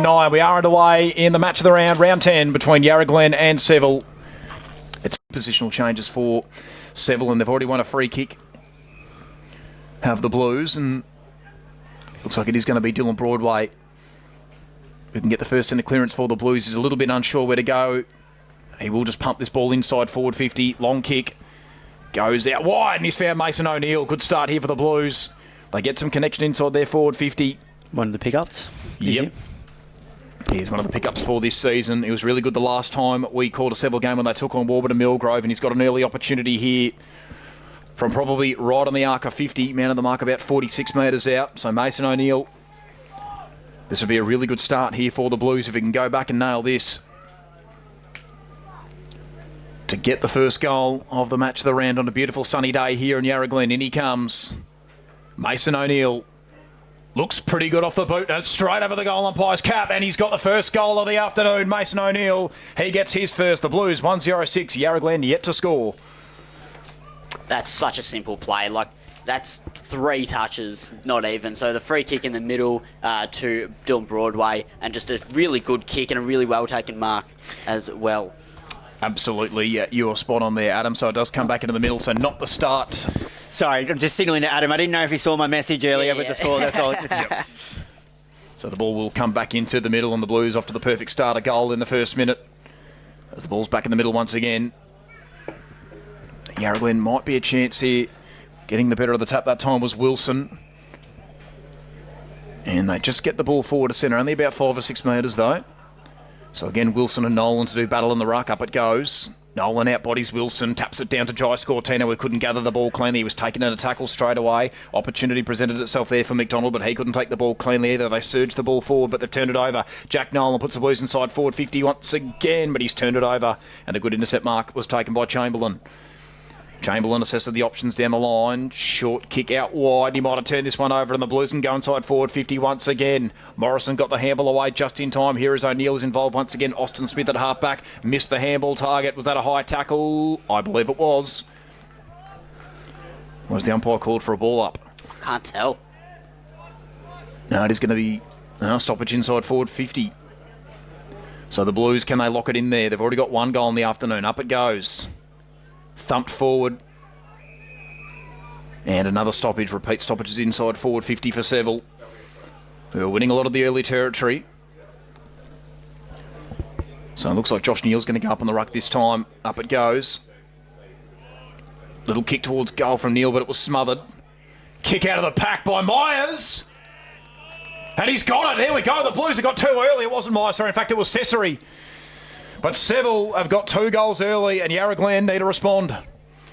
9. We are underway in the match of the round 10 between Yarra, Glen and Seville. It's positional changes for Seville, and they've already won a free kick. Have the Blues, and looks like it is going to be Dylan Broadway who can get the first centre clearance for the Blues. He's a little bit unsure where to go. He will just pump this ball inside forward 50. Long kick. Goes out wide, and he's found Mason O'Neill. Good start here for the Blues. They get some connection inside their forward 50. One of the pickups. Yep. He's one of the pickups for this season. He was really good the last time we called a Seville game when they took on Warburton Millgrove, and he's got an early opportunity here from probably right on the arc of 50. Man of the mark about 46 metres out. So Mason O'Neill, this would be a really good start here for the Blues if he can go back and nail this to get the first goal of the match of the round on a beautiful sunny day here in Yarra Glen. In he comes. Mason O'Neill looks pretty good off the boot, and it's straight over the goal umpire's cap, and he's got the first goal of the afternoon. Mason O'Neill, he gets his first. The Blues 1-0-6. Yarra Glen yet to score. That's such a simple play. Like, that's 3 touches, not even. So the free kick in the middle to Dylan Broadway, and just a really good kick and a really well taken mark as well. Absolutely, you're spot on there, Adam. So it does come back into the middle, so not the start. Sorry, I'm just signalling to Adam. I didn't know if he saw my message earlier with the score. That's all. Yep. So the ball will come back into the middle, and the Blues off to the perfect start. A goal in the first minute. As the ball's back in the middle once again. Yarra Glen might be a chance here. Getting the better of the tap that time was Wilson. And they just get the ball forward to centre. Only about 5 or 6 metres though. So again, Wilson and Nolan to do battle in the ruck. Up it goes. Nolan outbodies Wilson, taps it down to Jai Scortino, who couldn't gather the ball cleanly. He was taken in a tackle straight away. Opportunity presented itself there for McDonald, but he couldn't take the ball cleanly either. They surged the ball forward, but they've turned it over. Jack Nolan puts the Blues inside forward 50 once again, but he's turned it over. And a good intercept mark was taken by Chamberlain. Chamberlain assesses the options down the line. Short kick out wide. He might have turned this one over, and the Blues can go inside forward 50 once again. Morrison got the handball away just in time. Here is O'Neill is involved once again. Austin Smith at halfback missed the handball target. Was that a high tackle? I believe it was. Was the umpire called for a ball up? Can't tell. No, it is going to be stoppage inside forward 50. So the Blues, can they lock it in there? They've already got 1 goal in the afternoon. Up it goes. Thumped forward. And another stoppage. Repeat stoppages inside forward 50 for Seville, who are winning a lot of the early territory. So it looks like Josh Neal's going to go up on the ruck this time. Up it goes. Little kick towards goal from Neal, but it was smothered. Kick out of the pack by Myers. And he's got it. There we go. The Blues have got 2 early. It wasn't Myers. In fact, it was Cesare. But Seville have got 2 goals early, and Yarra Glen need to respond.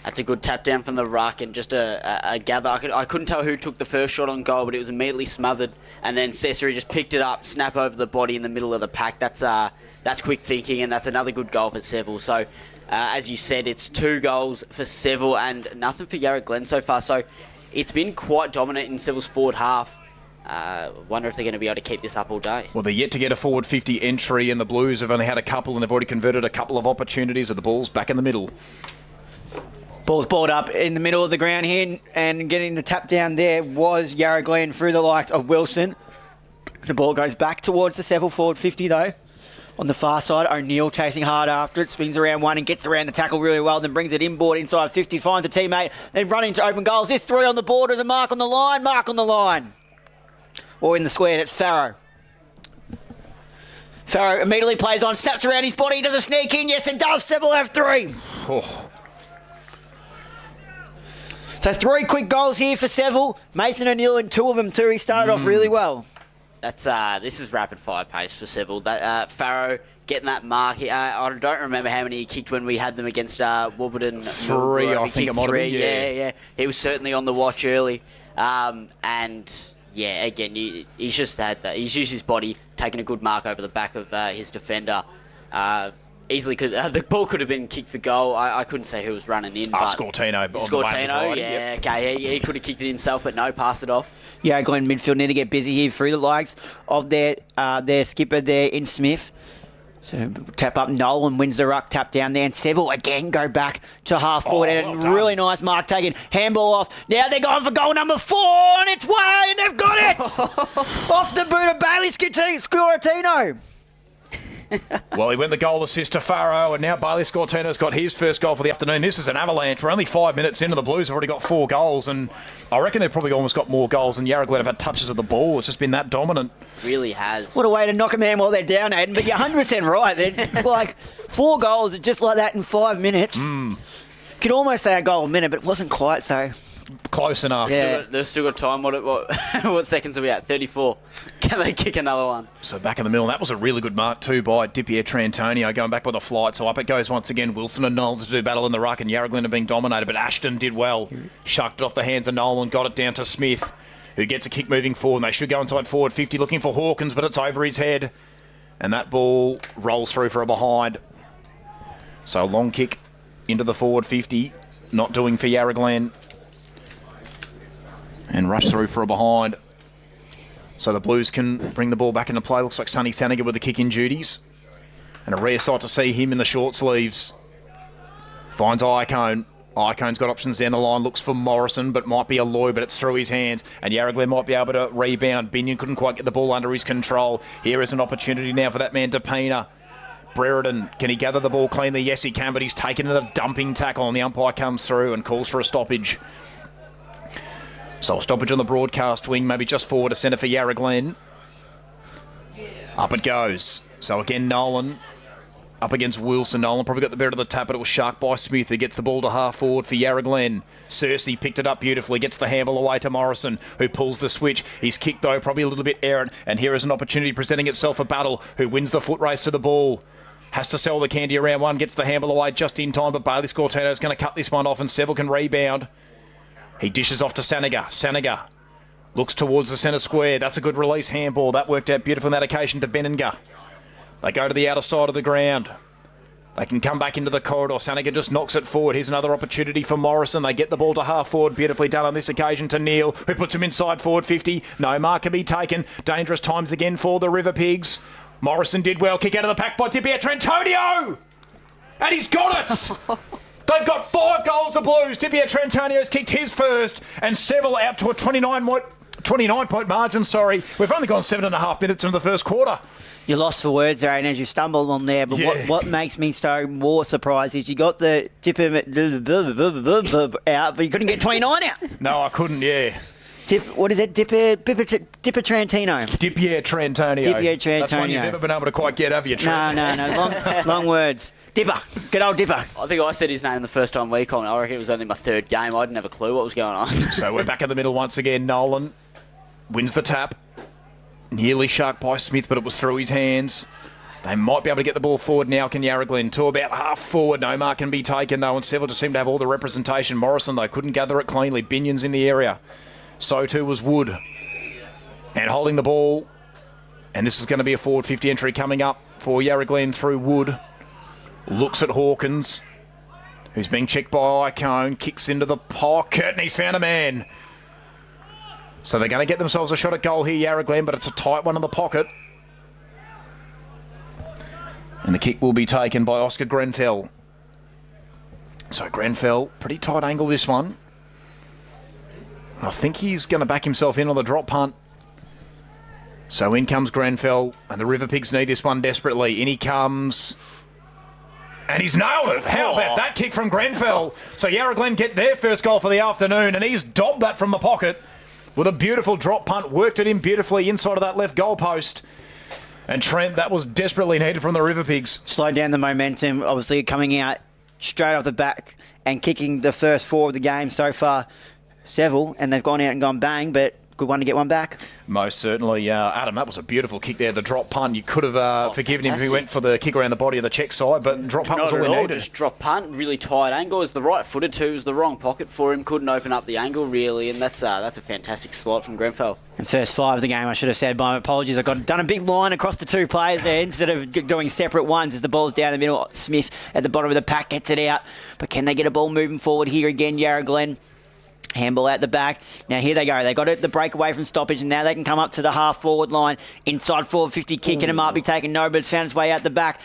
That's a good tap down from the ruck, and just a gather. I couldn't tell who took the first shot on goal, but it was immediately smothered, and then Cesare just picked it up, snap over the body in the middle of the pack. That's quick thinking, and that's another good goal for Seville. So, as you said, it's 2 goals for Seville and nothing for Yarra Glen so far. So, it's been quite dominant in Seville's forward half. Wonder if they're going to be able to keep this up all day. Well, they're yet to get a forward 50 entry, and the Blues have only had a couple, and they've already converted a couple of opportunities. The ball's back in the middle. Ball's balled up in the middle of the ground here, and getting the tap down there was Yarra Glen through the likes of Wilson. The ball goes back towards the Seville forward 50 though. On the far side, O'Neill chasing hard after it, swings around one and gets around the tackle really well, then brings it inboard inside 50, finds a teammate, then running to open goals. This 3 on the board is a mark on the line. Or in the square, and it's Farrow. Farrow immediately plays on, snaps around his body, does a sneak in. Yes, it does. Seville have 3. Oh. So 3 quick goals here for Seville. Mason O'Neill in 2 of them too. He started off really well. That's this is rapid fire pace for Seville. That Farrow getting that mark. I don't remember how many he kicked when we had them against Warburton. 3, I think it might have been. Yeah. He was certainly on the watch early, and. Yeah, again, he's just had that. He's used his body, taken a good mark over the back of his defender. Easily could the ball could have been kicked for goal. I couldn't say who was running in. But Scortino, yeah, okay, he could have kicked it himself, but no, passed it off. Yeah, Glen midfield need to get busy here through the likes of their skipper there in Smith. So tap up, Nolan wins the ruck, tap down there, and Seville again go back to half forward. Well And done. really nice mark taken. Handball off. Now they're going for goal number 4 on its way, and they've got it! Off the boot of Bailey Scoratino. Well, he went the goal assist to Farrow, and now Bailey Scortino's got his first goal for the afternoon. This is an avalanche. We're only 5 minutes into the Blues. Have already got 4 goals, and I reckon they've probably almost got more goals than Yarra Glen have had touches of the ball. It's just been that dominant. Really has. What a way to knock a man while they're down, Aiden. But you're 100% right. They're like 4 goals just like that in 5 minutes. Could almost say a goal a minute, but it wasn't quite so. Close enough. Yeah. They've still got time. What seconds are we at? 34. Can they kick another one? So back in the middle, and that was a really good mark too by Dipier Trantonio going back with a flight. So up it goes once again. Wilson and Nolan to do battle in the ruck, and Yarra Glen are being dominated, but Ashton did well. Shucked it off the hands of Nolan, got it down to Smith, who gets a kick moving forward. And they should go inside forward 50, looking for Hawkins, but it's over his head. And that ball rolls through for a behind. So long kick into the forward 50, not doing for Yarra Glen. And rush through for a behind. So the Blues can bring the ball back into play. Looks like Sonny Taniger with the kick-in duties. And a rare sight to see him in the short sleeves. Finds Icone. Icone's got options down the line. Looks for Morrison, but might be a Loy, but it's through his hands. And Yarra Glen might be able to rebound. Binion couldn't quite get the ball under his control. Here is an opportunity now for that man, DePina. Brereton, can he gather the ball cleanly? Yes, he can, but he's taken it a dumping tackle, and the umpire comes through and calls for a stoppage. So a stoppage on the broadcast wing, maybe just forward to centre for Yarra Glen. Up it goes. So again, Nolan up against Wilson. Nolan probably got the better of the tap, but it was sharked by Smith, who gets the ball to half forward for Yarra Glen. Cersei picked it up beautifully, gets the handle away to Morrison, who pulls the switch. He's kicked, though, probably a little bit errant. And here is an opportunity presenting itself for Battle, who wins the foot race to the ball. Has to sell the candy around one, gets the handle away just in time, but Bailey Scortino is going to cut this one off, and Seville can rebound. He dishes off to Saniga. Saniga looks towards the centre square. That's a good release handball. That worked out beautiful on that occasion to Benninger. They go to the outer side of the ground. They can come back into the corridor. Saniga just knocks it forward. Here's another opportunity for Morrison. They get the ball to half forward. Beautifully done on this occasion to Neil, who puts him inside forward 50. No mark can be taken. Dangerous times again for the River Pigs. Morrison did well. Kick out of the pack by Dipier Trantonio. And he's got it. They've got 5 goals, the Blues. Dipier Trantonio's kicked his first, and Seville out to a 29-point margin. We've only gone 7.5 minutes into the first quarter. You're lost for words there, and as you stumbled on there, but Yeah. what makes me so more surprised is you got the dipper out, but you couldn't get 29 out. No, I couldn't, yeah. What is it? Dipper Trantino. Dipier Trantonio. Dipier That's one you've Trantonio. never been able to quite get, have you, Trent? No. Long words. Dipper. Good old Dipper. I think I said his name the first time we called. I reckon it was only my 3rd game. I didn't have a clue what was going on. So we're back in the middle once again. Nolan wins the tap. Nearly sharked by Smith, but it was through his hands. They might be able to get the ball forward now, can Yarra Glen. To about half forward. No mark can be taken, though, and Seville just seem to have all the representation. Morrison, though, couldn't gather it cleanly. Binion's in the area. So too was Wood. And holding the ball. And this is going to be a forward 50 entry coming up for Yarra Glen through Wood. Looks at Hawkins, who's being checked by Icone. Kicks into the pocket, and he's found a man. So they're going to get themselves a shot at goal here, Yarra Glen, but it's a tight one in the pocket. And the kick will be taken by Oscar Grenfell. So Grenfell, pretty tight angle this one. I think he's going to back himself in on the drop punt. So in comes Grenfell, and the River Pigs need this one desperately. In he comes, and he's nailed it. How about that kick from Grenfell? So Yarra Glen get their first goal for the afternoon, and he's dobbed that from the pocket with a beautiful drop punt. Worked it in beautifully inside of that left goal post. And Trent, that was desperately needed from the River Pigs. Slowed down the momentum, obviously coming out straight off the back and kicking the first 4 of the game so far. Seville, and they've gone out and gone bang, but good one to get one back. Most certainly. Adam, that was a beautiful kick there, the drop punt. You could have forgiven him if he fantastic. went for the kick around the body of the check side, but drop punt was Not all at he all, needed. just drop punt, really tight angle. It was the right footed too. It was the wrong pocket for him. Couldn't open up the angle really, and that's a fantastic slot from Grenfell. And first 5 of the game, I should have said, my apologies. I done a big line across the 2 players there instead of doing separate ones as the ball's down the middle. Smith at the bottom of the pack gets it out. But can they get a ball moving forward here again, Yarra Glen? Handball out the back. Now here they go. They got it, the breakaway from stoppage, and now they can come up to the half-forward line. Inside forward 50 kick, and it might be taken no, but it's found its way out the back.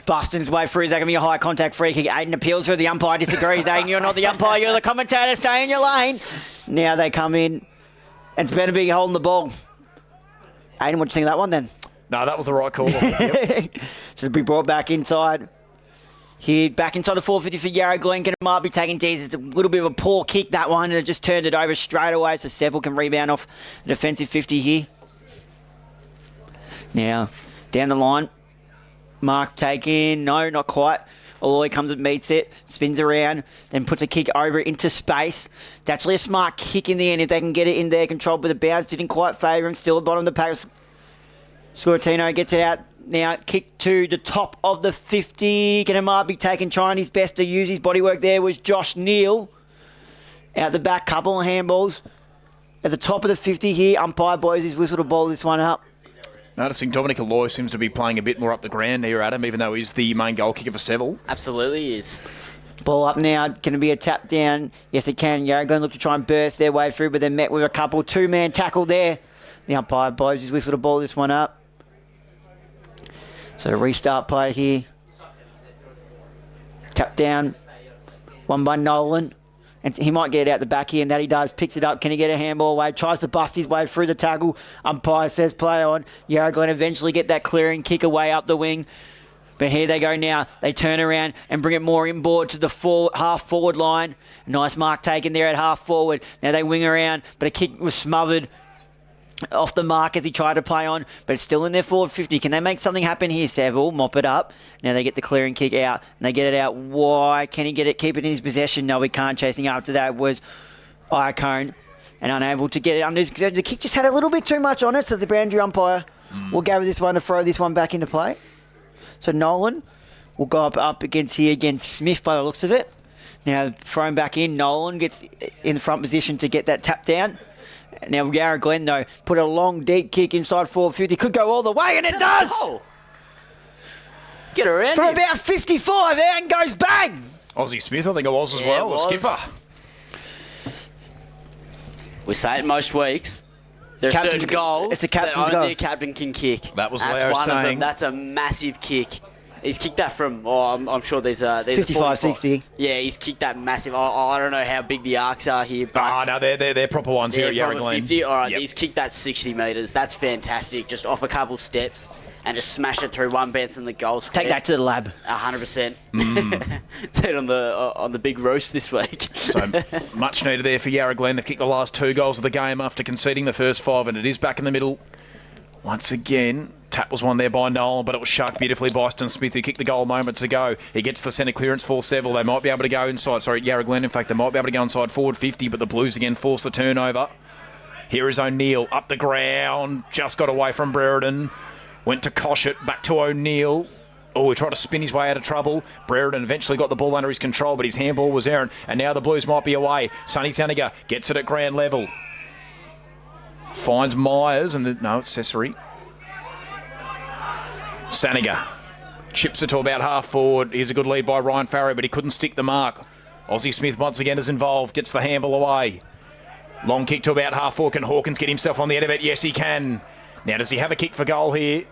Busting his way through. Is that going to be a high contact free kick? Aiden appeals for the umpire. Disagrees. Aiden, you're not the umpire. You're the commentator. Stay in your lane. Now they come in. It's better be holding the ball. Aiden, what do you think of that one then? No, that was the right call. Yep. So it'll be brought back inside. Here, back inside the 450 for Yarra. Glen might be taking Jesus. It's a little bit of a poor kick, that one, and it just turned it over straight away, so Seville can rebound off the defensive 50 here. Now, down the line. Mark taking, no, not quite. Aloy comes and meets it, spins around, then puts a kick over into space. It's actually a smart kick in the end if they can get it in their control, but the bounce didn't quite favour him. Still at the bottom of the pack. Scortino gets it out. Now, kick to the top of the 50. Might be taking, trying his best to use his bodywork there was Josh Neal. Out the back, couple of handballs. At the top of the 50 here, umpire blows his whistle to ball this one up. Noticing Dominic Aloy seems to be playing a bit more up the ground here, Adam, even though he's the main goal kicker for Seville. Absolutely is. Ball up now, going to be a tap down. Yes, it can. Yarra going to look to try and burst their way through, but they're met with a couple. Two-man tackle there. The umpire blows his whistle to ball this one up. So the restart play here. Tap down. One by Nolan. And he might get it out the back here, and that he does. Picks it up. Can he get a handball away? Tries to bust his way through the tackle. Umpire says play on. Yarra Glen eventually get that clearing kick away up the wing. But here they go now. They turn around and bring it more inboard to the half-forward line. Nice mark taken there at half-forward. Now they wing around, but a kick was smothered off the mark as he tried to play on, but it's still in their forward 50. Can they make something happen here, Seville? Mop it up. Now they get the clearing kick out, and they get it out. Why? Can he get it? Keep it in his possession? No, he can't. Chasing after that was Iacone, and unable to get it under. The kick just had a little bit too much on it, so the boundary umpire will go with this one to throw this one back into play. So Nolan will go up against Smith by the looks of it. Now thrown back in. Nolan gets in the front position to get that tap down. Now, Yarra Glen, though, put a long, deep kick inside 450. Could go all the way, and it does! Oh. Get around From him. about 55, and goes bang! Aussie Smith, I think it was as well, the skipper. We say it most weeks. There's Captain's certain goals it's a captain's that goal. only a captain can kick. That was That's Leo one of saying. them. That's a massive kick. He's kicked that from, I'm sure there's 55, 60. Yeah, he's kicked that massive. I don't know how big the arcs are here, but No, they're proper ones here at Yarra Glen. 50. All right, Yep. he's kicked that 60 metres. That's fantastic. Just off a couple steps and just smash it through one bounce in the goal square. Take that to the lab. 100%. Take it on the big roast this week. So much needed there for Yarra Glen. They've kicked the last 2 goals of the game after conceding the first 5, and it is back in the middle. Once again, tap was won there by Nolan, but it was shucked beautifully by Ston Smith, who kicked the goal moments ago. He gets the centre clearance for Seville. They might be able to go inside. Sorry, Yarra Glen, in fact, they might be able to go inside forward 50, but the Blues again force the turnover. Here is O'Neill up the ground. Just got away from Brereton. Went to Coshett, back to O'Neill. Oh, he tried to spin his way out of trouble. Brereton eventually got the ball under his control, but his handball was errant. And now the Blues might be away. Sonny Saniga gets it at ground level. Finds Myers, and no, it's Cesare. Saniga chips it to about half forward. Here's a good lead by Ryan Farrow, but he couldn't stick the mark. Aussie Smith once again is involved, gets the handball away. Long kick to about half forward. Can Hawkins get himself on the end of it? Yes, he can. Now, does he have a kick for goal here?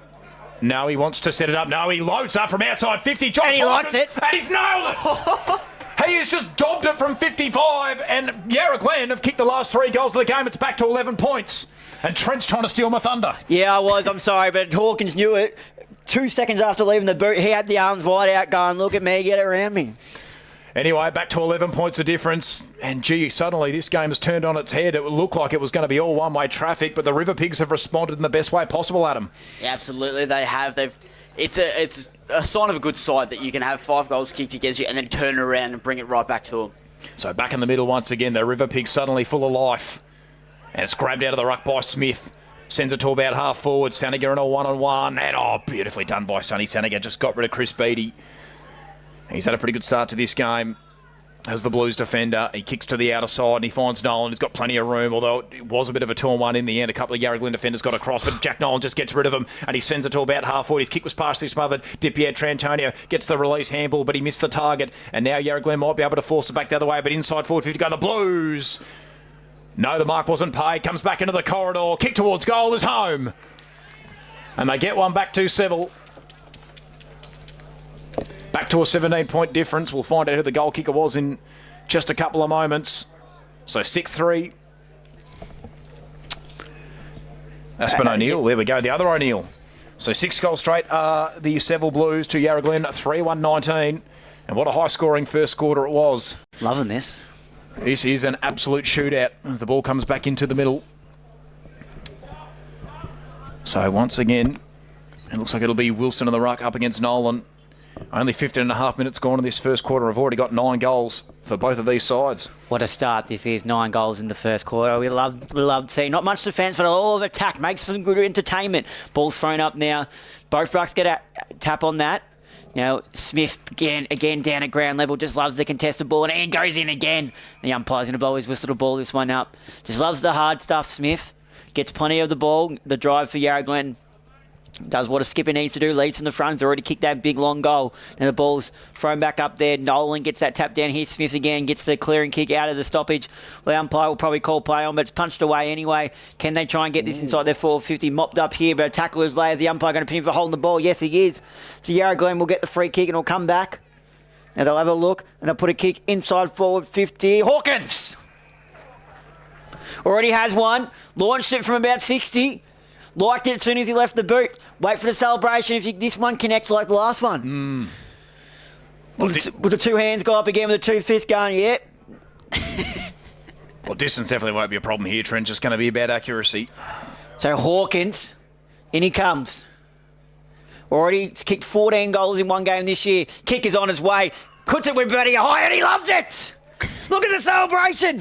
No, he wants to set it up. No, he loads up from outside 50. Josh And he Hawkins, likes it. And he's nailed it. He has just dobbed it from 55, and Yarra Glen have kicked the last 3 goals of the game. It's back to 11 points. And Trent's trying to steal my thunder. Yeah, I was. I'm sorry, but Hawkins knew it. 2 seconds after leaving the boot, he had the arms wide out going, look at me, get it around me. Anyway, back to 11 points of difference. And gee, suddenly this game has turned on its head. It looked like it was going to be all one-way traffic, but the River Pigs have responded in the best way possible, Adam. Yeah, absolutely, they have. It's a sign of a good side that you can have 5 goals kicked against you and then turn around and bring it right back to them. So back in the middle once again, the River Pigs suddenly full of life. And it's grabbed out of the ruck by Smith. Sends it to about half forward. Saniga in a one-on-one. And, beautifully done by Sonny Saniga. Just got rid of Chris Beattie. He's had a pretty good start to this game as the Blues defender. He kicks to the outer side and he finds Nolan. He's got plenty of room, although it was a bit of a torn one in the end. A couple of Yarra Glen defenders got across, but Jack Nolan just gets rid of him and he sends it to about half forward. His kick was partially smothered. Dipier Trantonio gets the release handball, but he missed the target. And now Yarra Glen might be able to force it back the other way, but inside forward 50 go the Blues. No, the mark wasn't paid. Comes back into the corridor. Kick towards goal is home. And they get one back to Seville. Back to a 17-point difference. We'll find out who the goal kicker was in just a couple of moments. So 6-3. Aspen O'Neill. There we go. The other O'Neill. So 6 goals straight the Seville Blues to Yarra Glen 3-1-19. And what a high-scoring first quarter it was. Loving this. This is an absolute shootout as the ball comes back into the middle. So once again, it looks like it'll be Wilson in the ruck up against Nolan. Only 15 and a half minutes gone in this first quarter. I've already got 9 goals for both of these sides. What a start this is. 9 goals in the first quarter. We love seeing not much defence, but all of attack. Makes some good entertainment. Ball's thrown up now. Both rucks get a tap on that. Now, Smith again down at ground level, just loves the contested ball, and it goes in again. The umpire's going to blow his whistle to ball this one up. Just loves the hard stuff, Smith. Gets plenty of the ball. The drive for Yarra Glen does what a skipper needs to do. Leads from the front. He's already kicked that big, long goal. And the ball's thrown back up there. Nolan gets that tap down here. Smith again gets the clearing kick out of the stoppage. The umpire will probably call play on, but it's punched away anyway. Can they try and get this inside their 450? Mopped up here, but a tackle is laid. The umpire going to pin him for holding the ball. Yes, he is. So Yarra Glen will get the free kick and will come back. Now they'll have a look and they'll put a kick inside forward 50. Hawkins! Already has one. Launched it from about 60. Liked it as soon as he left the boot. Wait for the celebration if this one connects like the last one. With the 2 hands go up again with the 2 fists going, yep. Well, distance definitely won't be a problem here, Trent. Just going to be about accuracy. So Hawkins, in he comes. Already kicked 14 goals in one game this year. Kick is on his way. Puts it with Bertie high and he loves it. Look at the celebration.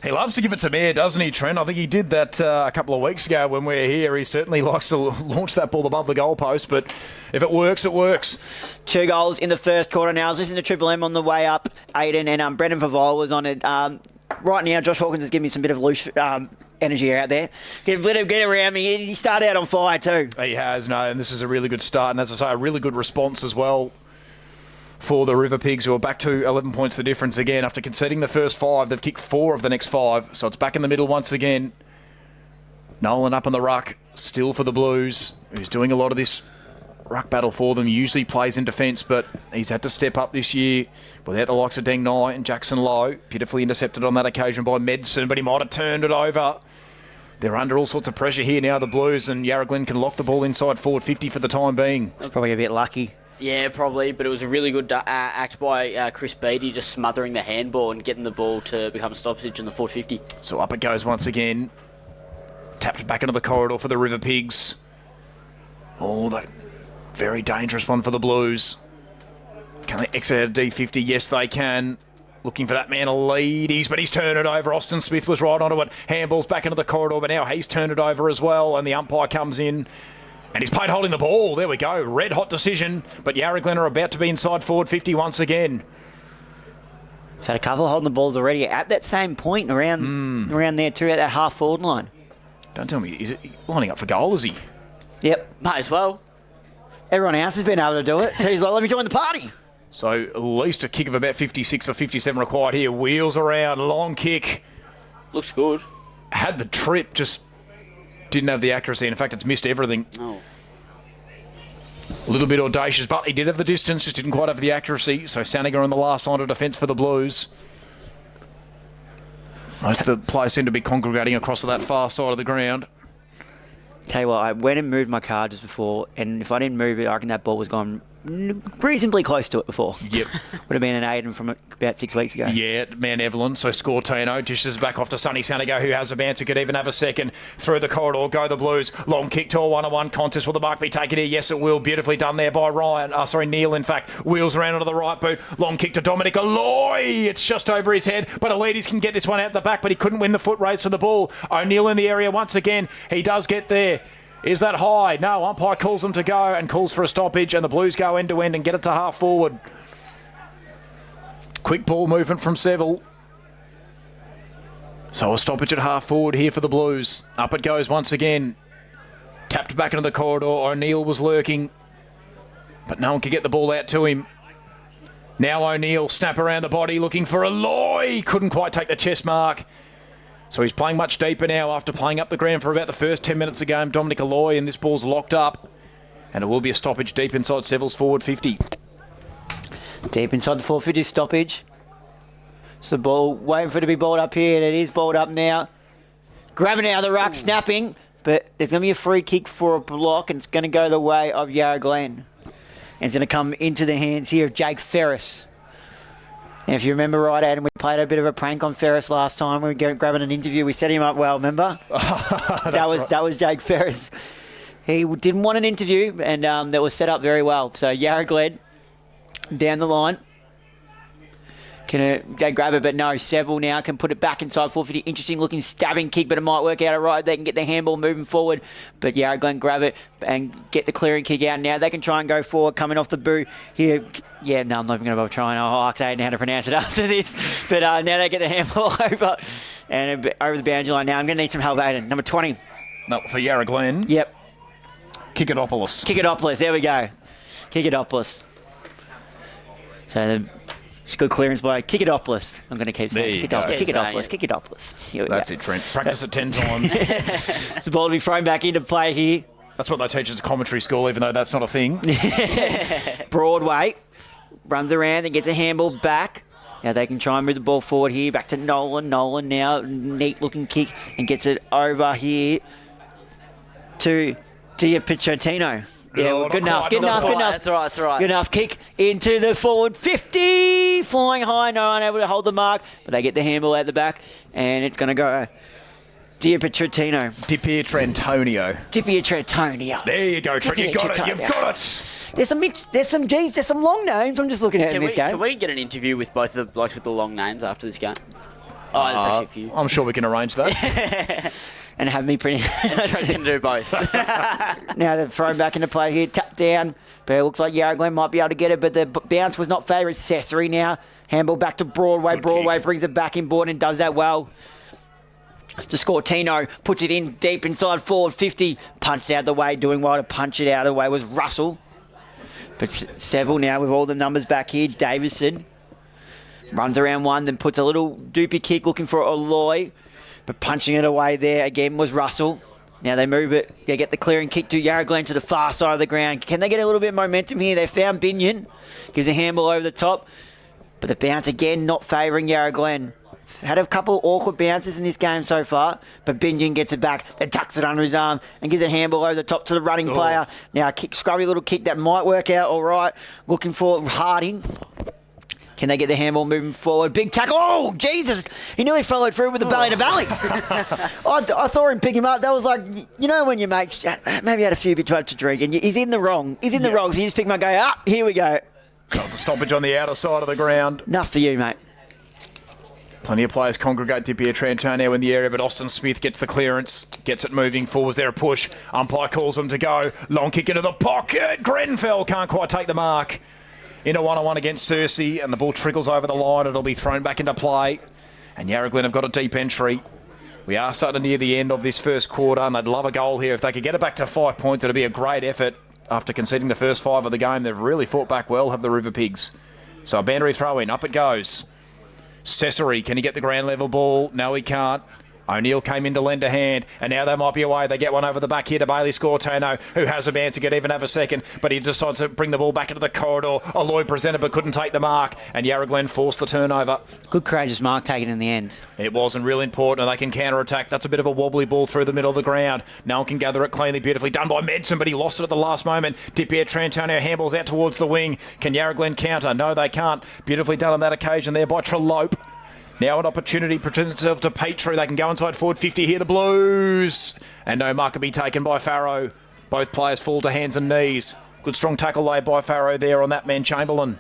He loves to give it to Mayor, doesn't he, Trent? I think he did that a couple of weeks ago when we were here. He certainly likes to launch that ball above the goalpost, but if it works, it works. 2 goals in the first quarter now. I was listening to Triple M on the way up, Aiden, and Brendan Favole was on it. Right now, Josh Hawkins is giving me some bit of loose energy out there. Get around me. He started out on fire too. He has, no, and this is a really good start. And as I say, a really good response as well for the River Pigs, who are back to 11 points the difference again. After conceding the first 5, they've kicked 4 of the next 5. So it's back in the middle once again. Nolan up on the ruck, still for the Blues, who's doing a lot of this ruck battle for them. Usually plays in defence, but he's had to step up this year without the likes of Deng Nai and Jackson Lowe. Pitifully intercepted on that occasion by Medson, but he might have turned it over. They're under all sorts of pressure here now, the Blues, and Yarra Glen can lock the ball inside forward 50 for the time being. It's probably a bit lucky. Yeah, probably, but it was a really good act by Chris Beattie, just smothering the handball and getting the ball to become a stoppage in the 450. So up it goes once again. Tapped back into the corridor for the River Pigs. Oh, that very dangerous one for the Blues. Can they exit out of D50? Yes, they can. Looking for that man a lead, but he's turned it over. Austin Smith was right onto it. Handball's back into the corridor, but now he's turned it over as well, and the umpire comes in. And he's played holding the ball. There we go. Red hot decision. But Yarra Glen are about to be inside forward 50 once again. He's had a couple holding the balls already at that same point around there too, at that half forward line. Don't tell me, is it lining up for goal, is he? Yep. Might as well. Everyone else has been able to do it. So he's like, let me join the party. So at least a kick of about 56 or 57 required here. Wheels around, long kick. Looks good. Had the trip, just didn't have the accuracy. In fact, it's missed everything. Oh. A little bit audacious, but he did have the distance, just didn't quite have the accuracy. So Saniger on the last line of defence for the Blues. Most of the players seem to be congregating across to that far side of the ground. Tell you what, I went and moved my car just before, and if I didn't move it, I reckon that ball was gone reasonably close to it before. Yep. Would have been an Aiden from about 6 weeks ago. Yeah, man Evelyn. So Scortino dishes back off to Sonny Sanigo, who has a bouncer, could even have a second through the corridor. Go the Blues. Long kick to a 1-on-1 contest. Will the mark be taken here? Yes, it will. Beautifully done there by Neil, in fact. Wheels around onto the right boot. Long kick to Dominic Alloy. It's just over his head, but Elides can get this one out the back, but he couldn't win the foot race to the ball. O'Neill in the area once again. He does get there. Is that high? No, umpire calls them to go and calls for a stoppage, and the Blues go end to end and get it to half forward. Quick ball movement from Seville. So a stoppage at half forward here for the Blues. Up it goes once again. Tapped back into the corridor. O'Neill was lurking, but no one could get the ball out to him. Now O'Neill, snap around the body, looking for Alloy. Couldn't quite take the chest mark. So he's playing much deeper now after playing up the ground for about the first 10 minutes of the game. Dominic Alloy, and this ball's locked up. And it will be a stoppage deep inside Seville's forward 50. Deep inside the 450 stoppage. So the ball waiting for it to be balled up here, and it is balled up now. Grabbing it out of the ruck, snapping, but there's going to be a free kick for a block, and it's going to go the way of Yarra Glen. And it's going to come into the hands here of Jake Ferris. And if you remember right, Adam, we played a bit of a prank on Ferris last time. We were grabbing an interview. We set him up well, remember? That was Jake Ferris. He didn't want an interview, and that was set up very well. So Yarra Glen down the line. Can they grab it? But no, Seville now can put it back inside 450. Interesting looking stabbing kick, but it might work out all right. They can get the handball moving forward, but Yarra Glen grab it and get the clearing kick out. Now they can try and go forward, coming off the boo here. Yeah, no, I'm not even going to bother trying. I don't know how to pronounce it after this. But now they get the handball over and over the boundary line. Now I'm going to need some help, Aiden. Number 20. No, for Yarra Glen. Yep. Kickadopoulos. There we go. Kickadopoulos. So it's good clearance by Kickadopoulos. I'm going to keep saying Kickadopoulos. That's it, Trent. Practice it 10 times. It's the ball to be thrown back into play here. That's what they teach us at commentary school, even though that's not a thing. Broadway runs around and gets a handball back. Now they can try and move the ball forward here. Back to Nolan. Nolan now, neat looking kick and gets it over here to Pichotino. Yeah, good enough. That's all right. Good enough. Kick into the forward 50. Flying high. No one able to hold the mark. But they get the handball out the back. And it's going to go Di Pietrantonio. There you go, Trent. You've got it. There's some long names I'm just looking at in this game. Can we get an interview with both of the blokes with the long names after this game? Oh, there's actually a few. I'm sure we can arrange that. And have me pretty. Trent can do both. Now they're thrown back into play here. Tap down. But it looks like Yarra Glen might be able to get it, but the bounce was not favourite. Cesare now. Handball back to Broadway. Broadway brings it back in board and does that well. To score, Tino puts it in deep inside forward 50. Punched out the way. Doing well to punch it out of the way was Russell. But Seville now with all the numbers back here. Davison runs around one, then puts a little doopy kick looking for Alloy. But punching it away there again was Russell. Now they move it. They get the clearing kick to Yarra Glen to the far side of the ground. Can they get a little bit of momentum here? They found Binion. Gives a handball over the top. But the bounce again not favouring Yarra Glen. Had a couple of awkward bounces in this game so far, but Binion gets it back, then tucks it under his arm and gives a handball over the top to the running player. Now a scrubby little kick that might work out all right. Looking for Harding. Can they get the handball moving forward? Big tackle. Oh, Jesus. He nearly followed through with the belly to belly. I saw him pick him up. That was like, you know when your mates maybe had a few bit too much to drink and he's in the wrong. He's in the wrong, so you just pick him up and go, here we go. That was a stoppage on the outer side of the ground. Enough for you, mate. Plenty of players congregate to Pietrantonio in the area, but Austin Smith gets the clearance, gets it moving forward. Was there a push? Umpire calls him to go. Long kick into the pocket. Grenfell can't quite take the mark. Into 1-on-1 against Cersei, and the ball trickles over the line. It'll be thrown back into play. And Yarra Glen have got a deep entry. We are starting near the end of this first quarter, and they'd love a goal here. If they could get it back to 5 points, it'd be a great effort. After conceding the first 5 of the game, they've really fought back well, have the River Pigs. So a boundary throw in. Up it goes. Cesare, can he get the ground level ball? No, he can't. O'Neill came in to lend a hand, and now they might be away. They get one over the back here to Bailey Scortano, who has a bounce. He could even have a second, but he decides to bring the ball back into the corridor. Alloy presented but couldn't take the mark, and Yarra Glen forced the turnover. Good courageous mark taken in the end. It wasn't really important, and they can counter-attack. That's a bit of a wobbly ball through the middle of the ground. No one can gather it cleanly, beautifully done by Medson, but he lost it at the last moment. Di Pietrantonio handballs out towards the wing. Can Yarra Glen counter? No, they can't. Beautifully done on that occasion there by Trelope. Now an opportunity presents itself to Petrie. They can go inside forward 50 here, the Blues. And no mark can be taken by Farrow. Both players fall to hands and knees. Good strong tackle laid by Farrow there on that man, Chamberlain.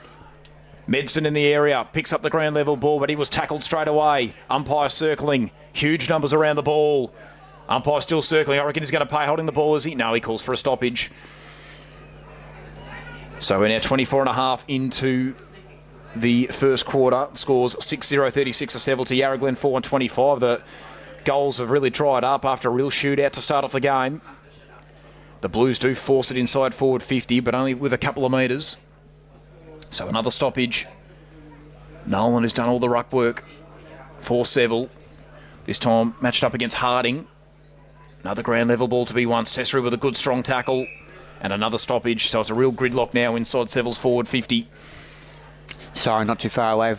Medson in the area, picks up the ground level ball, but he was tackled straight away. Umpire circling, huge numbers around the ball. Umpire still circling. I reckon he's going to pay holding the ball, is he? No, he calls for a stoppage. So we're now 24.5 into the first quarter. Scores 6-0-36 to Seville to Yarra Glen 4-25. The goals have really dried up after a real shootout to start off the game. The Blues do force it inside forward 50, but only with a couple of metres. So another stoppage. Nolan has done all the ruck work for Seville. This time matched up against Harding. Another ground level ball to be won. Cesare with a good strong tackle and another stoppage. So it's a real gridlock now inside Seville's forward 50. Sorry, not too far away.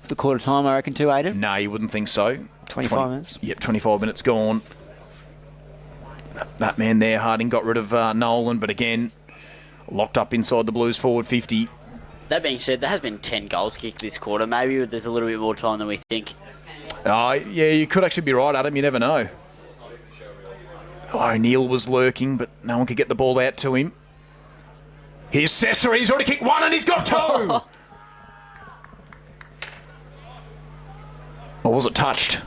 The quarter time, I reckon, too, Aidan? No, you wouldn't think so. 25 minutes? Yep, 25 minutes gone. That man there, Harding, got rid of Nolan, but again, locked up inside the Blues forward 50. That being said, there has been 10 goals kicked this quarter. Maybe there's a little bit more time than we think. Yeah, you could actually be right, Adam. You never know. O'Neill was lurking, but no one could get the ball out to him. Here's Cesare. He's already kicked one and he's got two. Or was it touched?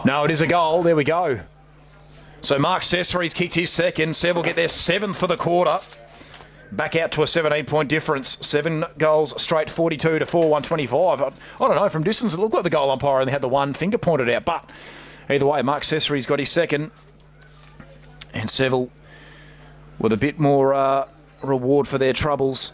No, it is a goal. There we go. So Mark Cesare's kicked his second. Seville get their 7th for the quarter. Back out to a 17-point difference. 7 goals straight, 42 to 4, 125. I don't know, from distance it looked like the goal umpire only had the one finger pointed out. But either way, Mark Cesare's got his second. And Seville with a bit more reward for their troubles.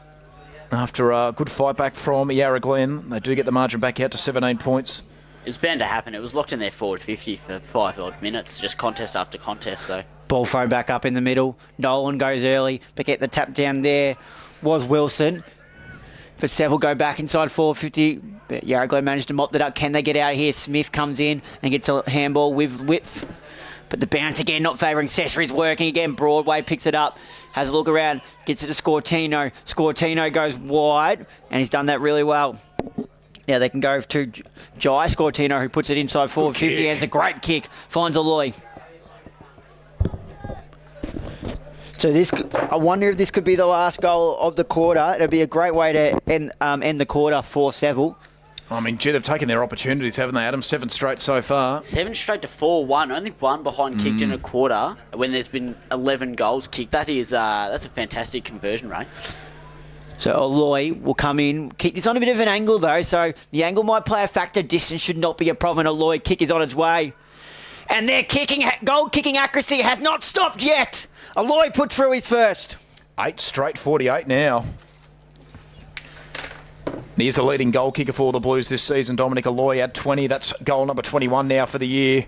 After a good fight back from Yarra Glen, they do get the margin back out to 17 points. It was bound to happen. It was locked in their forward 50 for 5 odd minutes, just contest after contest. So Ball thrown back up in the middle. Nolan goes early, but get the tap down there was Wilson. But Seville go back inside 450. But Yarra Glen managed to mop that up. Can they get out of here? Smith comes in and gets a handball with width. But the bounce again not favouring Cesare's working again. Broadway picks it up, has a look around, gets it to Scortino. Scortino goes wide, and he's done that really well. Now they can go to Jai Scortino, who puts it inside 450. Has a great kick, finds Aloy. So this, I wonder if this could be the last goal of the quarter. It'd be a great way to end the quarter for Seville. I mean, gee, they've taken their opportunities, haven't they, Adam? 7 straight so far. 7 straight to 4-1. Only 1 behind kicked in a quarter when there's been 11 goals kicked. That's a fantastic conversion rate. So Aloy will come in, kick this on a bit of an angle though, so the angle might play a factor. Distance should not be a problem. Aloy kick is on its way. And their goal kicking accuracy has not stopped yet. Aloy puts through his first. 8 straight, 48 now. He's the leading goal kicker for the Blues this season. Dominic Aloy had 20. That's goal number 21 now for the year.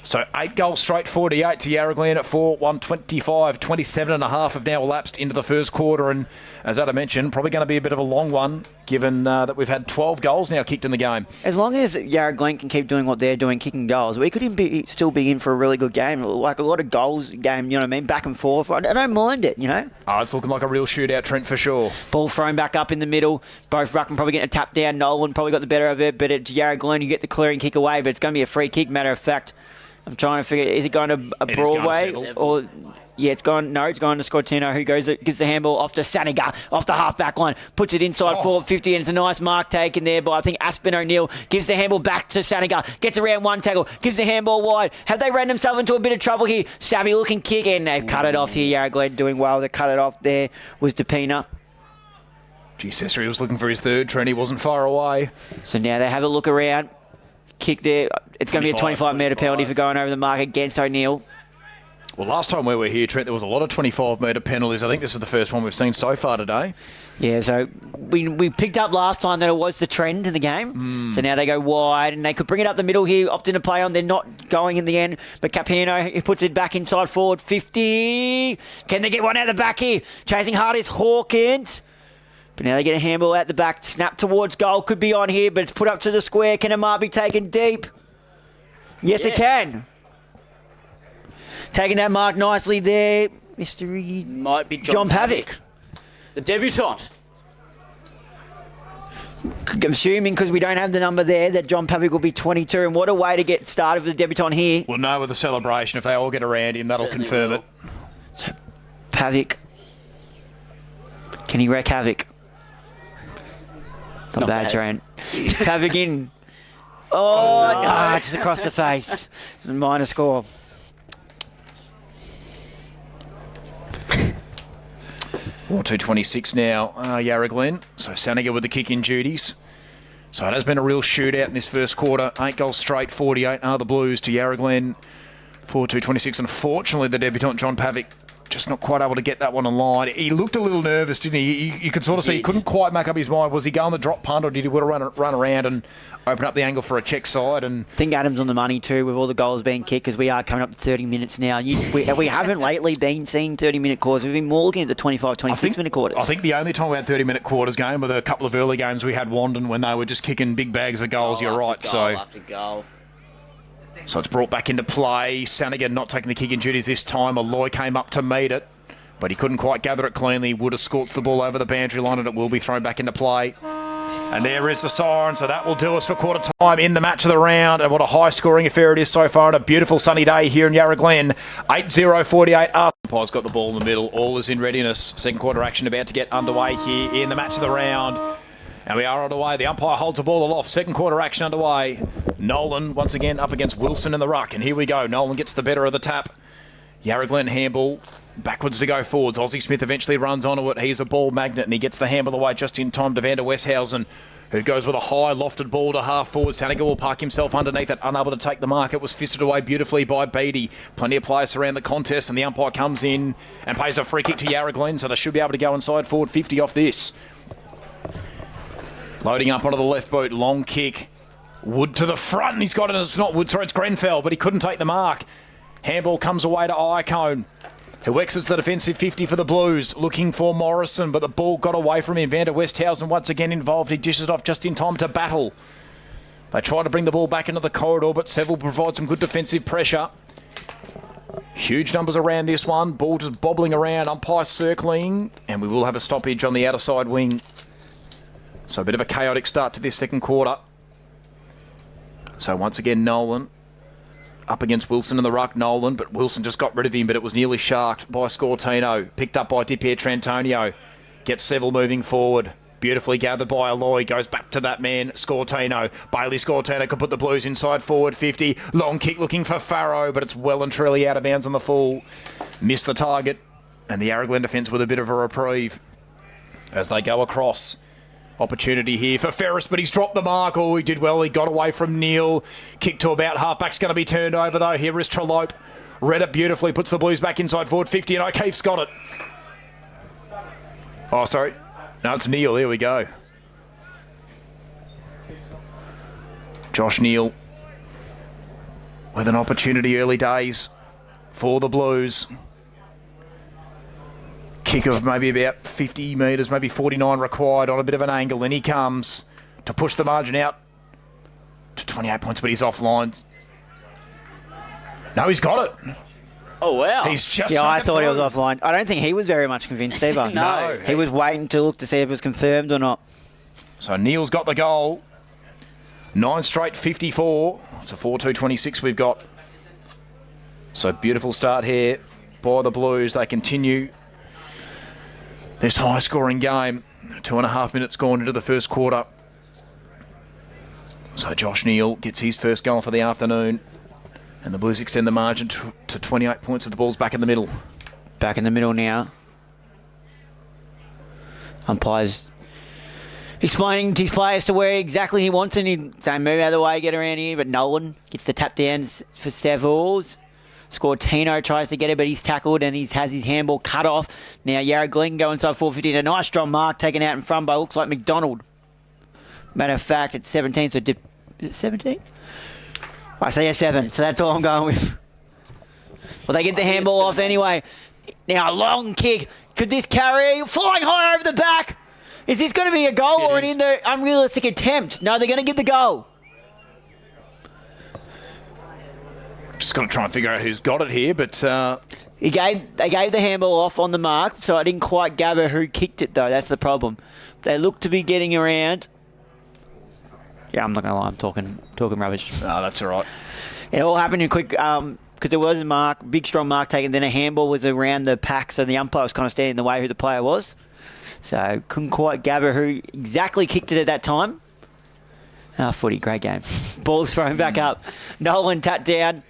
So 8 goals straight, 48 to Yarra Glen at 4, 125. 27 and a half have now elapsed into the first quarter. And as Adam mentioned, probably going to be a bit of a long one, given that we've had 12 goals now kicked in the game. As long as Yarra Glen can keep doing what they're doing, kicking goals, we could still be in for a really good game. Like a lot of goals game, you know what I mean? Back and forth. I don't mind it, you know? Oh, it's looking like a real shootout, Trent, for sure. Ball thrown back up in the middle. Both ruckman probably getting a tap down. Nolan probably got the better of it, but it's Yarra Glen, you get the clearing kick away, but it's going to be a free kick, matter of fact. I'm trying to figure, is it going to a Broadway? Or yeah, it's going to Scortino, who gives the handball off to Saniga, off the half-back line, puts it inside 450, and it's a nice mark taken there by, I think, Aspen O'Neill, gives the handball back to Saniga, gets around one tackle, gives the handball wide. Have they ran themselves into a bit of trouble here? Savvy looking kick, and they've cut it off here. Yarra Glen doing well. They cut it off there was DePina. Gee, Cesare was looking for his third. Trent, he wasn't far away. So now they have a look around. Kick there. It's going to be a 25-metre penalty for going over the mark against O'Neill. Well, last time we were here, Trent, there was a lot of 25-metre penalties. I think this is the first one we've seen so far today. Yeah, so we picked up last time that it was the trend in the game. So now they go wide, and they could bring it up the middle here, opt in to play on. They're not going in the end, but Capino, he puts it back inside forward, 50. Can they get one out the back here? Chasing hard is Hawkins. But now they get a handball out the back. Snap towards goal. Could be on here, but it's put up to the square. Can Amar be taken deep? Yes, it can. Taking that mark nicely there. Mystery. Might be John Pavic. The debutant. I'm assuming, because we don't have the number there, that John Pavic will be 22. And what a way to get started for the debutant here. We'll know with the celebration. If they all get around him, that'll Certainly confirm will. it. So, Pavic. Can he wreak havoc? Not bad, Trent. Pavic in. Oh, no, just across the face. Minor score. Well, 2:26 now, Yarra Glen. So Saniga with the kick-in duties. So it has been a real shootout in this first quarter. 8 goals straight, 48 are the Blues to Yarra Glen. 4-2-26. Unfortunately, the debutant John Pavic Just not quite able to get that one on line. He looked a little nervous, didn't he? You could sort of see he couldn't quite make up his mind. Was he going the drop punt, or did he want to run around and open up the angle for a check side? And I think Adam's on the money too with all the goals being kicked, because we are coming up to 30 minutes now. We haven't lately been seeing 30-minute quarters. We've been more looking at the 25, 26-minute quarters. I think the only time we had 30-minute quarters game were the couple of early games we had Wandon when they were just kicking big bags of goals. You're right. Goal after goal. So it's brought back into play. Sanigan not taking the kicking duties this time. Aloy came up to meet it, but he couldn't quite gather it cleanly. Would have scorched the ball over the boundary line, and it will be thrown back into play. And there is the siren, so that will do us for quarter time in the match of the round. And what a high-scoring affair it is so far on a beautiful sunny day here in Yarra Glen. 8-0-48. Umpire's got the ball in the middle. All is in readiness. Second quarter action about to get underway here in the match of the round. And we are underway. The umpire holds the ball aloft. Second quarter action underway. Nolan once again up against Wilson in the ruck. And here we go. Nolan gets the better of the tap. Yarra Glen handball. Backwards to go forwards. Aussie Smith eventually runs onto it. He's a ball magnet and he gets the handball away just in time to Van der Westhausen, who goes with a high lofted ball to half forward. Sanigan will park himself underneath it, unable to take the mark. It was fisted away beautifully by Beattie. Plenty of players around the contest, and the umpire comes in and pays a free kick to Yarra Glen, so they should be able to go inside forward 50 off this. Loading up onto the left boot, long kick. Wood to the front, and he's got it. It's not Wood, sorry, it's Grenfell, but he couldn't take the mark. Handball comes away to Iacone, who exits the defensive 50 for the Blues, looking for Morrison, but the ball got away from him. Van der Westhausen once again involved. He dishes it off just in time to battle. They try to bring the ball back into the corridor, but Seville provides some good defensive pressure. Huge numbers around this one. Ball just bobbling around, umpire circling, and we will have a stoppage on the outer side wing. So a bit of a chaotic start to this second quarter. So once again, Nolan up against Wilson in the ruck. Nolan, but Wilson just got rid of him, but it was nearly sharked by Scortino. Picked up by Di Pietrantonio. Gets Seville moving forward. Beautifully gathered by Aloy. Goes back to that man, Scortino. Bailey Scortino could put the Blues inside forward 50. Long kick looking for Farrow, but it's well and truly out of bounds on the full. Missed the target. And the Yarra Glen defence with a bit of a reprieve as they go across. Opportunity here for Ferris, but he's dropped the mark. Oh, he did well. He got away from Neil. Kick to about halfback's going to be turned over, though. Here is Trellope. Read it beautifully. Puts the Blues back inside forward 50, and O'Keefe's got it. Oh, sorry. No, it's Neil. Here we go. Josh Neil with an opportunity early days for the Blues. Kick of maybe about 50 metres, maybe 49 required on a bit of an angle. Then he comes to push the margin out to 28 points, but he's offline. No, he's got it. Oh, wow. He's just... Yeah, I thought he was offline. I don't think he was very much convinced either. No. He was waiting to look to see if it was confirmed or not. So Neil's got the goal. 9 straight 54. It's a 4-2-26 we've got. So beautiful start here by the Blues. They continue this high-scoring game. 2.5 minutes gone into the first quarter. So Josh Neil gets his first goal for the afternoon. And the Blues extend the margin to 28 points. The ball's back in the middle. Back in the middle now. Umpires explaining to his players to where exactly he wants it. He's saying, move out of the way, get around here. But Nolan gets the tap downs for Sevilles. Scortino tries to get it, but he's tackled and he has his handball cut off. Now Yarra Glen go inside 450. A nice strong mark taken out in front by looks like McDonald. Matter of fact, it's 17, so is it 17? I say a 7, so that's all I'm going with. Well, they get the handball off anyway. Now, a long kick. Could this carry? Flying high over the back. Is this going to be a goal or an unrealistic attempt? No, they're going to get the goal. Just got to try and figure out who's got it here, but... They gave the handball off on the mark, so I didn't quite gather who kicked it, though. That's the problem. They look to be getting around. Yeah, I'm not going to lie. I'm talking rubbish. No, that's all right. It all happened in quick because there was a mark, big strong mark taken. Then a handball was around the pack, so the umpire was kind of standing in the way who the player was. So couldn't quite gather who exactly kicked it at that time. Footy, great game. Ball's thrown back up. Nolan tapped down.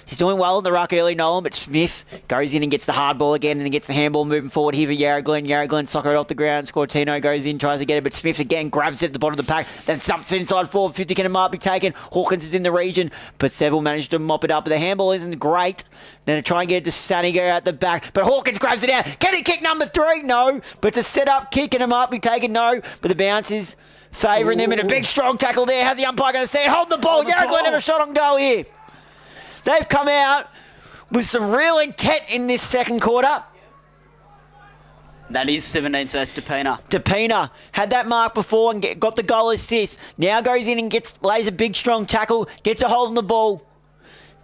He's doing well in the ruck early, Nolan, but Smith goes in and gets the hard ball again and gets the handball moving forward here for Yarra Glen. Yarra Glen soccer it off the ground. Scortino goes in, tries to get it, but Smith again grabs it at the bottom of the pack, then thumps it inside forward. 50 can a mark be taken. Hawkins is in the region, but Seville managed to mop it up. The handball isn't great. Then to try and get it to Sanigo out the back, but Hawkins grabs it out. Can he kick number 3? No. But to set up kick and a mark be taken? No. But the bounce is favouring them, and a big strong tackle there. How's the umpire going to say it? Hold the ball. Yarra Glen have a shot on goal here. They've come out with some real intent in this second quarter. That is 17, so that's Depina. Depina had that mark before and got the goal assist. Now goes in and lays a big strong tackle, gets a hold on the ball.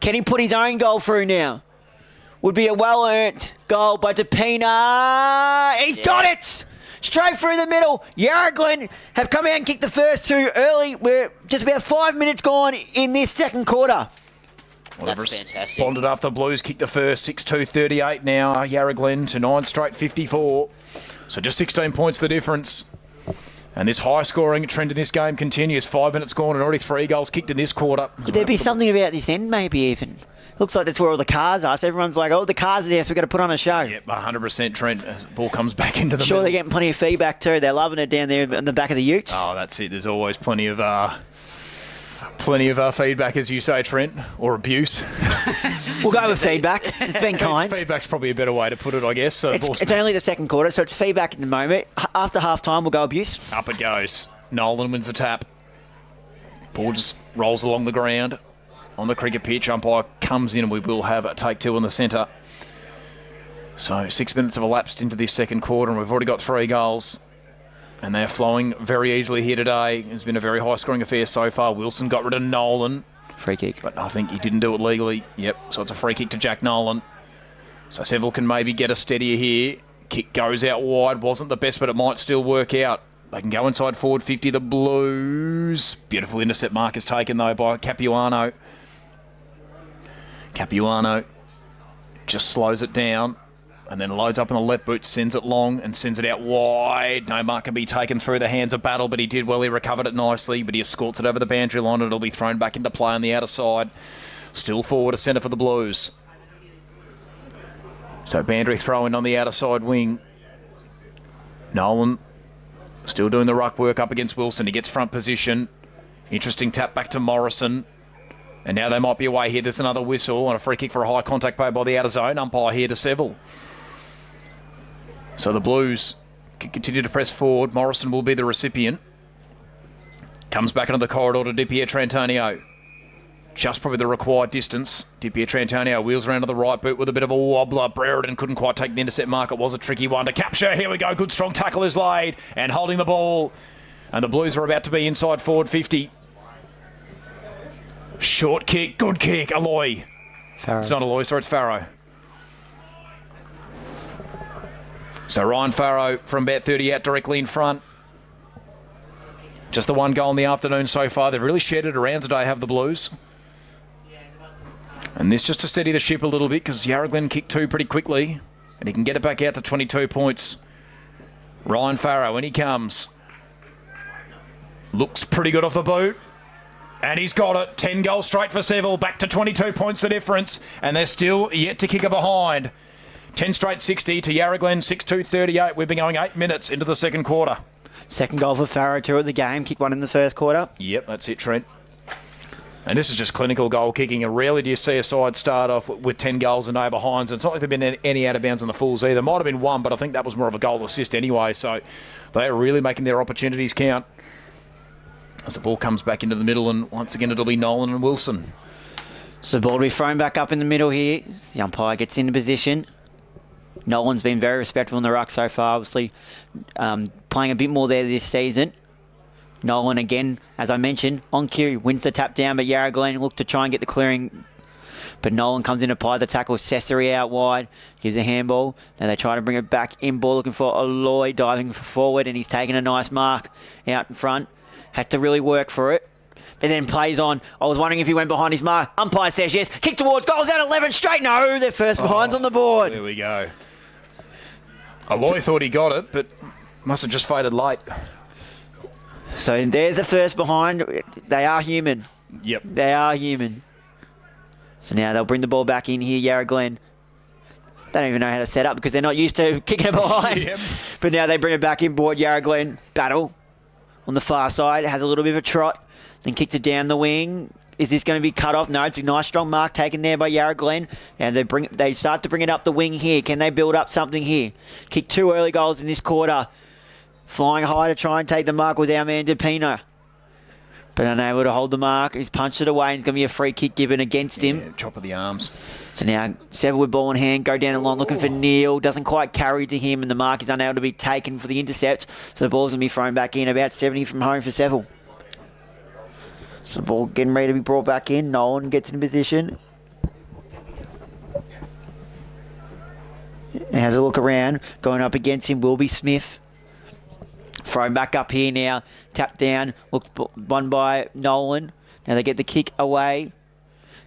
Can he put his own goal through now? Would be a well-earned goal by Depina. He's got it! Straight through the middle. Yarra Glen have come out and kicked the first 2 early. We're just about 5 minutes gone in this second quarter. Well, That's fantastic. Responded after the Blues kicked the first. 6-2-38 now. Yarra Glen to 9 straight 54. So just 16 points the difference. And this high-scoring trend in this game continues. 5 minutes gone and already 3 goals kicked in this quarter. Could there be something about this end maybe even? Looks like that's where all the cars are. So everyone's like, oh, the cars are there, so we've got to put on a show. Yep, 100% Trent as the ball comes back into the Sure, middle. they're getting plenty of feedback too. They're loving it down there in the back of the utes. Oh, that's it. There's always plenty of feedback, as you say, Trent, or abuse. We'll go with feedback. It's been kind. Feedback's probably a better way to put it, I guess. So It's only the second quarter, so it's feedback at the moment. After half-time, we'll go abuse. up it goes. Nolan wins the tap. Ball just rolls along the ground. On the cricket pitch, umpire comes in and we will have a take 2 in the centre. So 6 minutes have elapsed into this second quarter and we've already got 3 goals. And they're flowing very easily here today. It's been a very high-scoring affair so far. Wilson got rid of Nolan. Free kick. But I think he didn't do it legally. Yep, so it's a free kick to Jack Nolan. So Seville can maybe get a steadier here. Kick goes out wide. Wasn't the best, but it might still work out. They can go inside forward 50, the Blues. Beautiful intercept mark is taken, though, by Capuano. Capuano just slows it down and then loads up on the left boot, sends it long and sends it out wide. No mark can be taken through the hands of Battle, but he did well. He recovered it nicely, but he escorts it over the boundary line and it'll be thrown back into play on the outer side. Still forward, a centre for the Blues. So Bandry throwing on the outer side wing. Nolan still doing the ruck work up against Wilson. He gets front position. Interesting tap back to Morrison. And now they might be away here. There's another whistle and a free kick for a high contact play by the outer zone. Umpire here to Seville. So the Blues can continue to press forward. Morrison will be the recipient. Comes back into the corridor to Di Pietrantonio. Just probably the required distance. Di Pietrantonio wheels around to the right boot with a bit of a wobbler. Brereton couldn't quite take the intercept mark. It was a tricky one to capture. Here we go. Good strong tackle is laid and holding the ball. And the Blues are about to be inside forward 50. Short kick, good kick, Aloy. Farrow. It's not Aloy, sorry, it's Farrow. So Ryan Farrow from about 30 out directly in front. Just the 1 goal in the afternoon so far. They've really shared it around today, have the Blues. And this just to steady the ship a little bit because Yarra Glen kicked 2 pretty quickly. And he can get it back out to 22 points. Ryan Farrow, when he comes. Looks pretty good off the boot. And he's got it. 10 goals straight for Seville. Back to 22 points the difference. And they're still yet to kick it behind. 10 straight 60 to Yarra Glen. 6-2-38. We've been going 8 minutes into the second quarter. Second goal for Farrow, 2 of the game. Kicked 1 in the first quarter. Yep, that's it, Trent. And this is just clinical goal kicking. And rarely do you see a side start off with 10 goals and no behinds. And it's not like there have been any out of bounds on the Fools either. Might have been 1, but I think that was more of a goal assist anyway. So they are really making their opportunities count. As the ball comes back into the middle, and once again it'll be Nolan and Wilson. So the ball will be thrown back up in the middle here. The umpire gets into position. Nolan's been very respectful in the ruck so far, obviously playing a bit more there this season. Nolan again, as I mentioned, on cue, wins the tap down, but Yarra Glen look to try and get the clearing. But Nolan comes in to apply the tackle. Cesare out wide, gives a handball. Now they try to bring it back in ball, looking for Aloy diving forward, and he's taking a nice mark out in front. Had to really work for it. But then plays on. I was wondering if he went behind his mark. Umpire says yes. Kick towards goals out 11 straight. No, their first behinds on the board. There we go. Aloy thought he got it, but must have just faded late. So there's the first behind. They are human. Yep. They are human. So now they'll bring the ball back in here, Yarra Glen. They don't even know how to set up because they're not used to kicking it behind. Yep. But now they bring it back in board. Yarra Glen battle on the far side. Has a little bit of a trot. Then kicks it down the wing. Is this going to be cut off? No, it's a nice strong mark taken there by Yarra Glen. And they start to bring it up the wing here. Can they build up something here? Kick 2 early goals in this quarter. Flying high to try and take the mark with our man DePino. But unable to hold the mark. He's punched it away and it's going to be a free kick given against him. Chop of the arms. So now Seville with ball in hand, go down the line looking for Neil. Doesn't quite carry to him and the mark is unable to be taken for the intercept. So the ball's going to be thrown back in about 70 from home for Seville. So the ball getting ready to be brought back in. Nolan gets in position. Has a look around. Going up against him will be Smith. Thrown back up here now. Tapped down. Looked won by Nolan. Now they get the kick away.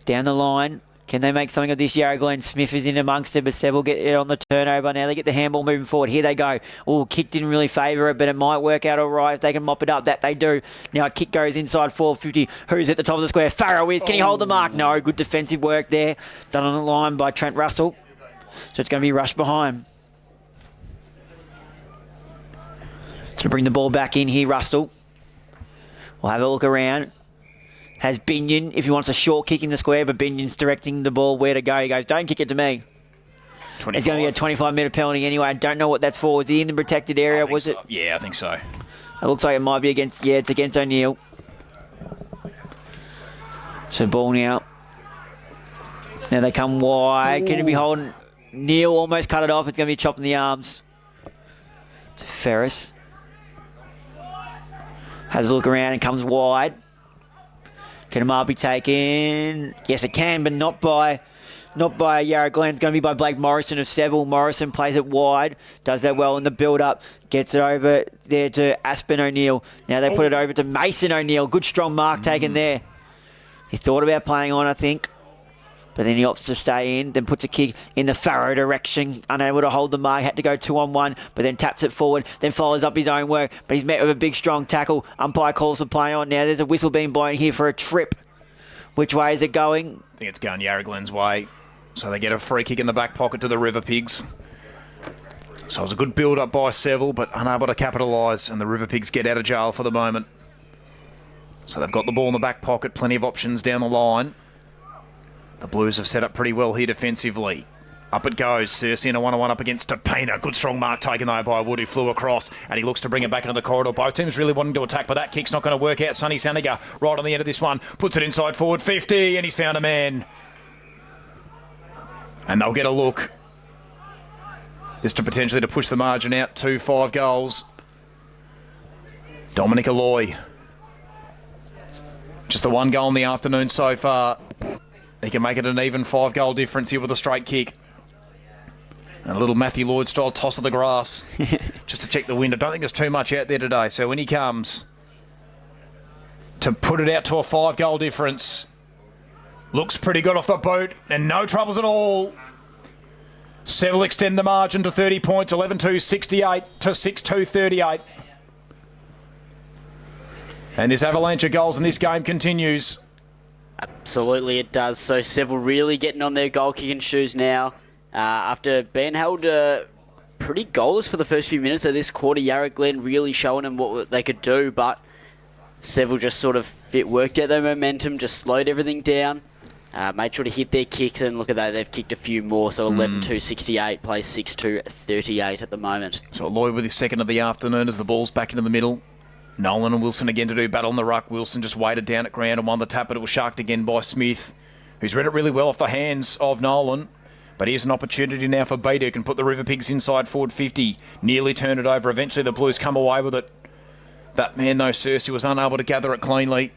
Down the line. Can they make something of this? Yarra Glen Smith is in amongst it, but Seville get it on the turnover. Now they get the handball moving forward. Here they go. Oh, kick didn't really favour it, but it might work out all right if they can mop it up. That they do. Now a kick goes inside 450. Who's at the top of the square? Farrow is. Can he hold the mark? No. Good defensive work there. Done on the line by Trent Russell. So it's going to be rushed behind. To bring the ball back in here, Russell. We'll have a look around. Has Binion, if he wants a short kick in the square, but Binion's directing the ball where to go. He goes, don't kick it to me. 25. It's going to be a 25-metre penalty anyway. I don't know what that's for. Was he in the protected area? Was it? Yeah, I think so. It looks like it might be against, it's against O'Neill. So ball now. Now they come wide. Ooh. Can it be holding? Neil almost cut it off. It's going to be chopping the arms. So Ferris has a look around and comes wide. Can a mark be taken? Yes, it can, but not by Yarra Glen. It's going to be by Blake Morrison of Seville. Morrison plays it wide, does that well in the build-up, gets it over there to Aspen O'Neill. Now they put it over to Mason O'Neill. Good strong mark taken there. He thought about playing on, I think, but then he opts to stay in, then puts a kick in the Farrow direction, unable to hold the mark, had to go 2-on-1, but then taps it forward, then follows up his own work, but he's met with a big strong tackle. Umpire calls for play on. Now there's a whistle being blown here for a trip. Which way is it going? I think it's going Yarra Glen's way. So they get a free kick in the back pocket to the River Pigs. So it was a good build-up by Seville, but unable to capitalise, and the River Pigs get out of jail for the moment. So they've got the ball in the back pocket, plenty of options down the line. The Blues have set up pretty well here defensively. Up it goes. Cersei in a 1-on-1 up against Tapina. Good strong mark taken though by Wood, who flew across, and he looks to bring it back into the corridor. Both teams really wanting to attack, but that kick's not going to work out. Sonny Saniga right on the end of this one. Puts it inside forward 50, and he's found a man. And they'll get a look. This to potentially to push the margin out to 5 goals. Dominic Alloy. Just the 1 goal in the afternoon so far. He can make it an even 5-goal difference here with a straight kick. And a little Matthew Lloyd style toss of the grass. Just to check the wind. I don't think there's too much out there today. So when he comes to put it out to a 5-goal difference, looks pretty good off the boot. And no troubles at all. Seville extend the margin to 30 points. 11-2-68 to 6-2-38. And this avalanche of goals in this game continues. Absolutely it does. So Seville really getting on their goal-kicking shoes now. After being held pretty goalless for the first few minutes of this quarter, Yarra Glen really showing them what they could do, but Seville just sort of worked out their momentum, just slowed everything down, made sure to hit their kicks, and look at that, they've kicked a few more, so 11-2-68 plays 6-2-38 at the moment. So Lloyd with his second of the afternoon as the ball's back into the middle. Nolan and Wilson again to do battle on the ruck. Wilson just waited down at ground and won the tap, but it was sharked again by Smith, who's read it really well off the hands of Nolan. But here's an opportunity now for Beatty, who can put the River Pigs inside forward 50. Nearly turned it over. Eventually the Blues come away with it. That man, though, Cersei, was unable to gather it cleanly.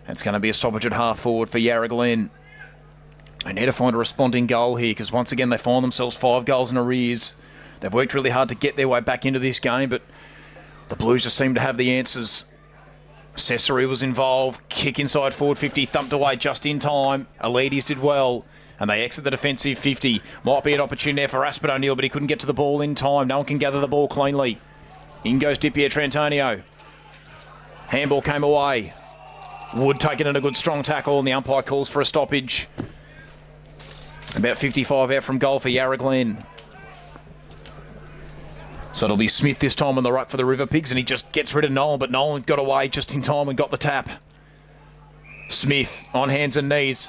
It's going to be a stoppage at half forward for Yarra Glen. They need to find a responding goal here, because once again they find themselves 5 goals in arrears. They've worked really hard to get their way back into this game, but the Blues just seem to have the answers. Cesare was involved. Kick inside forward 50. Thumped away just in time. Elides did well. And they exit the defensive 50. Might be an opportunity there for Aspen O'Neill, but he couldn't get to the ball in time. No one can gather the ball cleanly. In goes Di Pietrantonio. Handball came away. Wood taking in a good strong tackle, and the umpire calls for a stoppage. About 55 out from goal for Yarra Glen. So it'll be Smith this time on the ruck for the River Pigs, and he just gets rid of Nolan, but Nolan got away just in time and got the tap. Smith on hands and knees.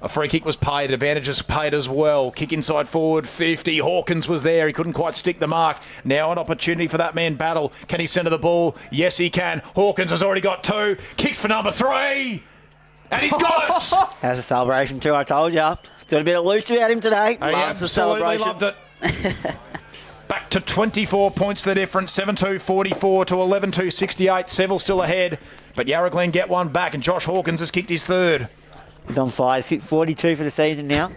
A free kick was paid. Advantages paid as well. Kick inside forward, 50. Hawkins was there. He couldn't quite stick the mark. Now an opportunity for that man Battle. Can he centre the ball? Yes, he can. Hawkins has already got 2. Kicks for number 3. And he's got it. That's a celebration too, I told you. Doing a bit of loose about him today. He Loves the absolutely celebration. loved it. Back to 24 points the difference. 7-2-44 to 11-2-68. Seville still ahead. But Yarra Glen get one back, and Josh Hawkins has kicked his 3rd. He's on fire. He's hit 42 for the season now. Do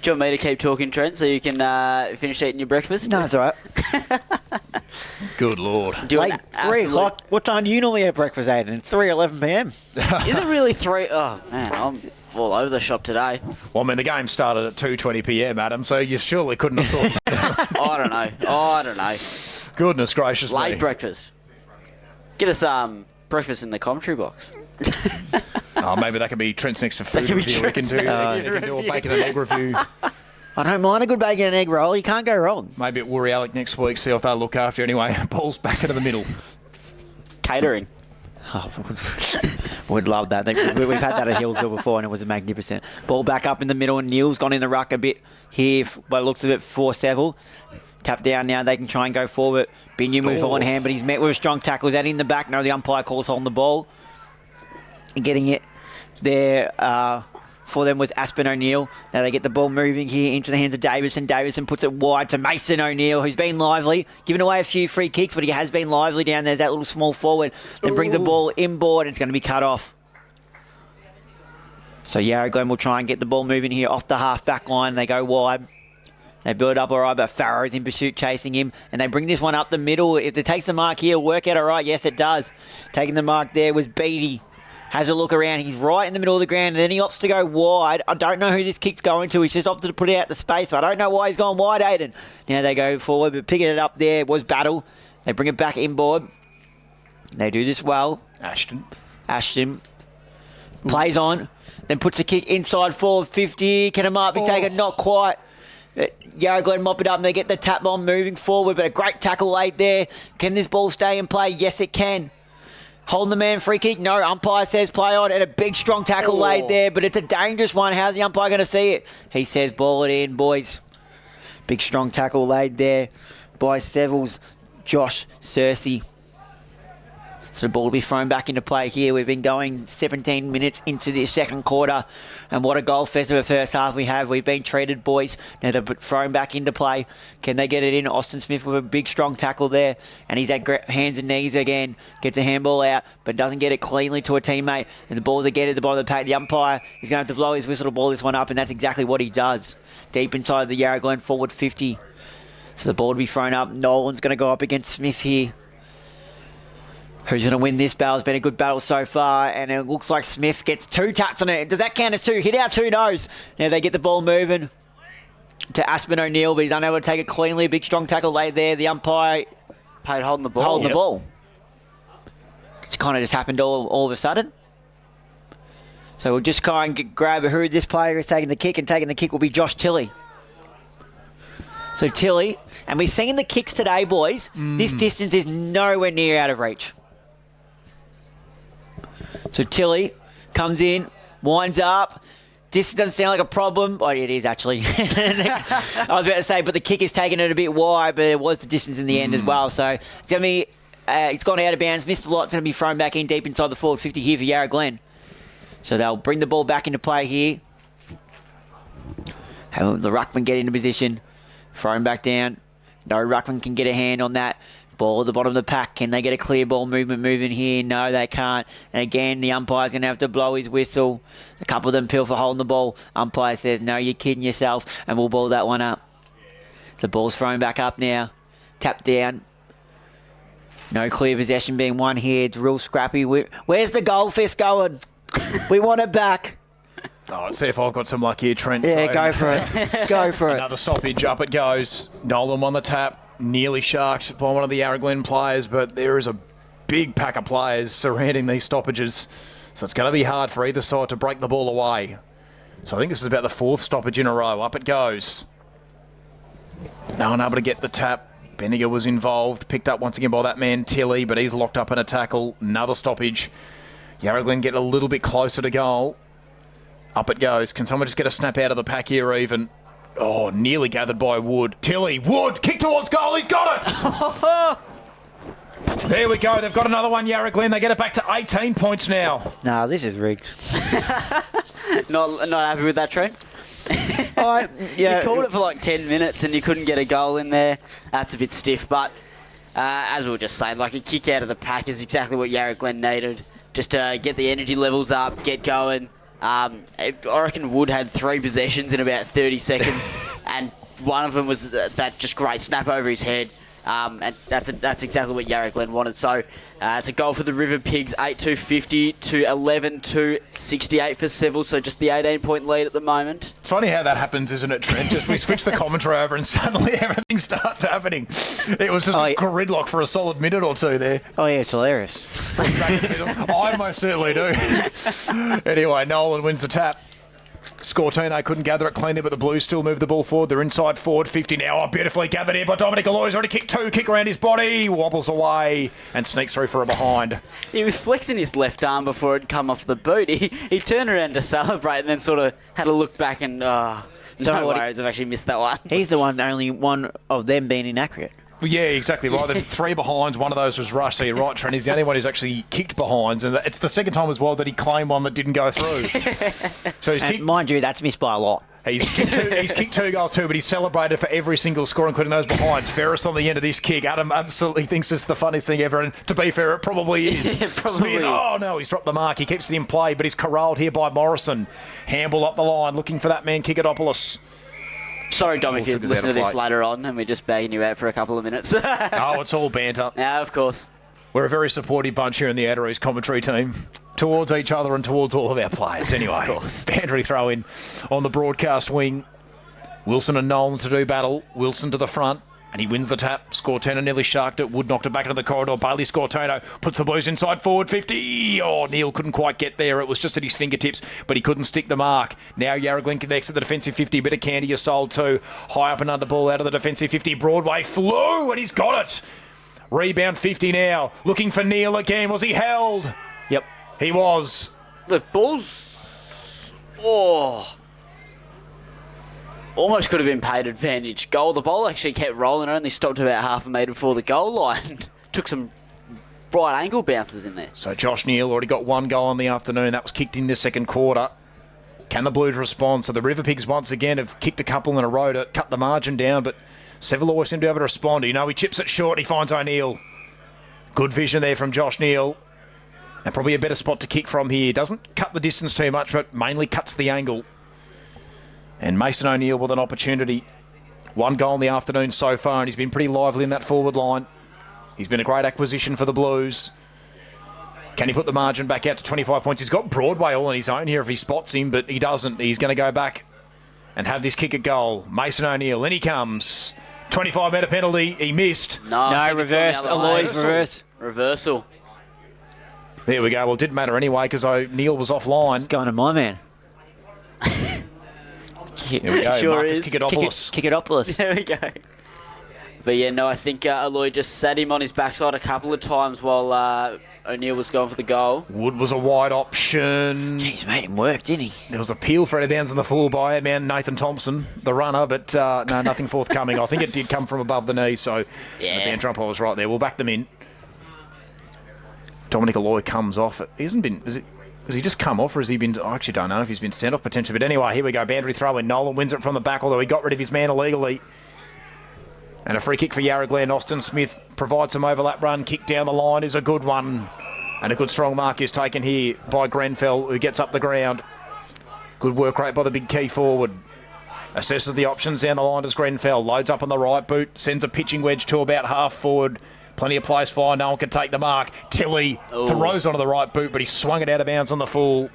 you want me to keep talking, Trent, so you can finish eating your breakfast? No, it's all right. Good Lord. Late, 3 o'clock. What time do you normally have breakfast, Aiden? 3:11 p.m. Is it really 3? Oh, man, I'm all over the shop today. Well, I mean, the game started at 2:20 p.m, Adam, so you surely couldn't have thought. I don't know. Goodness gracious me. Late breakfast. Get us breakfast in the commentary box. Oh, maybe that could be Trent's next to food That could be review. We can do a bacon and egg review. I don't mind a good bacon and egg roll. You can't go wrong. Maybe at Woori Alec next week, see if they'll look after you. Anyway, ball's back into the middle. Catering. Oh, would love that. We've had that at Hillsville before, and it was magnificent. Ball back up in the middle, and Neil's gone in the ruck a bit here, by the looks of it, for Seville. Tap down now, they can try and go forward. Binu moves on hand, but he's met with a strong tackle. Is that in the back? No, the umpire calls holding the ball. Getting it there for them was Aspen O'Neill. Now they get the ball moving here into the hands of Davison. Davison puts it wide to Mason O'Neill, who's been lively, giving away a few free kicks, but he has been lively down there, that little small forward. Then brings the ball inboard, and it's going to be cut off. So Yarra Glen will try and get the ball moving here off the half-back line. They go wide. They build up all right, but Farrow's in pursuit chasing him, and they bring this one up the middle. If it takes the mark here, work out all right. Yes, it does. Taking the mark there was Beattie. Has a look around. He's right in the middle of the ground, and then he opts to go wide. I don't know who this kick's going to. He's just opted to put it out the space, but I don't know why he's gone wide, Aiden. Now they go forward, but picking it up there was Battle. They bring it back inboard. They do this well. Ashton Plays on, then puts the kick inside forward 50. Can it might be taken? Not quite. Yarra Glen mop it up and they get the tap bomb moving forward, but a great tackle laid there. Can this ball stay in play? Yes, it can. Holding the man, free kick. No, umpire says play on, and a big strong tackle laid there, but it's a dangerous one. How's the umpire going to see it? He says ball it in, boys. Big strong tackle laid there by Seville's Josh Searcy. So the ball will be thrown back into play here. We've been going 17 minutes into the second quarter, and what a goal fest of a first half we have. We've been treated, boys. Now they're thrown back into play. Can they get it in? Austin Smith with a big strong tackle there, and he's at hands and knees again. Gets a handball out, but doesn't get it cleanly to a teammate. And the ball's again at the bottom of the pack. The umpire is going to have to blow his whistle to ball this one up, and that's exactly what he does. Deep inside the Yarra Glen forward 50. So the ball will be thrown up. Nolan's going to go up against Smith here. Who's going to win this battle? It's been a good battle so far, and it looks like Smith gets 2 taps on it. Does that count as 2? Hit out, who knows? Now they get the ball moving to Aspen O'Neill, but he's unable to take it cleanly. Big strong tackle laid there. The umpire Paid holding the ball. holding the ball. It kind of just happened all of a sudden. So we'll just try and grab who this player is taking the kick, and taking the kick will be Josh Tilley. So Tilley, and we've seen the kicks today, boys. This distance is nowhere near out of reach. So Tilley comes in, winds up. Distance doesn't sound like a problem. Oh, it is actually. I was about to say, but the kick is taking it a bit wide, but it was the distance in the end as well. So it's going to be, it's gone out of bounds. Missed a lot. It's going to be thrown back in deep inside the forward 50 here for Yarra Glen. So they'll bring the ball back into play here. Have the ruckman get into position. Thrown back down. No ruckman can get a hand on that. Ball at the bottom of the pack. Can they get a clear ball movement here? No, they can't. And again, the umpire's going to have to blow his whistle. A couple of them pill for holding the ball. Umpire says, no, you're kidding yourself. And we'll ball that one up. The ball's thrown back up now. Tap down. No clear possession being won here. It's real scrappy. Where's the goal fist going? We want it back. Oh, let's see if I've got some luck here, Trent. Yeah, go for it. Go for it. Another stoppage, up it goes. Nolan on the tap, nearly sharked by one of the Yarra Glen players, but there is a big pack of players surrounding these stoppages. So it's going to be hard for either side to break the ball away. So I think this is about the 4th stoppage in a row. Up it goes. No one able to get the tap. Benninger was involved. Picked up once again by that man, Tilly, but he's locked up in a tackle. Another stoppage. Yarra Glen get a little bit closer to goal. Up it goes. Can someone just get a snap out of the pack here even? Oh, nearly gathered by Wood. Tilly, Wood, kick towards goal. He's got it. There we go. They've got another one, Yarra Glen. They get it back to 18 points now. Nah, this is rigged. Not happy with that, Trent? Yeah. You called it for like 10 minutes and you couldn't get a goal in there. That's a bit stiff, but as we were just saying, like a kick out of the pack is exactly what Yarra Glen needed. Just to get the energy levels up, get going. I reckon Wood had 3 possessions in about 30 seconds, and one of them was that just great snap over his head. And that's exactly what Yarra Glen wanted. So it's a goal for the River Pigs, 8-2-50 to 11-2-68 for Seville. So just the 18-point lead at the moment. It's funny how that happens, isn't it, Trent? Just we switch the commentary over and suddenly everything starts happening. It was just a gridlock for a solid minute or two there. Oh, yeah, it's hilarious. I most certainly do. Anyway, Nolan wins the tap. Scortino couldn't gather it cleanly, but the Blues still move the ball forward. They're inside forward 50 now. Oh, beautifully gathered here by Dominic Aloy's already kicked 2, kick around his body, wobbles away and sneaks through for a behind. He was flexing his left arm before it come off the boot. He turned around to celebrate and then sort of had a look back and no worries, I've actually missed that one. He's the only one of them being inaccurate. Yeah, exactly right. There were 3 behinds. One of those was rushed. So you're right, Trent. He's the only one who's actually kicked behinds, and it's the second time as well that he claimed one that didn't go through. So he's kicked, mind you, that's missed by a lot. He's kicked 2 goals too, but he's celebrated for every single score, including those behinds. Ferris on the end of this kick. Adam absolutely thinks it's the funniest thing ever, and to be fair, it probably is. It probably is. Oh no, he's dropped the mark. He keeps it in play, but he's corralled here by Morrison. Hamble up the line, looking for that man, Kikadopoulos. Sorry, Dom, if you listen to this later on and we're just bagging you out for a couple of minutes. Oh, it's all banter. Yeah, of course. We're a very supportive bunch here in the Outer East commentary team. Towards each other and towards all of our players. Anyway, bantery throw in on the broadcast wing. Wilson and Nolan to do battle. Wilson to the front. And he wins the tap. Scortano nearly sharked it. Wood knocked it back into the corridor. Bailey Scortano puts the Blues inside forward 50. Oh, Neil couldn't quite get there. It was just at his fingertips, but he couldn't stick the mark. Now Yarra Glen connects at the defensive 50. Bit of candy you sold too. High up and under ball out of the defensive 50. Broadway flew and he's got it. Rebound 50 now. Looking for Neil again. Was he held? Yep. He was. The ball's... Oh... Almost could have been paid advantage goal. The ball actually kept rolling, only stopped about half a metre before the goal line. Took some bright ankle bounces in there. So Josh Neal already got 1 goal in the afternoon. That was kicked in the second quarter. Can the Blues respond? So the River Pigs once again have kicked a couple in a row to cut the margin down, but Seville always seem to be able to respond. You know, he chips it short. He finds O'Neill. Good vision there from Josh Neal. And probably a better spot to kick from here. Doesn't cut the distance too much, but mainly cuts the angle. And Mason O'Neill with an opportunity. 1 goal in the afternoon so far, and he's been pretty lively in that forward line. He's been a great acquisition for the Blues. Can he put the margin back out to 25 points? He's got Broadway all on his own here if he spots him, but he doesn't. He's going to go back and have this kick at goal. Mason O'Neill, in he comes. 25-metre penalty. He missed. No, reversed. Aloy's Reversal. There we go. Well, it didn't matter anyway because O'Neill was offline. It's going to my man. Here we go. Sure Marcus is. Kikadopoulos. There we go. But yeah, no, I think Aloy just sat him on his backside a couple of times while O'Neill was going for the goal. Wood was a wide option. Jeez, made him work, didn't he? There was a peel for out of bounds in the full by man Nathan Thompson, the runner, but no, nothing forthcoming. I think it did come from above the knee, so yeah. The bench umpire was right there. We'll back them in. Dominic Aloy comes off. He hasn't been... Has he just come off, or has he been... I actually don't know if he's been sent off potentially. But anyway, here we go. Boundary throw in. Nolan wins it from the back, although he got rid of his man illegally. And a free kick for Yarra Glen. Austin Smith provides some overlap run. Kick down the line is a good one. And a good strong mark is taken here by Grenfell, who gets up the ground. Good work rate by the big key forward. Assesses the options down the line as Grenfell. Loads up on the right boot. Sends a pitching wedge to about half forward. Plenty of place fire. No one can take the mark. Tilly throws onto the right boot, but he swung it out of bounds on the full.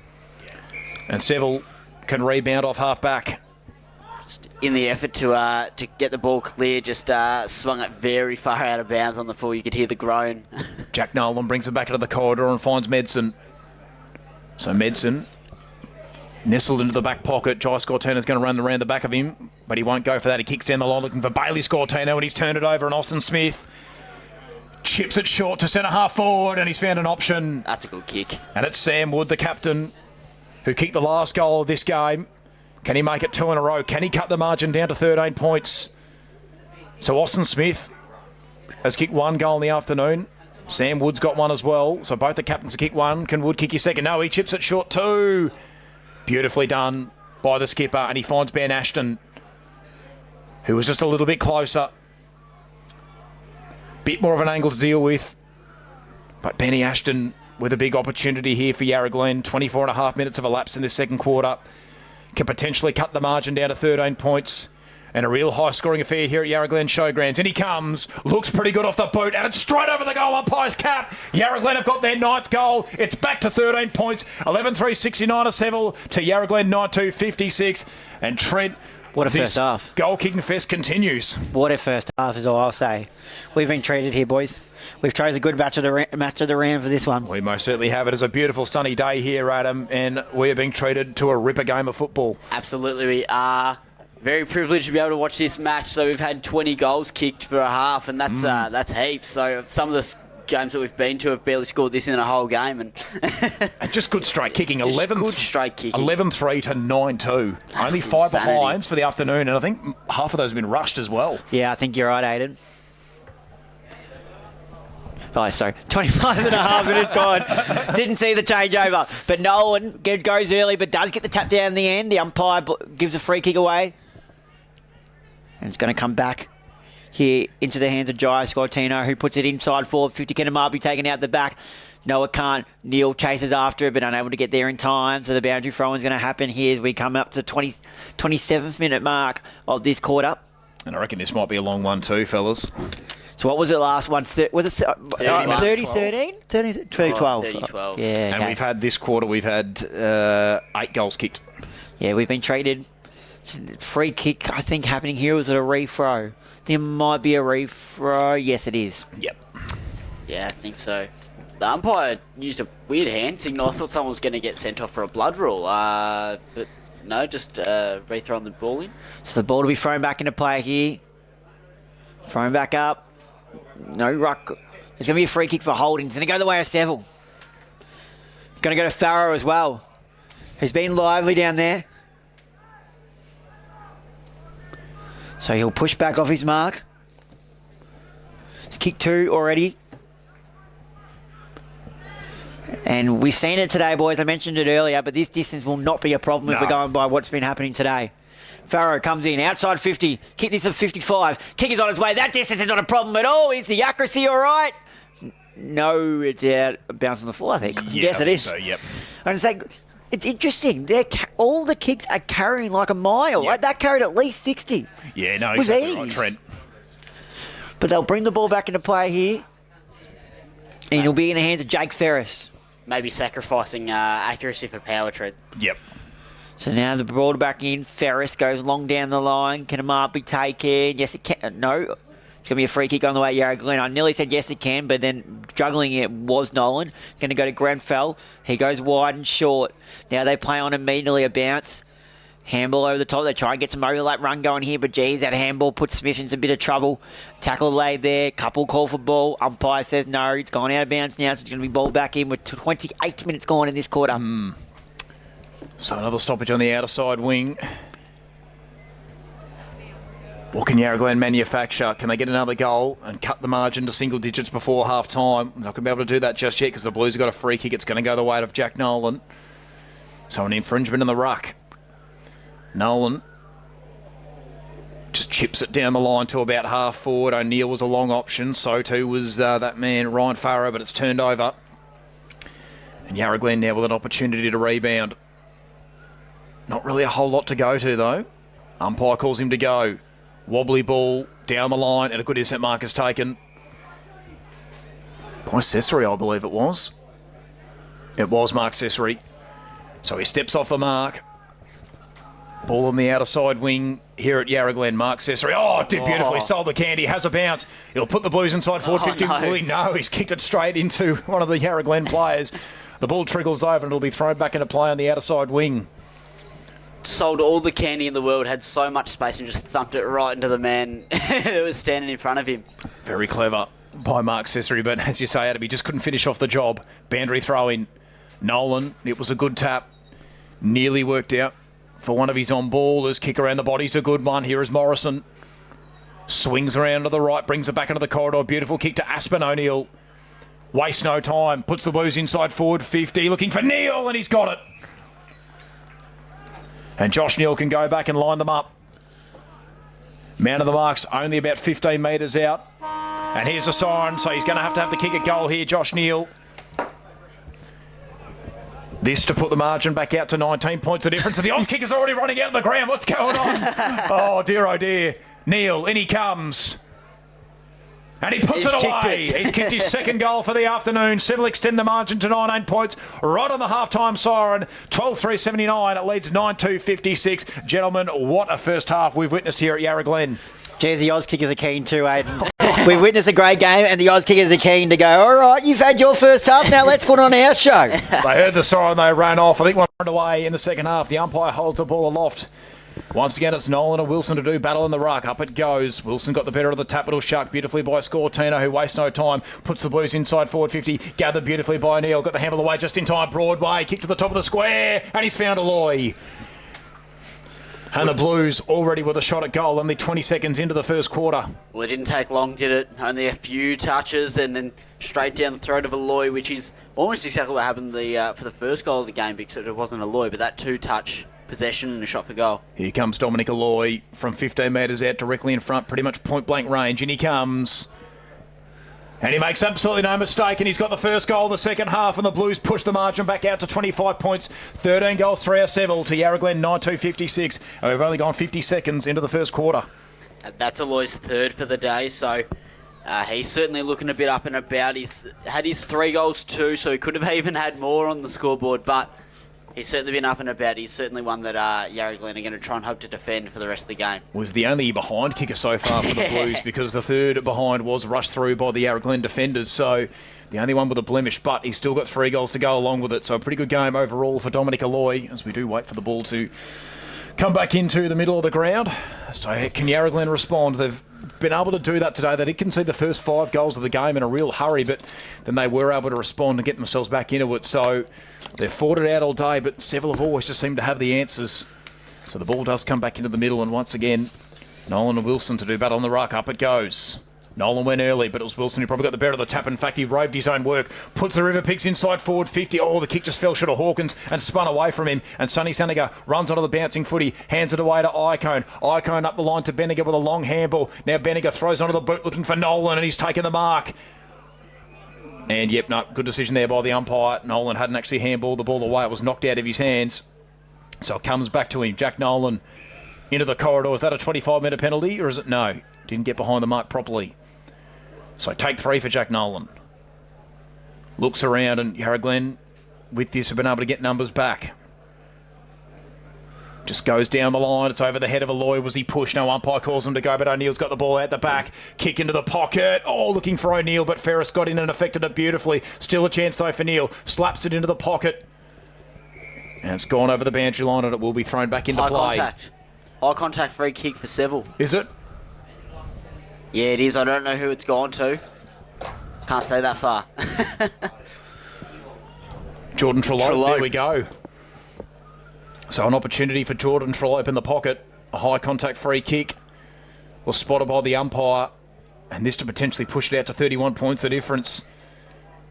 And Seville can rebound off half back. Just in the effort to get the ball clear, just swung it very far out of bounds on the full. You could hear the groan. Jack Nolan brings it back into the corridor and finds Medson. So Medson Nestled into the back pocket. Jai Scortino's going to run around the back of him, but he won't go for that. He kicks down the line looking for Bailey Scortino, and he's turned it over, and Austin Smith chips it short to centre half forward, and he's found an option. That's a good kick. And it's Sam Wood, the captain, who kicked the last goal of this game. Can he make it 2 in a row? Can he cut the margin down to 13 points? So Austin Smith has kicked 1 goal in the afternoon. Sam Wood's got 1 as well. So both the captains have kicked 1. Can Wood kick his second? No, he chips it short too. Beautifully done by the skipper, and he finds Ben Ashton, who was just a little bit closer. Bit more of an angle to deal with. But Benny Ashton with a big opportunity here for Yarra Glen. 24 and a half minutes of elapsed in this second quarter. Can potentially cut the margin down to 13 points. And a real high-scoring affair here at Yarra Glen Showgrounds. And he comes, looks pretty good off the boot, and it's straight over the goal umpire's cap. Yarra Glen have got their 9th goal. It's back to 13 points. 11-3-69 to Seville, to Yarra Glen 9-2-56. And Trent, what a first half. Goal-kicking fest continues. What a first half is all I'll say. We've been treated here, boys. We've chose a good match of the round for this one. We most certainly have. It is a beautiful sunny day here, Adam, and we are being treated to a ripper game of football. Absolutely, we are. Very privileged to be able to watch this match. So we've had 20 goals kicked for a half, and that's heaps. So some of the games that we've been to have barely scored this in a whole game, and just good straight kicking. Just good straight kicking. 11-3 to 9-2. Only 5 behinds for the afternoon, and I think half of those have been rushed as well. Yeah, I think you're right, Aiden. Oh, sorry. 25 and a half minutes gone. Didn't see the changeover. But Nolan goes early, but does get the tap down in the end. The umpire gives a free kick away. And it's going to come back here into the hands of Jai Scortino, who puts it inside forward. 50 Kenamar taken out the back. No, it can't. Neil chases after it, but unable to get there in time. So the boundary throw is going to happen here as we come up to 27th minute mark of this quarter. And I reckon this might be a long one too, fellas. So what was it last one? Was it 30-13? 30-12. 30-12. Yeah, and okay. we've had this quarter, we've had 8 goals kicked. Yeah, we've been treated. Free kick, I think, happening here. Was it a refro? There might be a refro. Yes, it is. Yep. Yeah, I think so. The umpire used a weird hand signal. I thought someone was going to get sent off for a blood rule. But no, just rethrowing the ball in. So the ball to be thrown back into play here. Thrown back up. No ruck. There's going to be a free kick for holding. It's going to go the way of Seville. It's going to go to Farrow as well, who's been lively down there. So he'll push back off his mark. It's kick 2 already. And we've seen it today, boys. I mentioned it earlier, but this distance will not be a problem if we're going by what's been happening today. Farrow comes in, outside 50. Kick this at 55. Kick is on its way. That distance is not a problem at all. Is the accuracy all right? No, it's out. Bounce on the floor, I think. Yeah, yes, it is. So, yep. And it's like, it's interesting. All the kicks are carrying like a mile. Yep. Like that carried at least 60. Yeah, no, with exactly ease. right, Trent. But they'll bring the ball back into play here. And it'll be in the hands of Jake Ferris. Maybe sacrificing accuracy for power, Trent. Yep. So now the ball back in. Ferris goes long down the line. Can a mark be taken? Yes, it can. No. It's going to be a free kick on the way, Yarra Glen. I nearly said yes, it can, but then juggling it was Nolan. Going to go to Grenfell. He goes wide and short. Now they play on immediately a bounce. Handball over the top. They try and get some overlap run going here, but geez, that handball puts Smith in a bit of trouble. Tackle laid there. Couple call for ball. Umpire says no. It's gone out of bounds now, so it's going to be ball back in with 28 minutes gone in this quarter. So another stoppage on the outer side wing. What can Yarra Glen manufacture? Can they get another goal and cut the margin to single digits before half time? Not going to be able to do that just yet because the Blues have got a free kick. It's going to go the way of Jack Nolan. So an infringement in the ruck. Nolan just chips it down the line to about half forward. O'Neill was a long option. So too was that man, Ryan Farrow, but it's turned over. And Yarra Glen now with an opportunity to rebound. Not really a whole lot to go to, though. Umpire calls him to go. Wobbly ball down the line, and a good intercept mark is taken by Cesare, I believe it was. It was Mark Cesare. So he steps off the mark. Ball on the outer side wing here at Yarra Glen. Mark Cesare. Oh, did beautifully. Sold the candy. Has a bounce. He'll put the Blues inside forward 50. No. Will he? No, he's kicked it straight into one of the Yarra Glen players. The ball trickles over and it'll be thrown back into play on the outer side wing. sold all the candy in the world, had so much space, and just thumped it right into the man that was standing in front of him. Very clever by Mark Cesare, but as you say, Adam, he just couldn't finish off the job. Boundary throw in. Nolan, it was a good tap. Nearly worked out for one of his on-ballers. Kick around the body's a good one. Here is Morrison. Swings around to the right, brings it back into the corridor. Beautiful kick to Aspen O'Neill. Waste no time. Puts the Blues inside forward 50. Looking for Neil, and he's got it. And Josh Neal can go back and line them up. Man of the marks only about 15 metres out. And here's a siren, so he's going to have the kick at goal here, Josh Neal. This to put the margin back out to 19 points of difference. And the Oz kicker's already running out of the ground. What's going on? Oh, dear. Neal, in he comes. And he puts it away. He's kicked his second goal for the afternoon. Seville extend the margin to 19 points. Right on the half-time siren. 12-3-79. It leads 9-2-56. Gentlemen, what a first half we've witnessed here at Yarra Glen. Geez, the Oz kickers are keen too, Aiden. We've witnessed a great game, and the Oz kickers are keen to go, all right, you've had your first half, now let's put on our show. They heard the siren, they ran off. I think one ran away in the second half. The umpire holds the ball aloft. Once again, it's Nolan and Wilson to do battle in the ruck. Up it goes. Wilson got the better of the tap. It'll shuck beautifully by Scortino, who wastes no time. Puts the Blues inside forward 50. Gathered beautifully by Neil. Got the handle away just in time. Broadway. Kick to the top of the square. And he's found Aloy. And the Blues already with a shot at goal. Only 20 seconds into the first quarter. Well, it didn't take long, did it? Only a few touches and then straight down the throat of Aloy, which is almost exactly what happened for the first goal of the game, because it wasn't Aloy, but that two-touch possession and a shot for goal. Here comes Dominic Aloy from 15 metres out, directly in front, pretty much point-blank range. In he comes. And he makes absolutely no mistake, and he's got the first goal of the second half, and the Blues push the margin back out to 25 points. 13 goals, 3 out Seville to Yarra Glen, 9-2-56. And we've only gone 50 seconds into the first quarter. That's Aloy's third for the day, so he's certainly looking a bit up and about. He's had his 3 goals too, so he could have even had more on the scoreboard, but he's certainly been up and about. He's certainly one that Yarra Glen are going to try and hope to defend for the rest of the game. Was the only behind kicker so far for the Blues, because the third behind was rushed through by the Yarra Glen defenders. So the only one with a blemish, but he's still got 3 goals to go along with it. So a pretty good game overall for Dominic Aloy, as we do wait for the ball to come back into the middle of the ground. So can Yarra Glen respond? They've been able to do that today. They did concede the first 5 goals of the game in a real hurry, but then they were able to respond and get themselves back into it. So they've fought it out all day, but Seville have always just seemed to have the answers. So the ball does come back into the middle, and once again, Nolan and Wilson to do battle on the ruck. Up it goes. Nolan went early, but it was Wilson who probably got the better of the tap. In fact, he roved his own work. Puts the River Pigs inside forward 50. Oh, the kick just fell short of Hawkins and spun away from him. And Sonny Saniga runs onto the bouncing footy, hands it away to Icone. Icone up the line to Benniger with a long handball. Now Benniger throws onto the boot looking for Nolan, and he's taken the mark. And yep, no, good decision there by the umpire. Nolan hadn't actually handballed the ball away. It was knocked out of his hands. So it comes back to him. Jack Nolan into the corridor. Is that a 25-metre penalty, or is it no? Didn't get behind the mark properly. So take 3 for Jack Nolan. Looks around, and Yarra Glen, with this, have been able to get numbers back. Just goes down the line. It's over the head of Aloy. Was he pushed? No, umpire calls him to go, but O'Neill's got the ball out the back. Kick into the pocket. Oh, looking for O'Neill, but Ferris got in and affected it beautifully. Still a chance, though, for Neil. Slaps it into the pocket. And it's gone over the boundary line, and it will be thrown back into play. High contact free kick for Seville. Is it? Yeah, it is. I don't know who it's gone to. Can't say that far. Jordan Trellope, there we go. So an opportunity for Jordan Trellope in the pocket. A high contact free kick was spotted by the umpire. And this to potentially push it out to 31 points, the difference.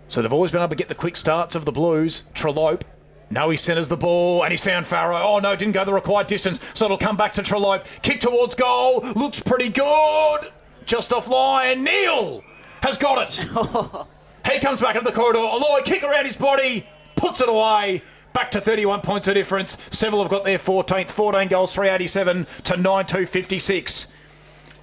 So they've always been able to get the quick starts of the Blues. Trellope. No, he centres the ball, and he's found Farrow. Oh, no, didn't go the required distance. So it'll come back to Trellope. Kick towards goal. Looks pretty good. Just offline. Neil has got it. He comes back into the corridor. Aloy, kick around his body. Puts it away. Back to 31 points of difference. Seville have got their 14th. 14 goals, 387 to 9-2-56.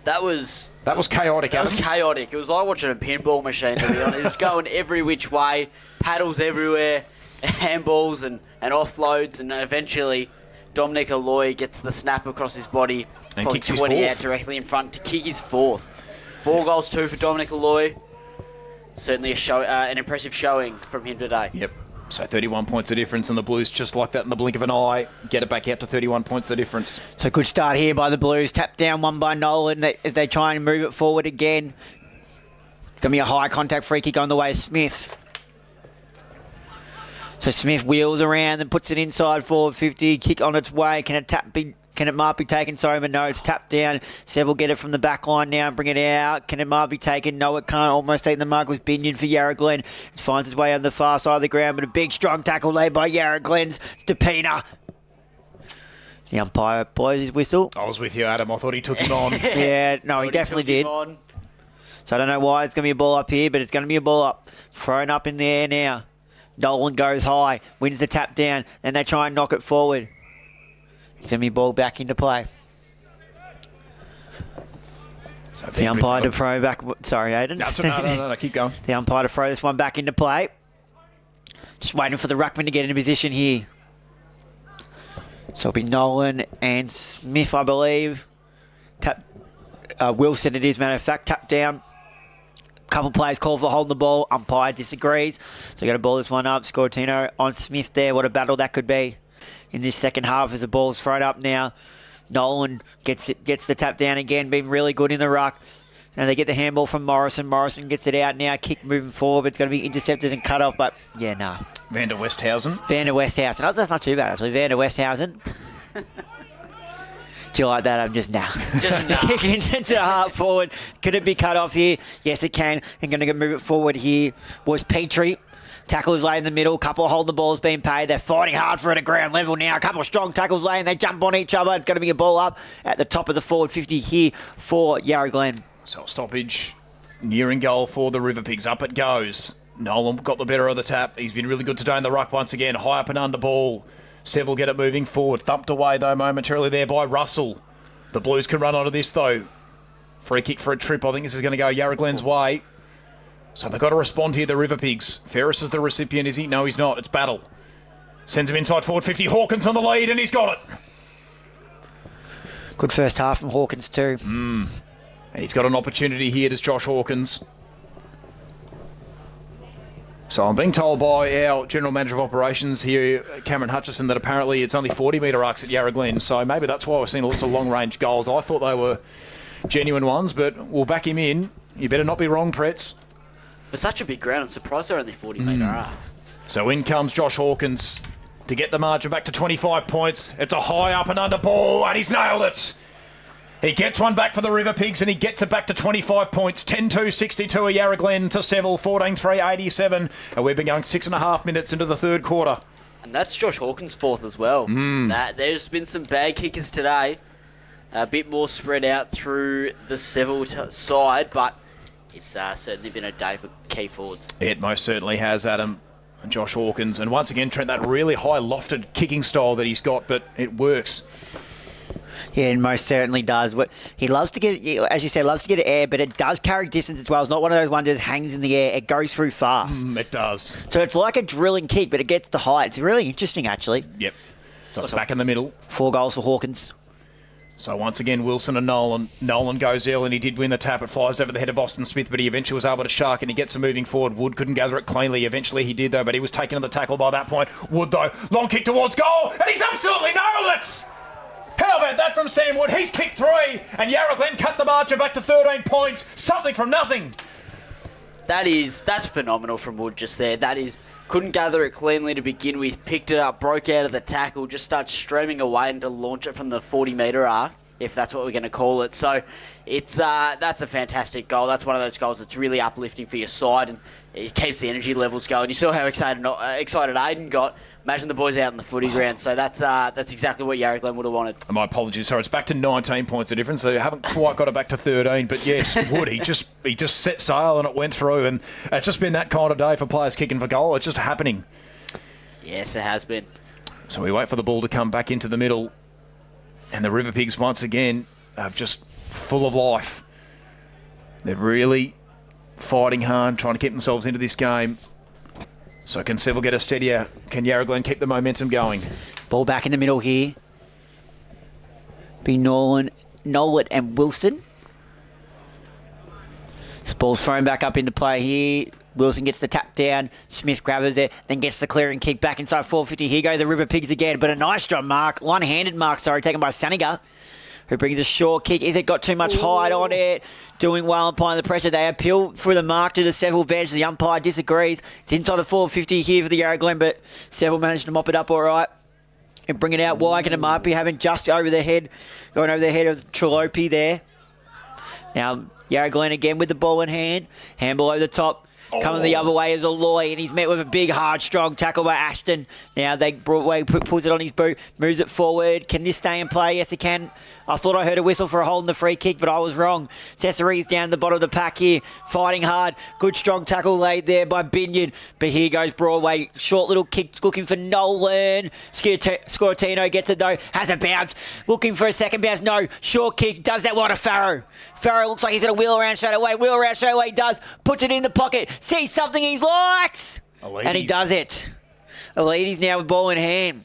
That was chaotic, That was chaotic. It was like watching a pinball machine, to be honest. It was going every which way. Paddles everywhere. Handballs and offloads. And eventually, Dominic Aloy gets the snap across his body. And probably kicks 20 his out directly in front to kick his 4th. 4 goals, 2 for Dominic Aloy. Certainly an impressive showing from him today. Yep. So 31 points of difference, and the Blues, just like that in the blink of an eye, get it back out to 31 points the difference. So good start here by the Blues. Tapped down one by Nolan as they try and move it forward again. Going to be a high contact free kick on the way to Smith. So Smith wheels around and puts it inside forward 50. Kick on its way. Can it mark be taken? Sorry, but no, it's tapped down. Seville get it from the back line now and bring it out. Can it mark be taken? No, it can't. Almost taking the mark was Binion for Yarra Glen. It finds its way on the far side of the ground, but a big strong tackle laid by Yarra Glen's Stepina. The umpire blows his whistle. I was with you, Adam. I thought he took him on. Yeah, no, he definitely did. So I don't know why it's going to be a ball up here, but it's going to be a ball up. Thrown up in the air now. Nolan goes high, wins the tap down, and they try and knock it forward. Send me ball back into play. So the umpire to throw back. Sorry, Aiden. No, keep going. The umpire to throw this one back into play. Just waiting for the ruckman to get into position here. So it'll be Nolan and Smith, I believe. Wilson, it is, matter of fact, tap down. Couple players called for holding the ball. Umpire disagrees. So going to ball this one up. Scortino on Smith there. What a battle that could be in this second half as the ball's thrown up now. Nolan gets the tap down again. Been really good in the ruck. And they get the handball from Morrison. Morrison gets it out now. Kick moving forward. But it's going to be intercepted and cut off. But, yeah, nah. Van der Westhausen. Oh, that's not too bad, actually. Van der Westhausen. Do you like that? I'm just now. Just nah. Kicking centre half forward. Could it be cut off here? Yes, it can. And going to move it forward here was Petrie. Tackles lay in the middle. Couple holding the ball's being paid. They're fighting hard for it at ground level now. A couple of strong tackles lay and they jump on each other. It's going to be a ball up at the top of the forward 50 here for Yarra Glen. So stoppage nearing goal for the River Pigs. Up it goes. Nolan got the better of the tap. He's been really good today in the ruck once again. High up and under ball. Seville get it moving forward. Thumped away, though, momentarily there by Russell. The Blues can run onto this, though. Free kick for a trip. I think this is going to go Yarra Glen's way. So they've got to respond here, the River Pigs. Ferris is the recipient, is he? No, he's not. It's Battle. Sends him inside forward 50. Hawkins on the lead, and he's got it. Good first half from Hawkins, too. And he's got an opportunity here, does Josh Hawkins. So I'm being told by our General Manager of Operations here, Cameron Hutchison, that apparently it's only 40-metre arcs at Yarra Glen. So maybe that's why we're seeing lots of long-range goals. I thought they were genuine ones, but we'll back him in. You better not be wrong, Pretz. For such a big ground, I'm surprised they're only 40-metre arcs. So in comes Josh Hawkins to get the margin back to 25 points. It's a high up and under ball, and he's nailed it. He gets one back for the River Pigs, and he gets it back to 25 points. 10-2-62 at Yarra Glen to Seville, 14-3-87. And we've been going 6.5 minutes into the third quarter. And that's Josh Hawkins' fourth as well. There's been some bad kickers today. A bit more spread out through the Seville side, but it's certainly been a day for key forwards. It most certainly has, Adam. And Josh Hawkins. And once again, Trent, that really high lofted kicking style that he's got, but it works. Yeah, it most certainly does. He loves to get, as you said, loves to get air, but it does carry distance as well. It's not one of those ones that just hangs in the air. It goes through fast. It does. So it's like a drilling kick, but it gets to height. It's really interesting, actually. Yep. So it's back in the middle. 4 goals for Hawkins. So once again, Wilson and Nolan. Nolan goes ill, and he did win the tap. It flies over the head of Austin Smith, but he eventually was able to shark, and he gets it moving forward. Wood couldn't gather it cleanly. Eventually he did, though, but he was taken to the tackle by that point. Wood, though, long kick towards goal, and he's absolutely nailed it! How about that from Sam Wood? He's kicked 3, and Yarra Glen cut the margin back to 13 points. Something from nothing. That's phenomenal from Wood just there. Couldn't gather it cleanly to begin with. Picked it up, broke out of the tackle, just starts streaming away and to launch it from the 40-metre arc, if that's what we're going to call it. So that's a fantastic goal. That's one of those goals that's really uplifting for your side, and it keeps the energy levels going. You saw how excited Aiden got. Imagine the boys out in the footy ground. So that's exactly what Yarra Glen would have wanted. My apologies. Sorry, it's back to 19 points of difference. So you haven't quite got it back to 13. But yes, Wood, he just set sail and it went through. And it's just been that kind of day for players kicking for goal. It's just happening. Yes, it has been. So we wait for the ball to come back into the middle. And the River Pigs, once again, are just full of life. They're really fighting hard, trying to keep themselves into this game. So can Seville get a steadier? Can Yarra Glen keep the momentum going? Ball back in the middle here. Be Nolan and Wilson. This ball's thrown back up into play here. Wilson gets the tap down. Smith grabs it, then gets the clearing kick back inside 450. Here go the River Pigs again, but a nice drop mark. One-handed mark, taken by Saniga, who brings a short kick. Is it got too much height on it? Doing well, applying the pressure. They appeal for the mark to the Seville bench. The umpire disagrees. It's inside the 450 here for the Yarra Glen, but Seville managed to mop it up all right and bring it out wide. And Marpi having just over the head, going over the head of Trolopi there. Now, Yarra Glen again with the ball in hand. Handball over the top. Coming the other way is Aloy, and he's met with a big, hard, strong tackle by Ashton. Now Broadway pulls it on his boot, moves it forward. Can this stay in play? Yes, it can. I thought I heard a whistle for a hold in the free kick, but I was wrong. Cesari's down the bottom of the pack here, fighting hard. Good, strong tackle laid there by Binion. But here goes Broadway. Short little kick, looking for Nolan. Scortino gets it though, has a bounce. Looking for a second bounce. No, short kick. Does that one to Farrow. Farrow looks like he's going to wheel around straight away. Wheel around straight away, does. Puts it in the pocket. Sees something he likes. And he does it. Elides now with ball in hand.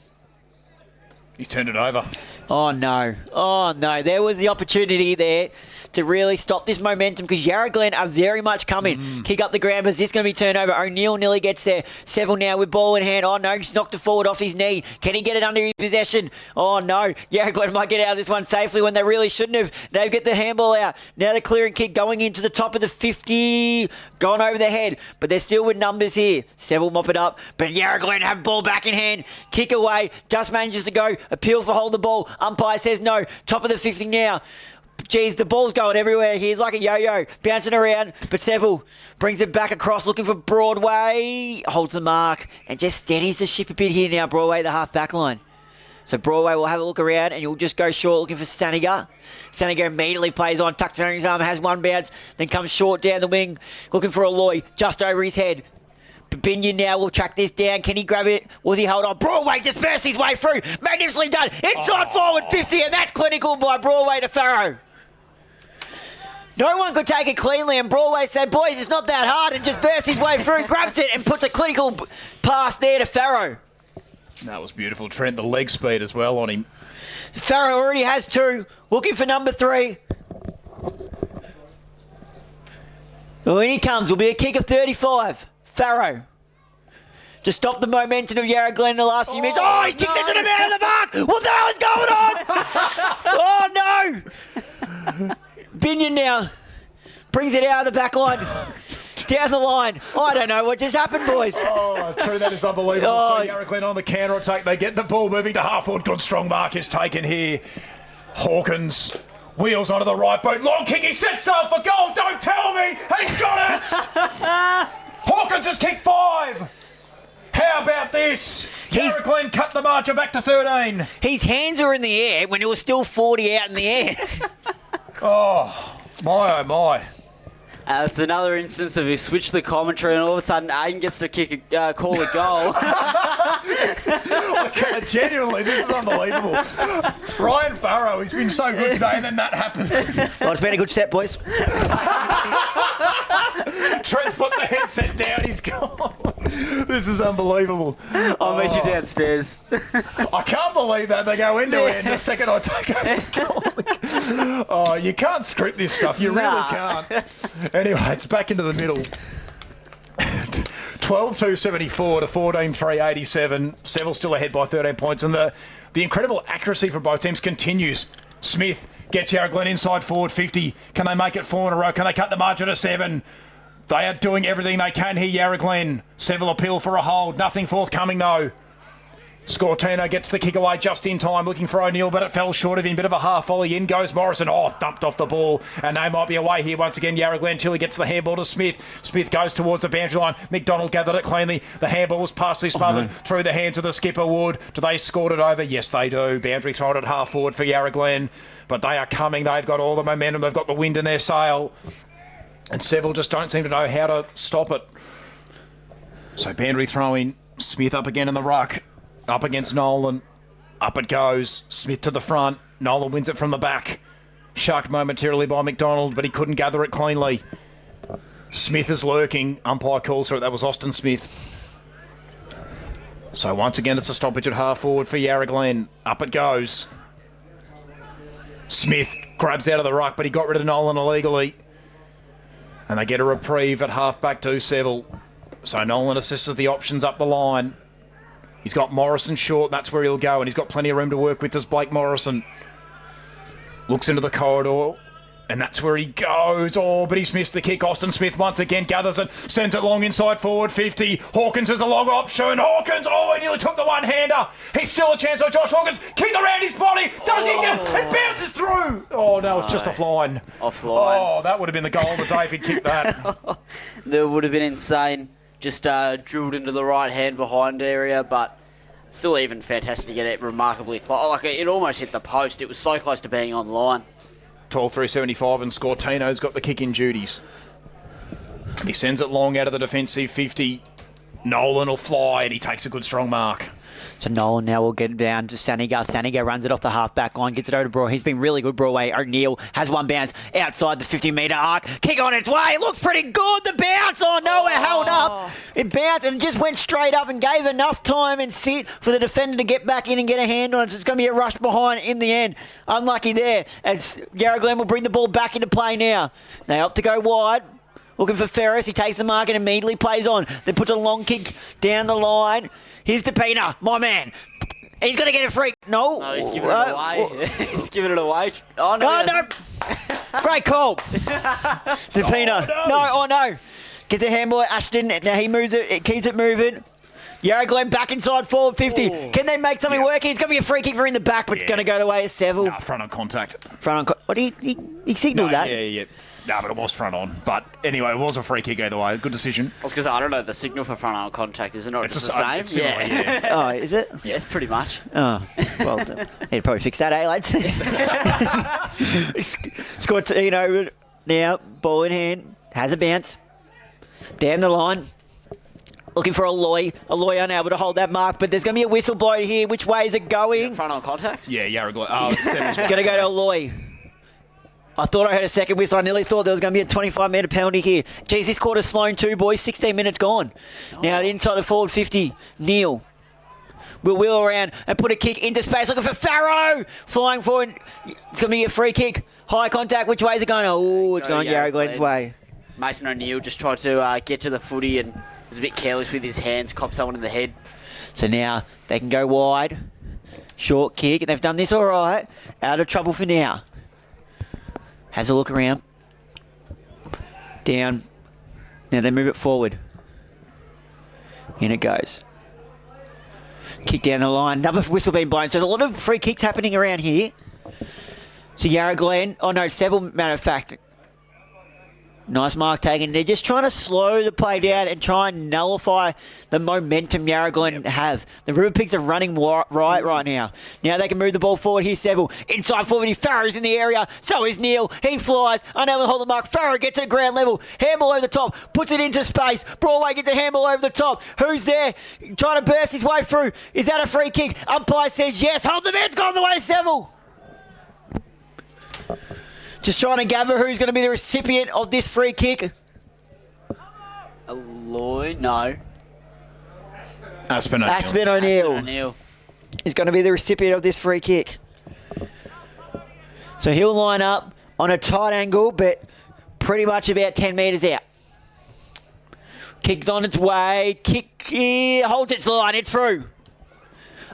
He's turned it over. Oh, no. Oh, no. There was the opportunity there to really stop this momentum because Yarra Glen are very much coming. Kick up the ground, but is this going to be turned over? O'Neill nearly gets there. Seville now with ball in hand. Oh, no. He's knocked it forward off his knee. Can he get it under his possession? Oh, no. Yarra Glen might get out of this one safely when they really shouldn't have. They get the handball out. Now the clearing kick going into the top of the 50. Gone over the head, but they're still with numbers here. Seville mop it up, but Yarra Glen have ball back in hand. Kick away. Just manages to go. Appeal for hold the ball. Umpire says no. Top of the 50 now. Geez, the ball's going everywhere. He's like a yo-yo, bouncing around. But Seville brings it back across, looking for Broadway. Holds the mark and just steadies the ship a bit here now. Broadway, the half-back line. So Broadway will have a look around and he'll just go short looking for Saniga. Saniga immediately plays on, tucks it under his arm, has one bounce, then comes short down the wing, looking for Aloy, just over his head. Binion now will track this down. Can he grab it? Was he hold on? Broadway just bursts his way through. Magnificently done. Inside forward 50, and that's clinical by Broadway to Farrow. No one could take it cleanly, and Broadway said, boys, it's not that hard, and just bursts his way through, grabs it, and puts a clinical pass there to Farrow. That was beautiful. Trent, the leg speed as well on him. Farrow already has two. Looking for number 3. When he comes, will be a kick of 35. Farrow. To stop the momentum of Yarra Glen in the last few minutes. Oh, he's kicked it to the man of the mark! What the hell is going on? Oh, no! Binion now brings it out of the back line. Down the line. I don't know what just happened, boys. Oh, true, that is unbelievable. So Yarra Glen on the counter attack. They get the ball moving to half forward. Good strong mark is taken here. Hawkins wheels onto the right boot. Long kick. He sets up for goal. Don't tell me. He's got it. Hawkins has kicked 5. How about this? Yarra Glen cut the margin back to 13. His hands were in the air when it was still 40 out in the air. Oh, my, oh, my. It's another instance of he switched the commentary and all of a sudden Aiden gets to call a goal. Okay, genuinely, this is unbelievable. Ryan Farrow, he's been so good today, and then that happens. Well, it's been a good set, boys. Trent's put the headset down, he's gone. This is unbelievable. I'll meet you downstairs. I can't believe that. They go end to end the second I take over. Oh, you can't script this stuff. You really can't. Anyway, it's back into the middle. 12-2-74 to 14-3-87. Seville still ahead by 13 points. And the incredible accuracy from both teams continues. Smith gets Yarra Glen inside forward 50. Can they make it 4 in a row? Can they cut the margin to 7? They are doing everything they can here, Yarra Glen. Seville appeal for a hold. Nothing forthcoming, though. Scortino gets the kick away just in time, looking for O'Neill, but it fell short of him. Bit of a half volley. In goes Morrison. Oh, thumped off the ball. And they might be away here once again, Yarra Glen, till he gets the handball to Smith. Smith goes towards the boundary line. McDonald gathered it cleanly. The handball was partially smothered through the hands of the skipper, Wood. Do they score it over? Yes, they do. Boundary thrown at half forward for Yarra Glen. But they are coming. They've got all the momentum. They've got the wind in their sail. And Seville just don't seem to know how to stop it. So boundary throwing. Smith up again in the ruck. Up against Nolan. Up it goes. Smith to the front. Nolan wins it from the back. Shucked momentarily by McDonald, but he couldn't gather it cleanly. Smith is lurking. Umpire calls for it. That was Austin Smith. So once again, it's a stoppage at half forward for Yarra Glen. Up it goes. Smith grabs out of the ruck, but he got rid of Nolan illegally. And they get a reprieve at half-back to Seville. So Nolan assesses the options up the line. He's got Morrison short, that's where he'll go, and he's got plenty of room to work with, does Blake Morrison. Looks into the corridor, and that's where he goes. Oh, but he's missed the kick. Austin Smith once again gathers it, sends it long inside forward 50. Hawkins is the long option. Hawkins, oh, he nearly took the one-hander. He's still a chance on Josh Hawkins. Kick around his body. Does he get it? It bounces through. Oh, no, it's just offline. Offline. Oh, that would have been the goal of the day if he'd kicked that. That would have been insane. Just drilled into the right hand behind area, but still even fantastic to get it remarkably close. Like, it almost hit the post. It was so close to being on line. 12-3-75 and Scortino's got the kick-in duties. He sends it long out of the defensive 50. Nolan will fly and he takes a good strong mark. So Nolan now will get it down to Saniga. Saniga runs it off the half-back line, gets it over to Broad. He's been really good, Broadway. O'Neill has one bounce outside the 50-metre arc. Kick on its way. It looks pretty good. The bounce. Oh, no, it held up. It bounced and just went straight up and gave enough time and sit for the defender to get back in and get a hand on it. So it's going to be a rush behind in the end. Unlucky there as Yarra Glen will bring the ball back into play now. They opt to go wide. Looking for Ferris. He takes the mark and immediately plays on. Then puts a long kick down the line. Here's DePina, my man. He's going to get a free. No. No, he's giving it away. He's giving it away. Oh, no. No. Great call. DePina. No. Gets a handball at Ashton. Now he moves it. It keeps it moving. Yarra Glen back inside forward 50. Ooh. Can they make something work? He's going to be a free kick for in the back, but it's going to go the way of Seville. Nah, front on contact. What he signalled that? Yeah. No, but it was front on. But anyway, it was a free kick either way. Good decision. I was going to say, I don't know, the signal for front on contact, is it not just the same? It's similar, yeah. Oh, is it? Yeah, pretty much. Oh, well, he'd probably fix that, lads? Scortino now, ball in hand, has a bounce. Down the line. Looking for Aloy. Aloy unable to hold that mark, but there's going to be a whistle blow here. Which way is it going? Front on contact? Yeah, Yarra Glen. Oh, it's going to go to Aloy. I thought I heard a second whistle. I nearly thought there was going to be a 25-metre penalty here. Geez, this quarter's slown too, boys. 16 minutes gone. Now inside the forward 50, Neil will wheel around and put a kick into space. Looking for Farrow. Flying forward. It's going to be a free kick. High contact. Which way is it going? Oh, it's going Yarra Glen's way. Mason O'Neill just tried to get to the footy and was a bit careless with his hands. Copped someone in the head. So now they can go wide. Short kick. And they've done this all right. Out of trouble for now. Has a look around. Down. Now they move it forward. In it goes. Kick down the line. Another whistle being blown. So there's a lot of free kicks happening around here. So Yarra Glen. Oh no, Seville, matter of fact. Nice mark taken. They're just trying to slow the play down and try and nullify the momentum Yarra Glen have. The River Pigs are running right now. Now they can move the ball forward here, Seville. Inside forward, Farrow's in the area. So is Neil. He flies. Unable to hold the mark. Farrow gets it at ground level. Handball over the top. Puts it into space. Broadway gets a handball over the top. Who's there? Trying to burst his way through. Is that a free kick? Umpire says yes. Hold the man's gone the way of Seville. Just trying to gather who's going to be the recipient of this free kick. Lloyd? No. Aspen O'Neill is going to be the recipient of this free kick. So he'll line up on a tight angle, but pretty much about 10 metres out. Kick's on its way. Kick here. Holds its line. It's through.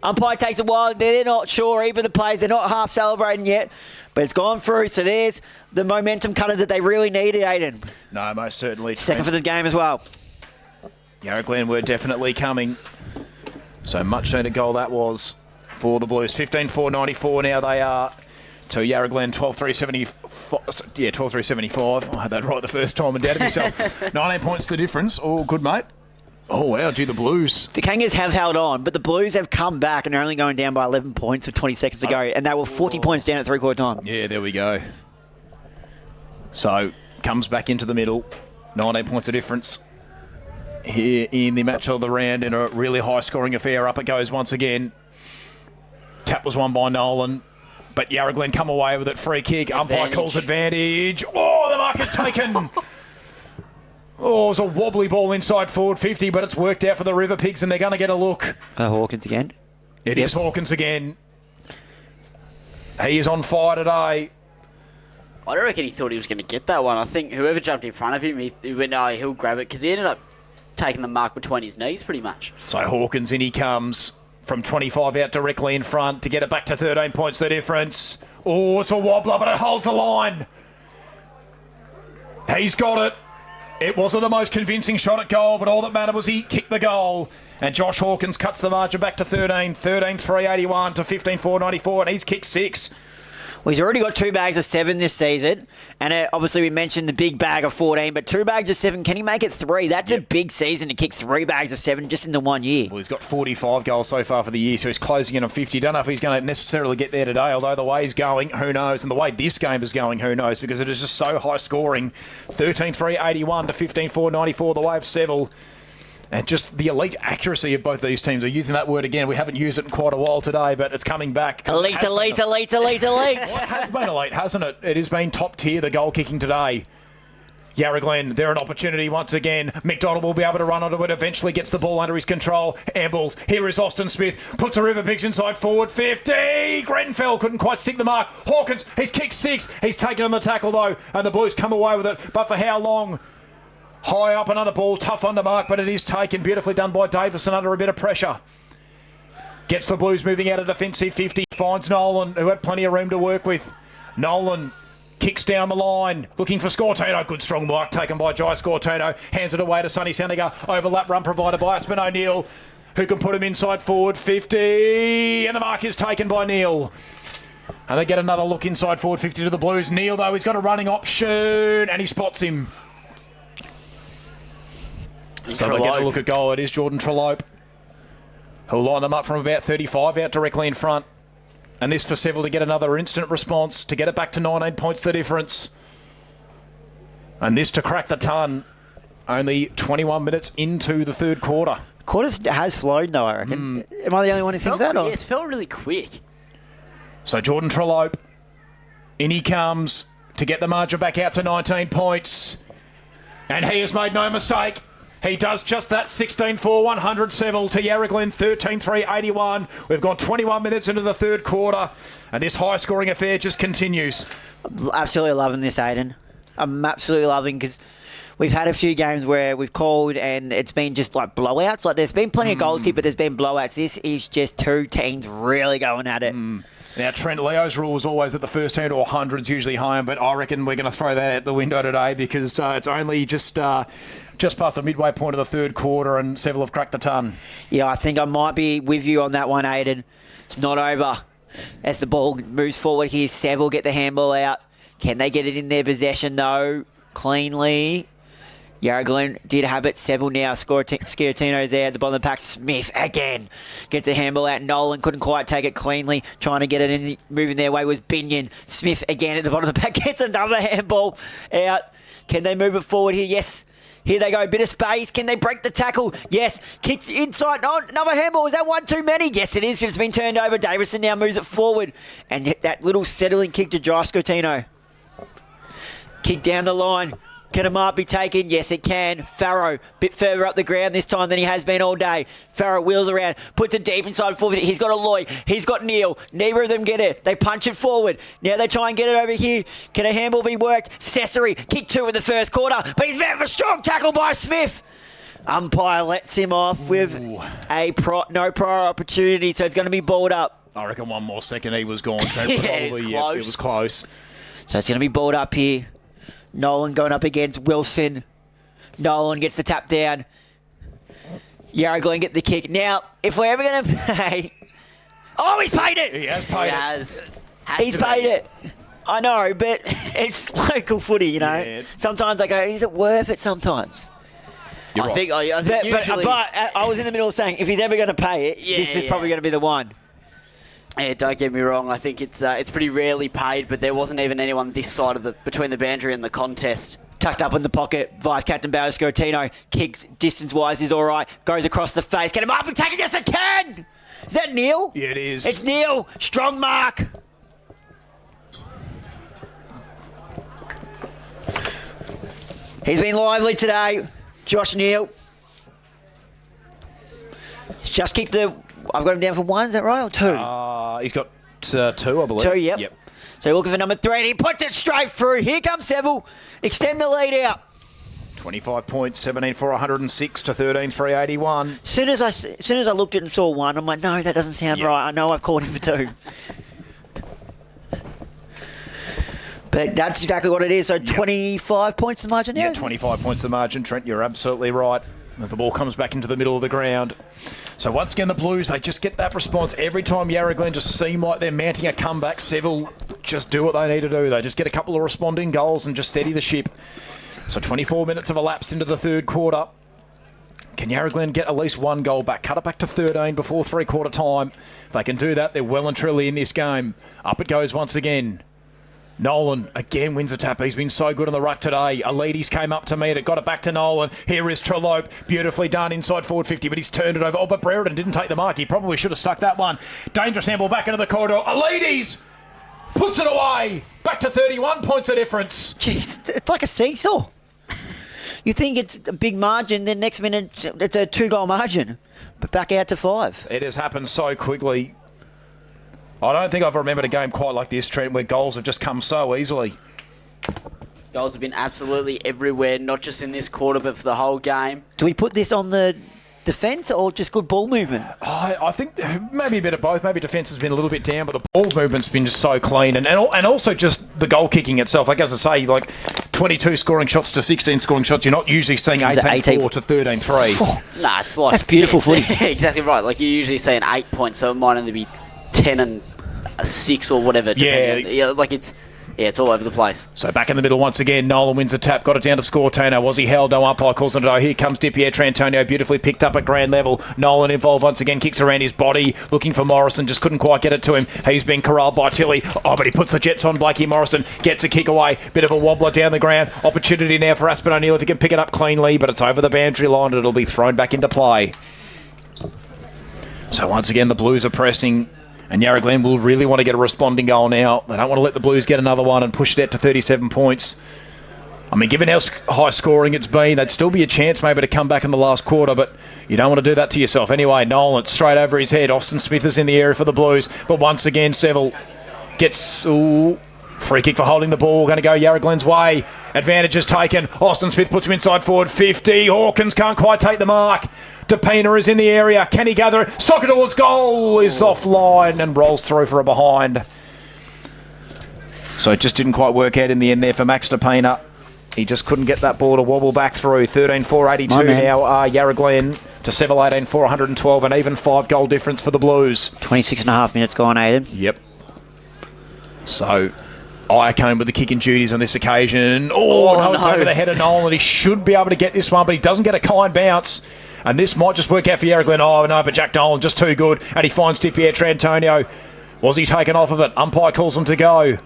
Umpire takes a while. They're not sure. Even the players, they're not half celebrating yet. But it's gone through, so there's the momentum cutter that they really needed, Aiden. No, most certainly. Second for the game as well. Yarra Glen were definitely coming. So much needed goal that was for the Blues. 15-4-94 now they are to Yarra Glen 12-3-75. Yeah, 12-3-75. I had that right the first time and doubted myself. 19 points the difference. Oh, good, mate. Oh, wow, gee, the Blues. The Kangas have held on, but the Blues have come back and are only going down by 11 points with 20 seconds to go, and they were 40 points down at three-quarter time. Yeah, there we go. So, comes back into the middle. 19 points of difference here in the match of the round in a really high-scoring affair. Up it goes once again. Tap was won by Nolan, but Yarra Glen come away with it. Free kick. Umpire calls advantage. Oh, the mark is taken. Oh, it's a wobbly ball inside forward 50, but it's worked out for the River Pigs, and they're going to get a look. Hawkins again. It is Hawkins again. He is on fire today. I don't reckon he thought he was going to get that one. I think whoever jumped in front of him, he went, no, he'll grab it, because he ended up taking the mark between his knees pretty much. So Hawkins, in he comes from 25 out directly in front to get it back to 13 points the difference. Oh, it's a wobbler, but it holds the line. He's got it. It wasn't the most convincing shot at goal, but all that mattered was he kicked the goal. And Josh Hawkins cuts the margin back to 13, 13-381 to 15-494, and he's kicked 6. Well, he's already got 2 bags of 7 this season, and obviously we mentioned the big bag of 14, but 2 bags of 7, can he make it 3? That's a big season to kick 3 bags of 7 just in the 1 year. Well, he's got 45 goals so far for the year, so he's closing in on 50. Don't know if he's going to necessarily get there today, although the way he's going, who knows? And the way this game is going, who knows? Because it is just so high scoring. 13-381 to 15-494, the way of Seville. And just the elite accuracy of both these teams. We're using that word again. We haven't used it in quite a while today, but it's coming back. Elite. Well, it has been elite, hasn't it? It has been top tier, the goal kicking today. Yarra Glen, they're an opportunity once again. McDonald will be able to run onto it, eventually gets the ball under his control. Ambles, here is Austin Smith, puts a river pigs inside forward, 50! Grenfell couldn't quite stick the mark. Hawkins, he's kicked 6. He's taken on the tackle though, and the Blues come away with it, but for how long? High up and under ball, tough under mark, but it is taken. Beautifully done by Davison under a bit of pressure. Gets the Blues moving out of defensive 50. Finds Nolan, who had plenty of room to work with. Nolan kicks down the line, looking for Scortino. Good strong mark taken by Jai Scortino. Hands it away to Sonny Saniga. Overlap run provided by Aspen O'Neill, who can put him inside forward 50. And the mark is taken by Neil. And they get another look inside forward 50 to the Blues. Neil, though, he's got a running option, and he spots him. So they get a look at goal. It is Jordan Trellope, who'll line them up from about 35 out directly in front. And this for Seville to get another instant response, to get it back to 19 points the difference. And this to crack the ton. Only 21 minutes into the third quarter. Quarter has flowed, though, I reckon. Am I the only one who thinks that? Yeah, it's felt really quick. So Jordan Trellope, in he comes to get the margin back out to 19 points. And he has made no mistake. He does just that. 16-4-100 Seville to Yarra Glen, 13-3-81. We've gone 21 minutes into the third quarter, and this high-scoring affair just continues. I'm absolutely loving this, Aiden. I'm absolutely loving, because we've had a few games where we've called and it's been just like blowouts. Like, there's been plenty of goals kicked, but there's been blowouts. This is just 2 teams really going at it. Now, Trent Leo's rule is always that the first 10 to 100 is usually home, but I reckon we're going to throw that out the window today, because it's only just past the midway point of the third quarter, and Seville have cracked the ton. Yeah, I think I might be with you on that one, Aiden. It's not over. As the ball moves forward here, Seville get the handball out. Can they get it in their possession, though, cleanly? Yarra Glen did have it. Seville now. Sciortino there at the bottom of the pack. Smith again gets the handball out. Nolan couldn't quite take it cleanly. Trying to get it in, moving their way was Binion. Smith again at the bottom of the pack gets another handball out. Can they move it forward here? Yes. Here they go, bit of space. Can they break the tackle? Yes. Kicks inside. Oh, another handball. Is that one too many? Yes, it is. It's been turned over. Davison now moves it forward. And that little settling kick to Josh Sciortino. Kick down the line. Can a mark be taken? Yes, it can. Farrow, bit further up the ground this time than he has been all day. Farrow wheels around, puts it deep inside forward. He's got a Loy. He's got Neil. Neither of them get it. They punch it forward. Now they try and get it over here. Can a handball be worked? Cesare, kick 2 in the first quarter, but he's met for a strong tackle by Smith. Umpire lets him off with no prior opportunity, so it's going to be balled up. I reckon one more second he was gone. Trent. Yeah, it was close. So it's going to be balled up here. Nolan going up against Wilson. Nolan gets the tap down. Yarra Glen get the kick. Now, if we're ever going to pay... Oh, he's paid it! He has paid it. He's paid it. I know, but it's local footy, you know. Yeah. Sometimes I go, is it worth it sometimes? I think usually... But I was in the middle of saying, if he's ever going to pay it, this is probably going to be the one. Yeah, don't get me wrong. I think it's pretty rarely paid, but there wasn't even anyone this side of between the boundary and the contest. Tucked up in the pocket, Vice Captain Barry Sciortino kicks distance-wise is all right. Goes across the face. Can it mark be taken? Yes, it can. Is that Neil? Yeah, it is. It's Neil. Strong mark. He's been lively today, Josh Neil. He's just kicked the... I've got him down for 1, is that right, or 2? He's got 2, I believe. 2, yep. So you're looking for number 3, and he puts it straight through. Here comes Seville. Extend the lead out. 25 points, 17,406 to 13,381. Soon as I looked at it and saw 1, I'm like, no, that doesn't sound right. I know I've caught him for 2. But that's exactly what it is. So 25 points the margin now? Yeah, 25 points the margin. Trent, you're absolutely right. As the ball comes back into the middle of the ground. So once again, the Blues, they just get that response. Every time Yarra Glen just seem like they're mounting a comeback, Seville just do what they need to do. They just get a couple of responding goals and just steady the ship. So 24 minutes have elapsed into the third quarter. Can Yarra Glen get at least 1 goal back? Cut it back to 13 before three-quarter time. If they can do that, they're well and truly in this game. Up it goes once again. Nolan again wins a tap. He's been so good on the ruck today. Elides came up to meet it, got it back to Nolan. Here is Trelope, beautifully done inside forward 50, but he's turned it over. Oh, but Brereton didn't take the mark. He probably should have stuck that one. Dangerous handball back into the corridor. Elides puts it away. Back to 31 points of difference. Jeez, it's like a seesaw. You think it's a big margin, then next minute it's a 2-goal margin, but back out to 5. It has happened so quickly. I don't think I've remembered a game quite like this, Trent, where goals have just come so easily. Goals have been absolutely everywhere, not just in this quarter, but for the whole game. Do we put this on the defence or just good ball movement? I think maybe a bit of both. Maybe defence has been a little bit down, but the ball movement's been just so clean. And also just the goal kicking itself. Like, as I say, like 22 scoring shots to 16 scoring shots. You're not usually seeing 18-4 to 13-3. Nah, it's like... That's beautiful footy. Exactly right. Like, you're usually saying 8 points, so it might only be 10 and 6 or whatever. Yeah, like it's all over the place. So back in the middle once again, Nolan wins a tap, got it down to score. Turner, was he held? No umpire calls it a. Here comes DiPietrantonio, beautifully picked up at ground level. Nolan involved once again, kicks around his body, looking for Morrison, just couldn't quite get it to him. He's been corralled by Tilly. Oh, but he puts the Jets on Blakey Morrison, gets a kick away, bit of a wobbler down the ground. Opportunity now for Aspen O'Neill if he can pick it up cleanly, but it's over the boundary line and it'll be thrown back into play. So once again, the Blues are pressing. And Yarra Glen will really want to get a responding goal now. They don't want to let the Blues get another one and push it out to 37 points. I mean, given how high scoring it's been, there'd still be a chance maybe to come back in the last quarter, but you don't want to do that to yourself. Anyway, Nolan straight over his head. Austin Smith is in the area for the Blues. But once again, Seville gets... free kick for holding the ball. Going to go Yarra Glen's way. Advantage is taken. Austin Smith puts him inside forward 50. Hawkins can't quite take the mark. DePina is in the area. Can he gather it? Soccer towards goal is offline and rolls through for a behind. So it just didn't quite work out in the end there for Max DePina. He just couldn't get that ball to wobble back through. 13,482 now. Yarra Glen to Seville 18,412. An even 5-goal difference for the Blues. 26.5 minutes gone, Aiden. Yep. So... I came with the kick and duties on this occasion. Oh, no, it's over the head of Nolan. He should be able to get this one, but he doesn't get a kind bounce. And this might just work out for Yarra Glen. Oh, no, but Jack Nolan just too good. And he finds DiPietrantonio. Was he taken off of it? Umpire calls him to go.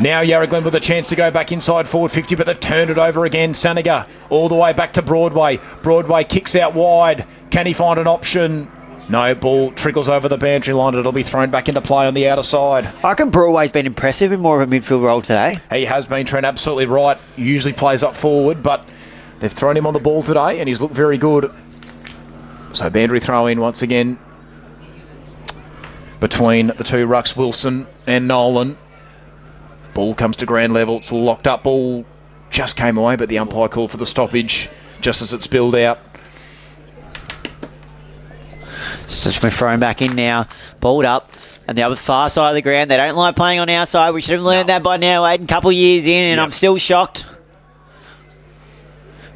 Now Yarra Glen with a chance to go back inside forward 50, but they've turned it over again. Saniga all the way back to Broadway. Broadway kicks out wide. Can he find an option? No, ball trickles over the boundary line. It'll be thrown back into play on the outer side. I reckon Broadway's been impressive in more of a midfield role today. He has been, Trent, absolutely right. He usually plays up forward, but they've thrown him on the ball today and he's looked very good. So boundary throw in once again between the two rucks, Wilson and Nolan. Ball comes to ground level. It's a locked up ball. Just came away, but the umpire called for the stoppage just as it spilled out. So we're thrown back in now, balled up, and the other far side of the ground. They don't like playing on our side. We should have learned that by now, Aiden. A couple of years in, and I'm still shocked.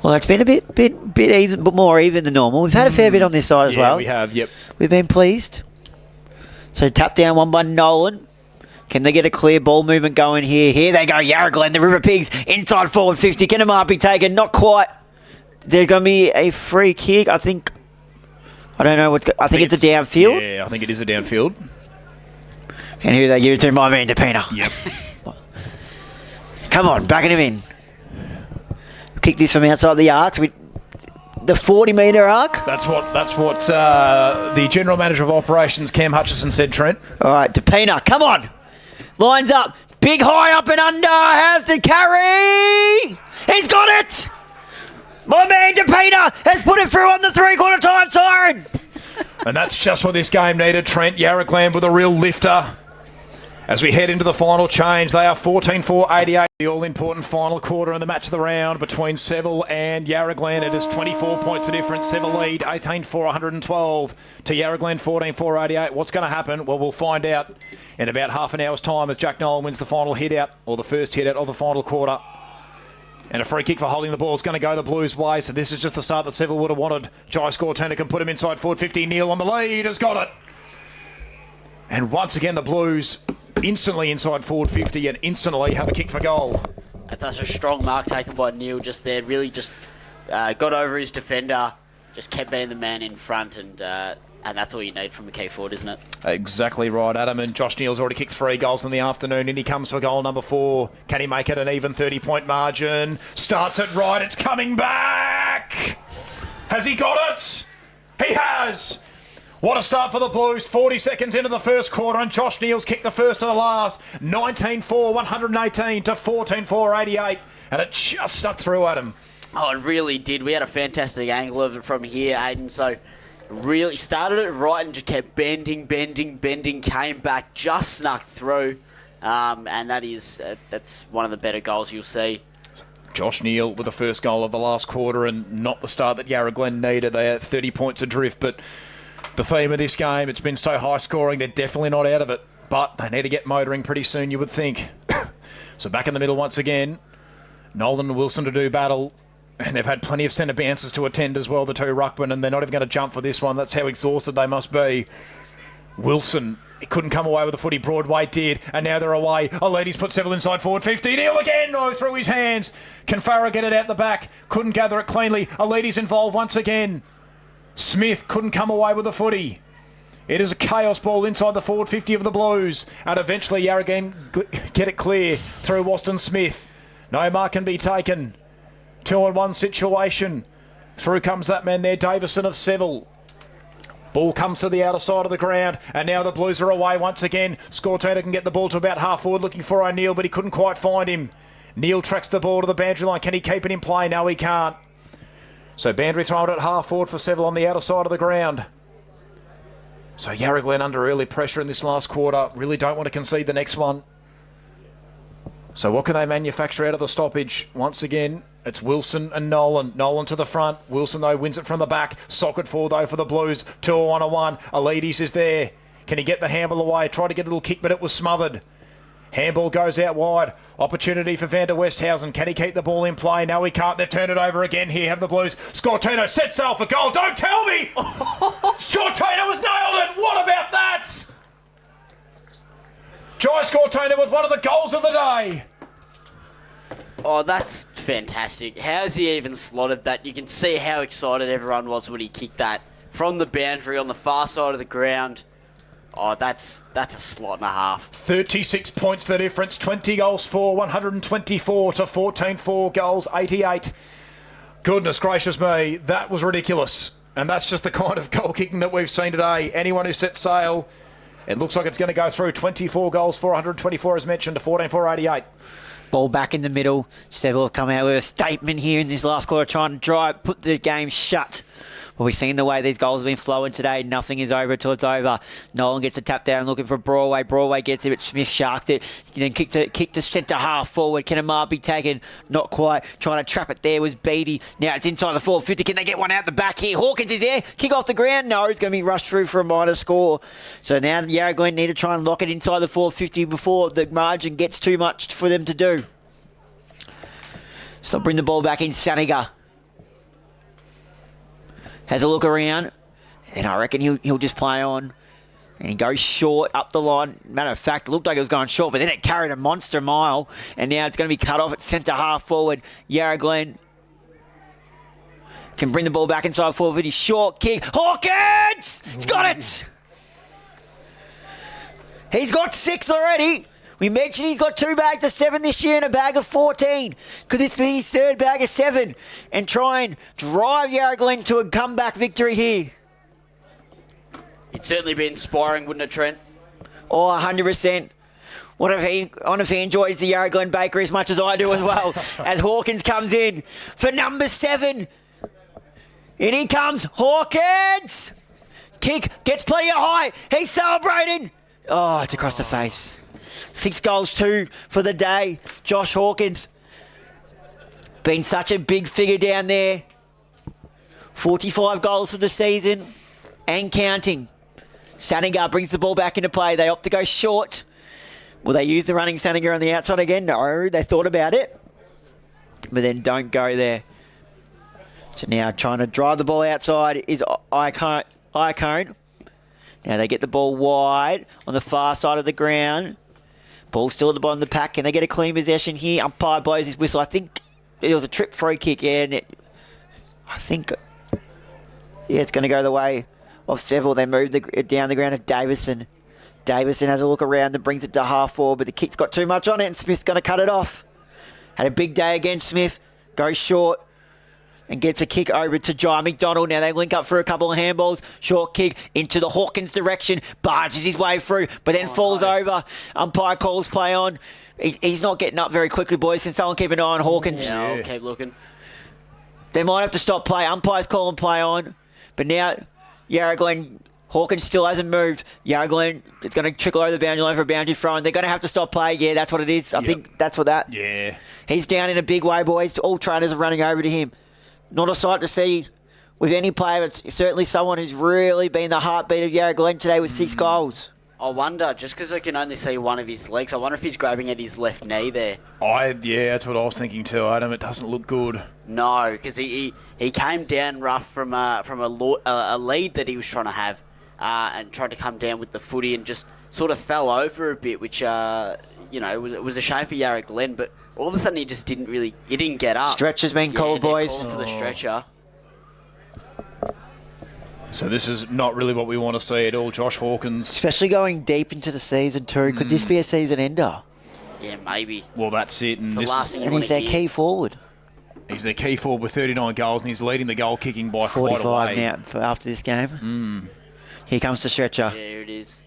Well, it's been a bit even, but more even than normal. We've had a fair bit on this side as well. Yeah, we have. Yep. We've been pleased. So tap down one by Nolan. Can they get a clear ball movement going here? Here they go, Yarra Glen, the River Pigs, inside forward 50. Can a mark be taken? Not quite. There's going to be a free kick, I think. I don't know I think it's a downfield. Yeah, I think it is a downfield. And who they give it to? My man, DePina. Yep. Come on, backing him in. Kick this from outside the arcs. The 40-metre arc. That's what the General Manager of Operations, Cam Hutchison, said, Trent. All right, DePina, come on. Lines up. Big high up and under. Has the carry. He's got it. My man DePina has put it through on the three-quarter time siren. And that's just what this game needed, Trent. Yarra Glen with a real lifter. As we head into the final change, they are 14-4-88. The all-important final quarter in the match of the round between Seville and Yarra Glen. It is 24 points of difference. Seville lead 18-4-112 to Yarra Glen 14-4-88. What's going to happen? Well, we'll find out in about half an hour's time as Jack Nolan wins the final hit out, or the first hit out of the final quarter. And a free kick for holding the ball is going to go the Blues' way. So this is just the start that Seville would have wanted. Jai Scortona can put him inside forward 50. Neil on the lead has got it. And once again, the Blues instantly inside forward 50 and instantly have a kick for goal. That's such a strong mark taken by Neil just there. Really just got over his defender, just kept being the man in front, and that's all you need from a key forward, isn't it? Exactly right, Adam. And Josh Neal's already kicked 3 goals in the afternoon, and he comes for goal number 4. Can he make it an even 30-point margin? Starts it right. It's coming back. Has he got it? He has. What a start for the Blues. 40 seconds into the first quarter, and Josh Neal's kicked the first of the last. 19-4-118 to 14-4-88. And it just stuck through, Adam. Oh, it really did. We had a fantastic angle of it from here, Aiden. So really started it right and just kept bending, came back, just snuck through. And that's one of the better goals you'll see. Josh Neal with the first goal of the last quarter, and not the start that Yarra Glen needed. They had 30 points adrift, but the theme of this game, it's been so high scoring, they're definitely not out of it. But they need to get motoring pretty soon, you would think. So back in the middle once again, Nolan and Wilson to do battle. And they've had plenty of centre bounces to attend as well, the two ruckmen, and they're not even going to jump for this one. That's how exhausted they must be. Wilson, he couldn't come away with the footy. Broadway did, and now they're away. O'Leary's put Seville inside forward 50. Neil again, through his hands. Can Farah get it out the back? Couldn't gather it cleanly. O'Leary's involved once again. Smith couldn't come away with the footy. It is a chaos ball inside the forward 50 of the Blues. And eventually Yarra again get it clear through Waston Smith. No mark can be taken. 2-on-1 situation. Through comes that man there, Davison of Seville. Ball comes to the outer side of the ground, and now the Blues are away once again. Scortona can get the ball to about half forward, looking for O'Neill, but he couldn't quite find him. Neil tracks the ball to the boundary line. Can he keep it in play? No, he can't. So Bandry throwing it half forward for Seville on the outer side of the ground. So Yarra Glen under early pressure in this last quarter. Really don't want to concede the next one. So what can they manufacture out of the stoppage? Once again, it's Wilson and Nolan. Nolan to the front. Wilson, though, wins it from the back. Socket forward, though, for the Blues. 2-on-1. Alides is there. Can he get the handball away? Tried to get a little kick, but it was smothered. Handball goes out wide. Opportunity for Van der Westhausen. Can he keep the ball in play? No, he can't. They've turned it over again. Here have the Blues. Scortino sets sail for goal. Don't tell me! Scortino has nailed it! What about that? Jai Scortona with one of the goals of the day. Oh, that's fantastic. How has he even slotted that? You can see how excited everyone was when he kicked that from the boundary on the far side of the ground. Oh, that's a slot and a half. 36 points the difference. 20 goals for, 124 to 14-4 goals, 88. Goodness gracious me, that was ridiculous. And that's just the kind of goal kicking that we've seen today. Anyone who sets sail, it looks like it's going to go through. 24 goals for, 124 as mentioned, to 14-4-88. Ball back in the middle. Seville have come out with a statement here in this last quarter, trying to put the game shut. Well, we've seen the way these goals have been flowing today. Nothing is over till it's over. Nolan gets the tap down looking for Broadway. Broadway gets it, but Smith sharked it. He then kicked to centre half forward. Can a mark be taken? Not quite. Trying to trap it there was Beattie. Now it's inside the forward 50. Can they get one out the back here? Hawkins is there. Kick off the ground. No, it's going to be rushed through for a minor score. So now Yarra Glen need to try and lock it inside the forward 50 before the margin gets too much for them to do. So bring the ball back in. Saniga has a look around, and I reckon he'll just play on. And he goes short up the line. Matter of fact, it looked like it was going short, but then it carried a monster mile, and now it's going to be cut off at centre half forward. Yarra Glen can bring the ball back inside forward with his short kick. Hawkins! He's got it! He's got 6 already. We mentioned he's got 2 bags of 7 this year and a bag of 14. Could this be his 3rd bag of 7? And try and drive Yarra Glen to a comeback victory here. It'd certainly be inspiring, wouldn't it, Trent? Oh, 100%. Wonder if he enjoys the Yarra Glen bakery as much as I do as well. As Hawkins comes in for number 7. In he comes, Hawkins! Kick, gets plenty of height. He's celebrating. Oh, it's across the face. 6 goals, 2 for the day. Josh Hawkins. Been such a big figure down there. 45 goals for the season and counting. Sanigar brings the ball back into play. They opt to go short. Will they use the running Sanigar on the outside again? No, they thought about it. But then don't go there. So now trying to drive the ball outside is Icone. Now they get the ball wide on the far side of the ground. Ball still at the bottom of the pack. Can they get a clean possession here? Umpire blows his whistle. I think it was a trip free kick. Yeah, and I think it's going to go the way of Seville. They move it down the ground to Davison. Davison has a look around and brings it to half forward, but the kick's got too much on it and Smith's going to cut it off. Had a big day again, Smith. Goes short and gets a kick over to Jai McDonald. Now they link up for a couple of handballs. Short kick into the Hawkins direction. Barges his way through, but then falls over. Umpire calls play on. He's not getting up very quickly, boys. Can someone keep an eye on Hawkins? Yeah, I'll keep looking. They might have to stop play. Umpire's calling play on. But now, Yarra Glen, Hawkins still hasn't moved. Yarra Glen, it's going to trickle over the boundary line for a boundary throw, and they're going to have to stop play. Yeah, that's what it is. I think that's what that. Yeah. He's down in a big way, boys. All trainers are running over to him. Not a sight to see with any player. It's certainly someone who's really been the heartbeat of Yarra Glen today with 6 goals. I wonder, just because I can only see one of his legs, I wonder if he's grabbing at his left knee there. Yeah, that's what I was thinking too, Adam. It doesn't look good. No, because he came down rough from a lead that he was trying to have and tried to come down with the footy and just sort of fell over a bit, which, was a shame for Yarra Glen, but all of a sudden he just didn't get up. Stretcher's been called, boys. Calling for the stretcher. So this is not really what we want to see at all. Josh Hawkins. Especially going deep into the season too. Could this be a season ender? Yeah, maybe. Well, that's it. And, It's the last thing you And want he's to their hear. key forward. he's their key forward with 39 goals, and he's leading the goal kicking by quite a 45 way. now after this game. Here comes the stretcher. Yeah, here it is.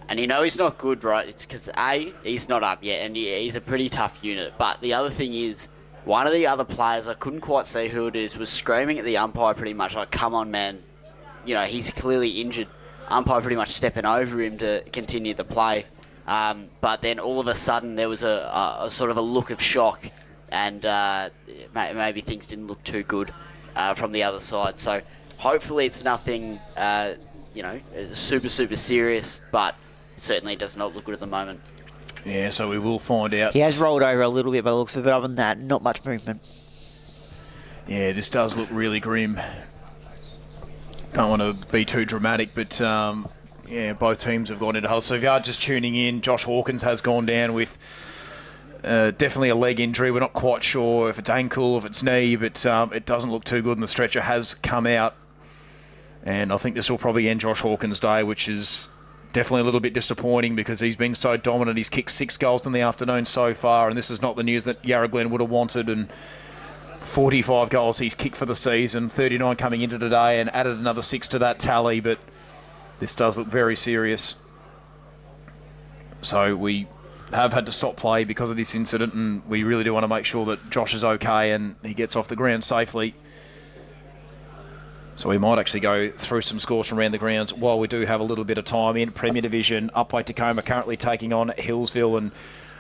And you know he's not good, right? It's because, A, he's not up yet, and he's a pretty tough unit. But the other thing is, one of the other players, I couldn't quite see who it is, was screaming at the umpire pretty much like, come on, man. You know, he's clearly injured. Umpire pretty much stepping over him to continue the play. But then all of a sudden there was a sort of a look of shock, and maybe things didn't look too good from the other side. So hopefully it's nothing, super, super serious, but certainly does not look good at the moment. Yeah, so we will find out. He has rolled over a little bit by the looks of it. Other than that, not much movement. Yeah, this does look really grim. Don't want to be too dramatic, but both teams have gone into huddle. So if you are just tuning in, Josh Hawkins has gone down with definitely a leg injury. We're not quite sure if it's ankle, if it's knee, but it doesn't look too good, and the stretcher has come out. And I think this will probably end Josh Hawkins' day, which is definitely a little bit disappointing because he's been so dominant. He's kicked 6 goals in the afternoon so far, and this is not the news that Yarra Glen would have wanted. And 45 goals he's kicked for the season, 39 coming into today, and added another 6 to that tally, but this does look very serious. So we have had to stop play because of this incident, and we really do want to make sure that Josh is okay and he gets off the ground safely. So we might actually go through some scores from around the grounds while we do have a little bit of time in Premier Division. Upway Tacoma currently taking on Hillsville, and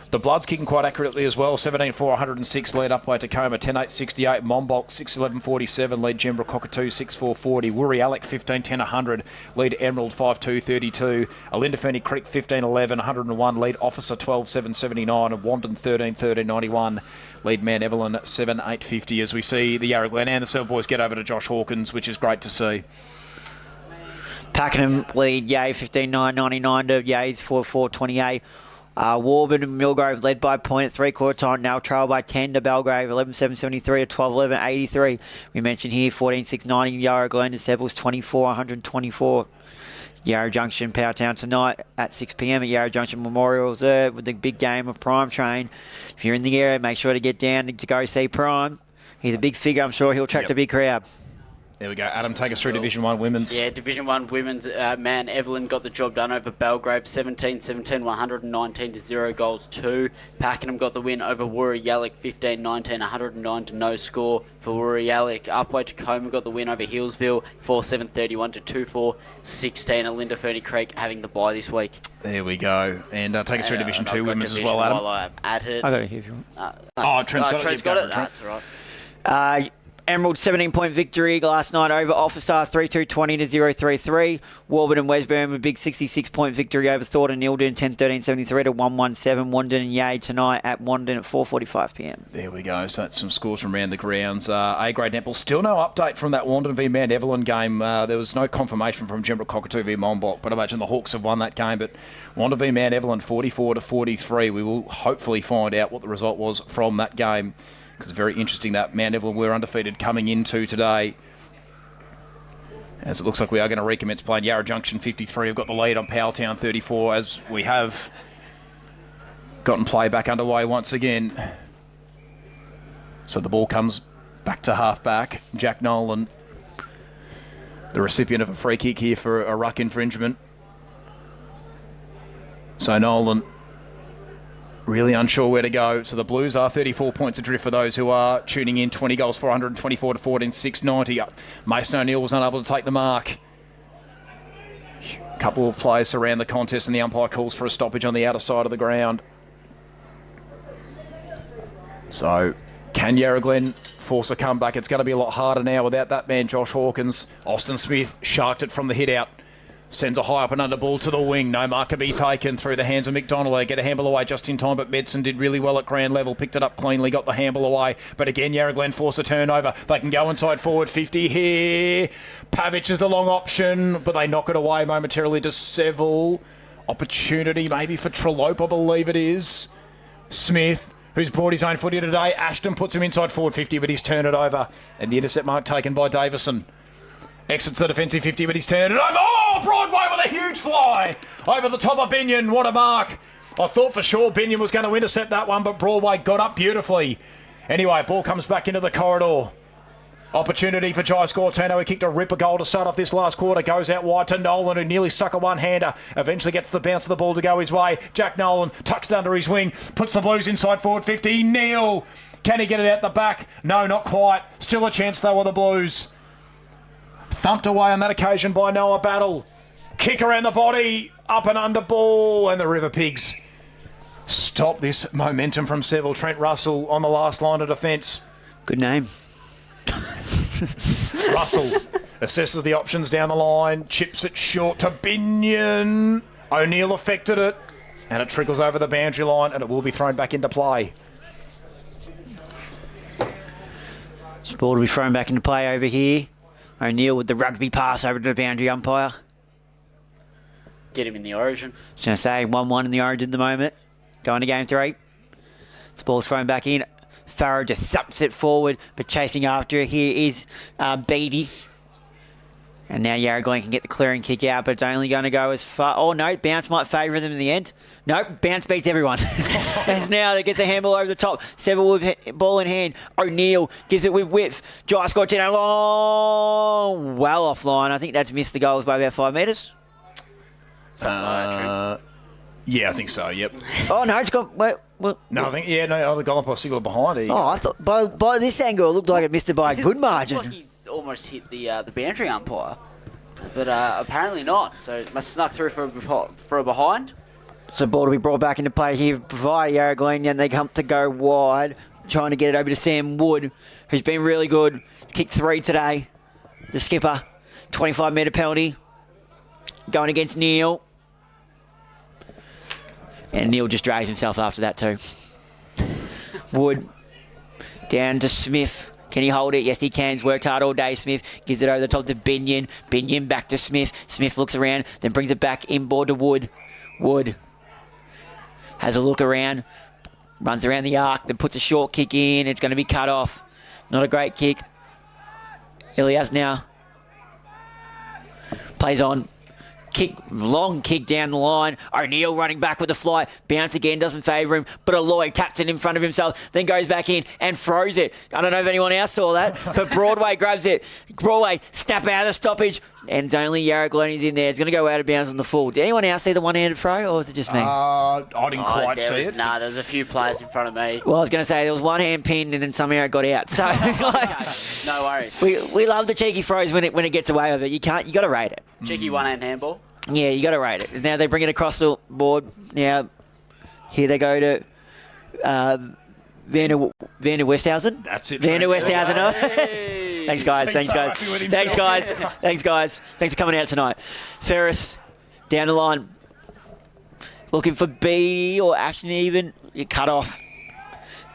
the Bloods kicking quite accurately as well. 17-4, 106 lead Upway Tacoma. 10-8, 68. Mombok 6-11, 47 lead Jembra Cockatoo 6-4, 40. Woori Alec 15-10, 100 lead Emerald 5-2, 32. Alinda Creek 15-11, 101 lead Officer 12-7, 79. And Wandon 13-13, 91 lead Mount Evelyn 7-8, 50. As we see the Yarra Glen and the Seville boys get over to Josh Hawkins, which is great to see. Pakenham lead Yay 15-9, 99 to Yay's 4-4, 28. Warburton and Millgrove led by a point at three-quarter time. Now trail by 10 to Belgrave, 11-7, 73 to 12-11, 83. We mentioned here 14-6, 90 Yarra Glen to Seville's 24, 124. Yarra Junction Powertown tonight at 6 p.m. at Yarra Junction Memorial Reserve with the big game of Prime Train. If you're in the area, make sure to get down to go see Prime. He's a big figure. I'm sure he'll attract a big crowd. There we go. Adam, take us through Division 1 women's. Yeah, Division 1 women's man Evelyn got the job done over Belgrave 17-17, 119 to 0 goals 2. Pakenham got the win over Woorayallock 15-19, 109 to no score for Woorayallock. Upway Tacoma got the win over Hillsville 4-7, 31 to 2-4, 16. Alinda Ferny Creek having the bye this week. There we go. And take us through Division 2 women's Division as well, Adam. while I'm at it. I got it here if you want. Trent's got it. Trent's got it. That's all right. Emerald 17-point victory last night over Officer 3-2, 20 to 0-3-3. Warburton Wesburn a big 66-point victory over Thornton Nildon 10-13, 73 to 1-1-7. Wandon and Yay tonight at Wandon at 4:45 p.m. There we go. So that's some scores from around the grounds. A-grade netball. Still no update from that Wandon v Mount Evelyn game. There was no confirmation from Gembrook Cockatoo v Monblock, but I imagine the Hawks have won that game. But Wandon v Mount Evelyn 44 to 43. We will hopefully find out what the result was from that game. Because it's very interesting that Mount Evelyn were undefeated coming into today. As it looks like we are going to recommence playing. Yarra Junction 53 have got the lead on Powelltown 34 as we have gotten play back underway once again. So the ball comes back to half-back. Jack Nolan, the recipient of a free kick here for a ruck infringement. So Nolan really unsure where to go. So the Blues are 34 points adrift for those who are tuning in. 20 goals, 424 to 14, 690. Mason O'Neill was unable to take the mark. A couple of players surround the contest and the umpire calls for a stoppage on the outer side of the ground. So can Yarra Glen force a comeback? It's going to be a lot harder now without that man, Josh Hawkins. Austin Smith sharked it from the hit out. Sends a high up and under ball to the wing. No mark can be taken through the hands of McDonald. They get a handball away just in time, but Medson did really well at ground level. Picked it up cleanly, got the handball away. But again, Yarra Glen force a turnover. They can go inside forward 50 here. Pavic is the long option, but they knock it away momentarily to Seville. Opportunity maybe for Trellope, I believe it is. Smith, who's brought his own footy today. Ashton puts him inside forward 50, but he's turned it over. And the intercept mark taken by Davison. Exits the defensive 50, but he's turned it over. Oh, Broadway with a huge fly over the top of Binion. What a mark. I thought for sure Binion was going to intercept that one, but Broadway got up beautifully. Anyway, ball comes back into the corridor. Opportunity for Jai Scortino. He kicked a ripper goal to start off this last quarter. Goes out wide to Nolan, who nearly stuck a one-hander. Eventually gets the bounce of the ball to go his way. Jack Nolan tucks it under his wing. Puts the Blues inside forward 50. Neil. Can he get it out the back? No, not quite. Still a chance though on the Blues. Thumped away on that occasion by Noah Battle. Kick around the body, up and under ball, and the River Pigs stop this momentum from Seville. Trent Russell on the last line of defence. Good name. Russell assesses the options down the line, chips it short to Binion. O'Neill affected it, and it trickles over the boundary line, and it will be thrown back into play. This ball will be thrown back into play over here. O'Neill with the rugby pass over to the boundary umpire. Get him in the origin. Just going to say 1-1 in the origin at the moment. Going to game 3. This ball's thrown back in. Farrow just thumps it forward, but chasing after it here is Beatty. And now Yarra Glen can get the clearing kick out, but it's only going to go as far. Oh, no, bounce might favour them in the end. Nope, bounce beats everyone. As now they get the handball over the top. Seville with ball in hand. O'Neill gives it with width. Jai Scortino long. Well offline. I think that's missed the goals by about 5 metres. Something like that, Yeah, I think so, yep. Oh, no, it's gone. No, I think, the goalpost signal behind it. Oh, I thought by this angle it looked like it missed it by a good margin. Like he almost hit the boundary umpire, but apparently not. So it must have snuck through for a behind. So ball to be brought back into play here via Yarra Glen, and they come to go wide, trying to get it over to Sam Wood, who's been really good. Kicked 3 today. The skipper, 25-metre penalty, going against Neil. And Neil just drags himself after that too. Wood down to Smith. Can he hold it? Yes, he can. He's worked hard all day, Smith. Gives it over the top to Binion. Binion back to Smith. Smith looks around, then brings it back inboard to Wood. Wood has a look around, runs around the arc, then puts a short kick in. It's going to be cut off. Not a great kick. Ilias now plays on. long kick down the line. O'Neill running back with the fly. Bounce again, doesn't favour him. But Aloy taps it in front of himself, then goes back in and throws it. I don't know if anyone else saw that, but Broadway grabs it. Broadway, snap out of the stoppage. And it's only Yarra Glen is in there. It's going to go out of bounds on the full. Did anyone else see the one-handed throw, or was it just me? I didn't quite see it. Nah, there was a few players in front of me. Well, I was going to say there was one hand pinned and then somehow it got out. So No worries. we love the cheeky throws when it gets away with it. You got to rate it. Cheeky one-hand handball. Yeah, you got to rate it. Now they bring it across the board. Now here they go to Vander Westhausen. That's it. Vander Westhausen. Hey. Thanks, guys. He's so happy with himself. Thanks, guys. Thanks for coming out tonight. Ferris down the line, looking for B or Ashton even. You cut off.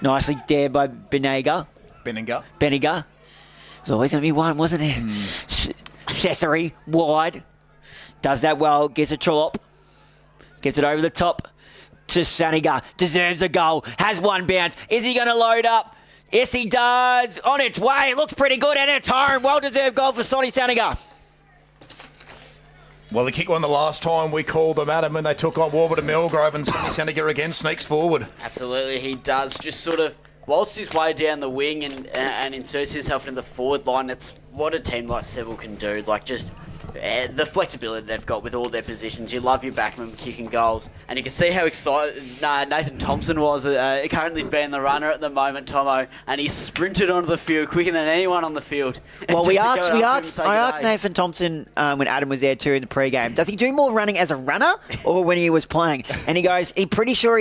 Nicely there by Benega. Benega. There's always going to be one, wasn't there? Cesare, wide. Does that well. Gets a trollop. Gets it over the top to Saniga. Deserves a goal. Has one bounce. Is he going to load up? Yes, he does. On its way. It looks pretty good, and it's home. Well-deserved goal for Sonny Saniga. Well, the kick won the last time we called them at him when they took on Warburton Millgrove, and Saniga again sneaks forward. Absolutely, he does. Just sort of waltz his way down the wing and inserts himself in the forward line. It's what a team like Seville can do. Like, just the flexibility they've got with all their positions. You love your backman kicking goals. And you can see how excited Nathan Thompson was, currently being the runner at the moment, Tomo. And he sprinted onto the field quicker than anyone on the field. Well, I asked Nathan Thompson when Adam was there too in the pre-game, does he do more running as a runner or when he was playing? And he goes, he's pretty sure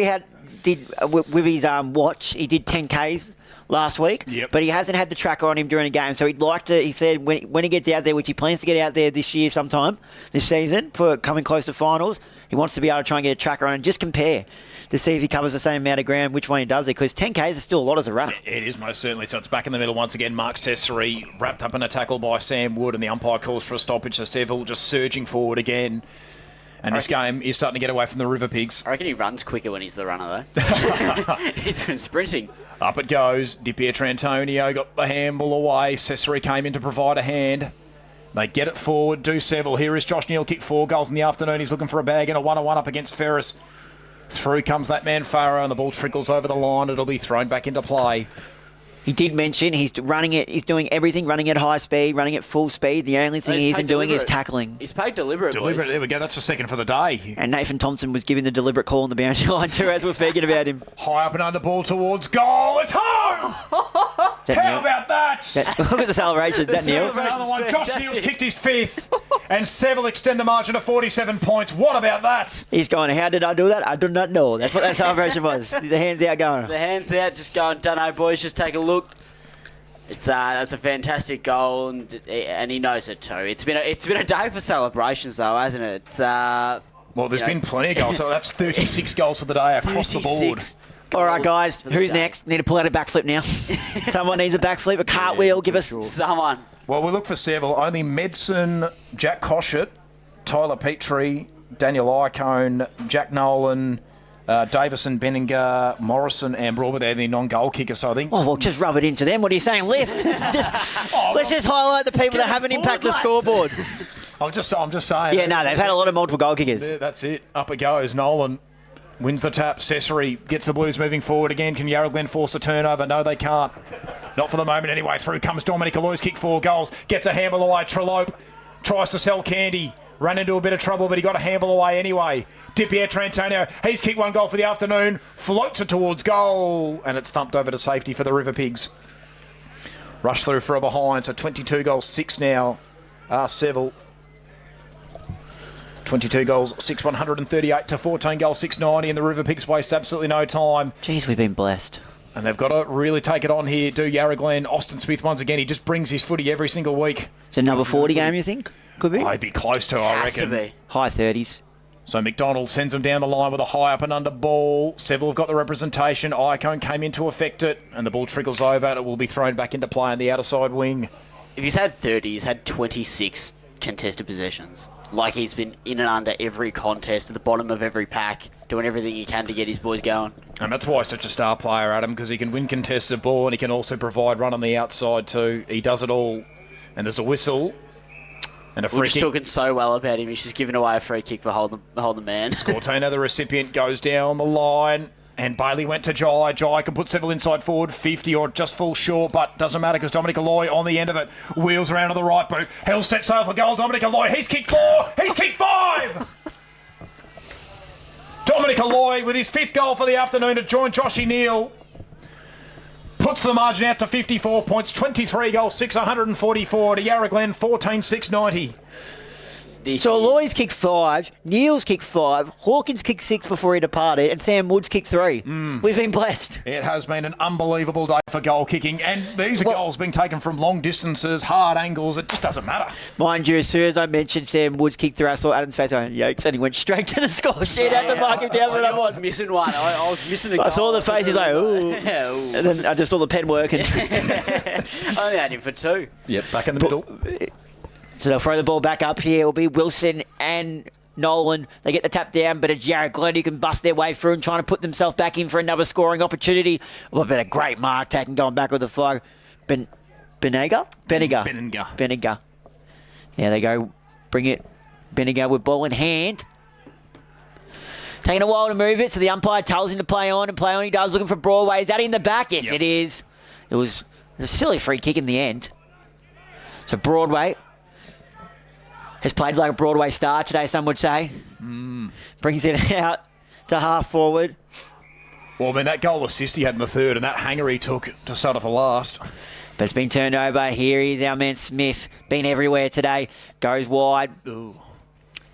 did with his watch, he did 10Ks last week, but he hasn't had the tracker on him during a game, so he'd like to, he said when he gets out there, which he plans to get out there this year sometime, this season, for coming close to finals, he wants to be able to try and get a tracker on and just compare to see if he covers the same amount of ground, which one he does it, because 10Ks is still a lot as a runner. It is most certainly. So it's back in the middle once again. Mark Cesare wrapped up in a tackle by Sam Wood, and the umpire calls for a stoppage. So Seville just surging forward again. And this game is starting to get away from the River Pigs. I reckon he runs quicker when he's the runner, though. He's been sprinting. Up it goes. Di Pietrantonio got the handball away. Cesare came in to provide a hand. They get it forward. Do Seville. Here is Josh Neal. Kicked 4 goals in the afternoon. He's looking for a bag and a 1-on-1 up against Ferris. Through comes that man Farrow, and the ball trickles over the line. It'll be thrown back into play. He did mention he's running it. He's doing everything, running at high speed, running at full speed. The only thing he isn't doing is tackling. He's paid deliberate. Deliberate. There we go. That's a second for the day. And Nathan Thompson was giving the deliberate call on the boundary line too, as we're speaking about him. High up and under ball towards goal. It's home. How about that? Look at the celebration. Is that Neil? Another one. Josh Neal's kicked his 5th, and Seville extend the margin to 47 points. What about that? He's going, how did I do that? I do not know. That's what that celebration was. The hands out going. The hands out, just going, dunno, boys, just take a look. That's a fantastic goal, and he knows it too. It's been a day for celebrations, though, hasn't it? Well, there's been plenty of goals, so that's 36 goals for the day across the board. All right, guys, who's next? Need to pull out a backflip now. Someone needs a backflip, a cartwheel. Give us someone. Well, we look for Seville. Only Medson, Jack Coshett, Tyler Petrie, Daniel Icone, Jack Nolan, Davison, Benninger, Morrison, and Broad, they're the non-goal kickers, so I think. Oh, well, just rub it into them. What are you saying? Lift. Let's just highlight the people that haven't impacted the scoreboard. I'm just saying. Yeah, no, they've had a lot of multiple goal kickers. That's it. Up it goes. Nolan wins the tap. Cesare gets the Blues moving forward again. Can Yarra Glen force a turnover? No, they can't. Not for the moment anyway. Through comes Dominic Aloy's kick 4 goals. Gets a handball away. Trelope tries to sell Candy. Run into a bit of trouble, but he got a handball away anyway. Di Pietrantonio, he's kicked 1 goal for the afternoon, floats it towards goal, and it's thumped over to safety for the River Pigs. Rush through for a behind, so 22 goals, 6 now. Seville. 22 goals, 6, 138 to 14 goals, 690, and the River Pigs waste absolutely no time. Jeez, we've been blessed. And they've got to really take it on here. Do Yarra Glen. Austin Smith, once again, he just brings his footy every single week. Is it number 40 game, you think? Could be? I'd be close to, I reckon. To be. High 30s. So McDonald sends him down the line with a high up and under ball. Seville have got the representation. Icone came in to affect it, and the ball trickles over, and it will be thrown back into play on the outer side wing. If he's had 30, he's had 26 contested possessions. Like, he's been in and under every contest, at the bottom of every pack, doing everything he can to get his boys going. And that's why he's such a star player, Adam, because he can win contested ball and he can also provide run on the outside too. He does it all. And there's a whistle. And a We're free just kick. talking so well about him. He's just giving away a free kick for holding the man. Cortina, the recipient, goes down the line. And Bailey went to Jai. Jai can put Seville inside forward, 50 or just full short, but doesn't matter because Dominic Alloy on the end of it. Wheels around to the right boot. Hell set sail for goal. Dominic Alloy, he's kicked 4. He's kicked 5. Dominic Alloy with his 5th goal for the afternoon to join Joshy Neal. Puts the margin out to 54 points, 23 goals, 6, 144 to Yarra Glen, 14, 690. So Aloy's kicked 5, Neil's kicked 5, Hawkins kicked 6 before he departed, and Sam Woods kicked 3. We've been blessed. It has been an unbelievable day for goal kicking, and these are goals being taken from long distances, hard angles. It just doesn't matter. Mind you, as soon as I mentioned Sam Woods kicked 3, I saw Adam's face going, yikes, and he went straight to the score sheet out to mark him down for another I was one. missing one. I was missing a goal. I saw the face, he's like, ooh. Yeah, ooh. And then I just saw the pen working. I only had him for 2. Yep, back in the middle. So they'll throw the ball back up here. It'll be Wilson and Nolan. They get the tap down, but it's Yarra Glen who can bust their way through and trying to put themselves back in for another scoring opportunity. Well, but a great mark taking going back with the flag. Benega? Benega. There they go. Bring it. Benega with ball in hand. Taking a while to move it, so the umpire tells him to play on, and play on he does, looking for Broadway. Is that in the back? Yes, it is. It was a silly free kick in the end. So Broadway has played like a Broadway star today, some would say. Brings it out to half forward. Well, I mean, that goal assist he had in the third and that hanger he took to start off the last. But it's been turned over. Here is our man Smith. Been everywhere today. Goes wide. Ooh.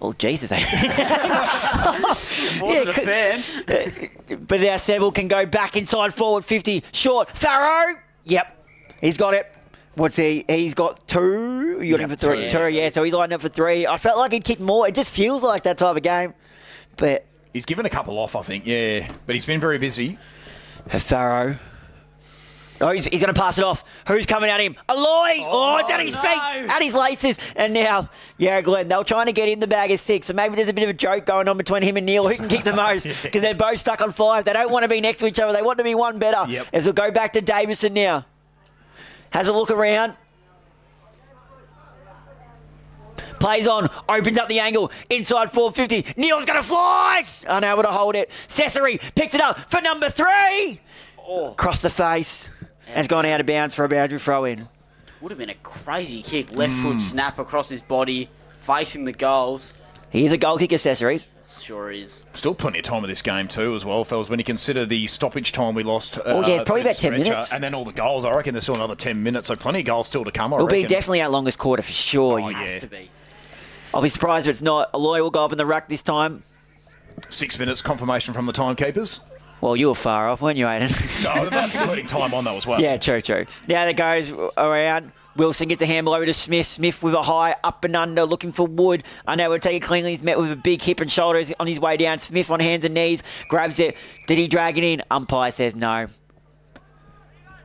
Oh, Jesus. Wasn't a fan. But now Seville can go back inside forward 50. Short. Farrow. Yep. He's got it. What's he? He's got 2. You got him for 3. 2, yeah. So he's lined up for 3. I felt like he'd kick more. It just feels like that type of game. But He's given a couple off, I think, yeah. But he's been very busy. Farrow. Oh, he's going to pass it off. Who's coming at him? Aloy! Oh, it's at his feet, at his laces. And now, Yarra Glen, they were trying to get in the bag of 6. So maybe there's a bit of a joke going on between him and Neil. Who can kick the most? Because they're both stuck on 5. They don't want to be next to each other. They want to be one better. Yep. As we'll go back to Davison now. Has a look around. Plays on, opens up the angle, inside 450. Neil's going to fly! Unable to hold it. Cesare picks it up for number 3. Across the face. And it's gone out of bounds for a boundary throw in. Would have been a crazy kick. Left foot snap across his body, facing the goals. He is a goal kicker, Cesare. Sure is. Still plenty of time of this game too, as well, fellas. When you consider the stoppage time we lost, probably through the about 10 stretcher, minutes. and then all the goals. I reckon there's still another 10 minutes, so plenty of goals still to come. It'll be definitely our longest quarter for sure. Oh, Has yeah. to be. I'll be surprised if it's not. Aloy will go up in the ruck this time. 6 minutes confirmation from the timekeepers. Well, you were far off, weren't you, Aiden? No, that's including time on though as well. Yeah, true. Now that goes around. Wilson gets a handball over to Smith. Smith with a high up and under, looking for Wood. I know we'll take it cleanly. He's met with a big hip and shoulders on his way down. Smith on hands and knees, grabs it. Did he drag it in? Umpire says no.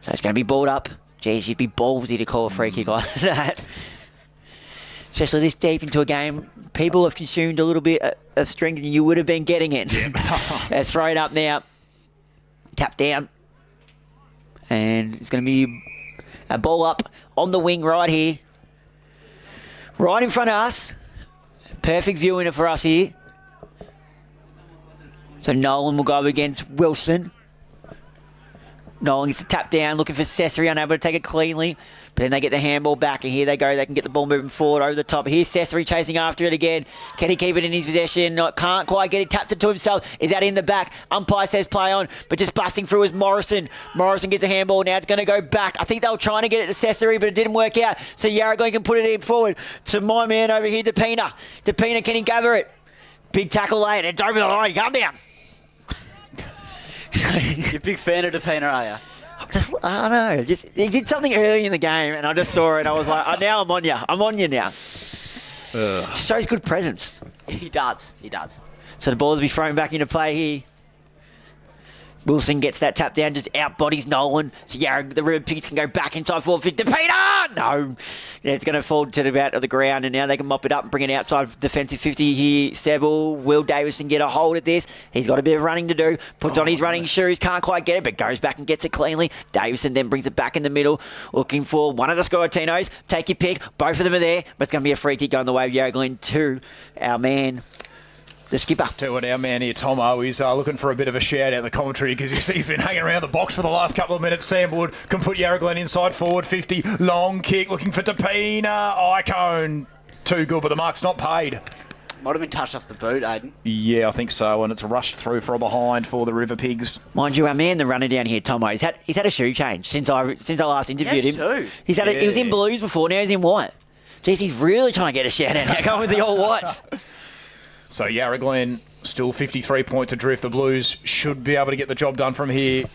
So it's going to be balled up. Geez, you'd be ballsy to call a free kick like that. Especially this deep into a game. People have consumed a little bit of strength and you would have been getting it. It's thrown up now. Tap down. And it's going to be a ball up on the wing right here. Right in front of us. Perfect view in it for us here. So Nolan will go against Wilson. Nolan gets the tap down, looking for Cesare, unable to take it cleanly. But then they get the handball back, and here they go. They can get the ball moving forward over the top. Here's Cesare chasing after it again. Can he keep it in his possession? Can't quite get it. Taps it to himself. Is that in the back? Umpire says play on, but just busting through is Morrison. Morrison gets a handball. Now it's going to go back. I think they were trying to get it to Cesare, but it didn't work out. So Yarra Glen can put it in forward to my man over here, Depina. Depina, can he gather it? Big tackle late. It's over the line. Calm down. You're a big fan of Depina, are you? I don't know. Just he did something early in the game, and I just saw it. And I was like, oh, now I'm on you. I'm on you now. Shows good presence. He does. So the ball will be thrown back into play here. Wilson gets that tap down, just out bodies Nolan. So Yarra, the River Pigs can go back inside 450. Peter! No. Yeah, it's going to fall to about the ground, and now they can mop it up and bring it outside defensive 50 here. Seville, will Davison get a hold of this? He's got a bit of running to do. Puts on his running shoes, can't quite get it, but goes back and gets it cleanly. Davison then brings it back in the middle, looking for one of the Scortinos. Take your pick. Both of them are there, but it's going to be a free kick going the way of Yarra Glen to our man, the skipper. To it, our man here, Tomo, he's looking for a bit of a shout out in the commentary because he's been hanging around the box for the last couple of minutes. Sam Wood can put Yarra Glen inside forward 50. Long kick looking for Tapina. Icone. Too good, but the mark's not paid. Might have been touched off the boot, Aiden. Yeah, I think so, and it's rushed through from behind for the River Pigs. Mind you, our man, the runner down here, Tomo, he's had a shoe change since I last interviewed him. Too. He was in blues before, now he's in white. Jeez, he's really trying to get a shout out now, going with the all whites. So Yarra Glen still 53 points adrift. The Blues should be able to get the job done from here.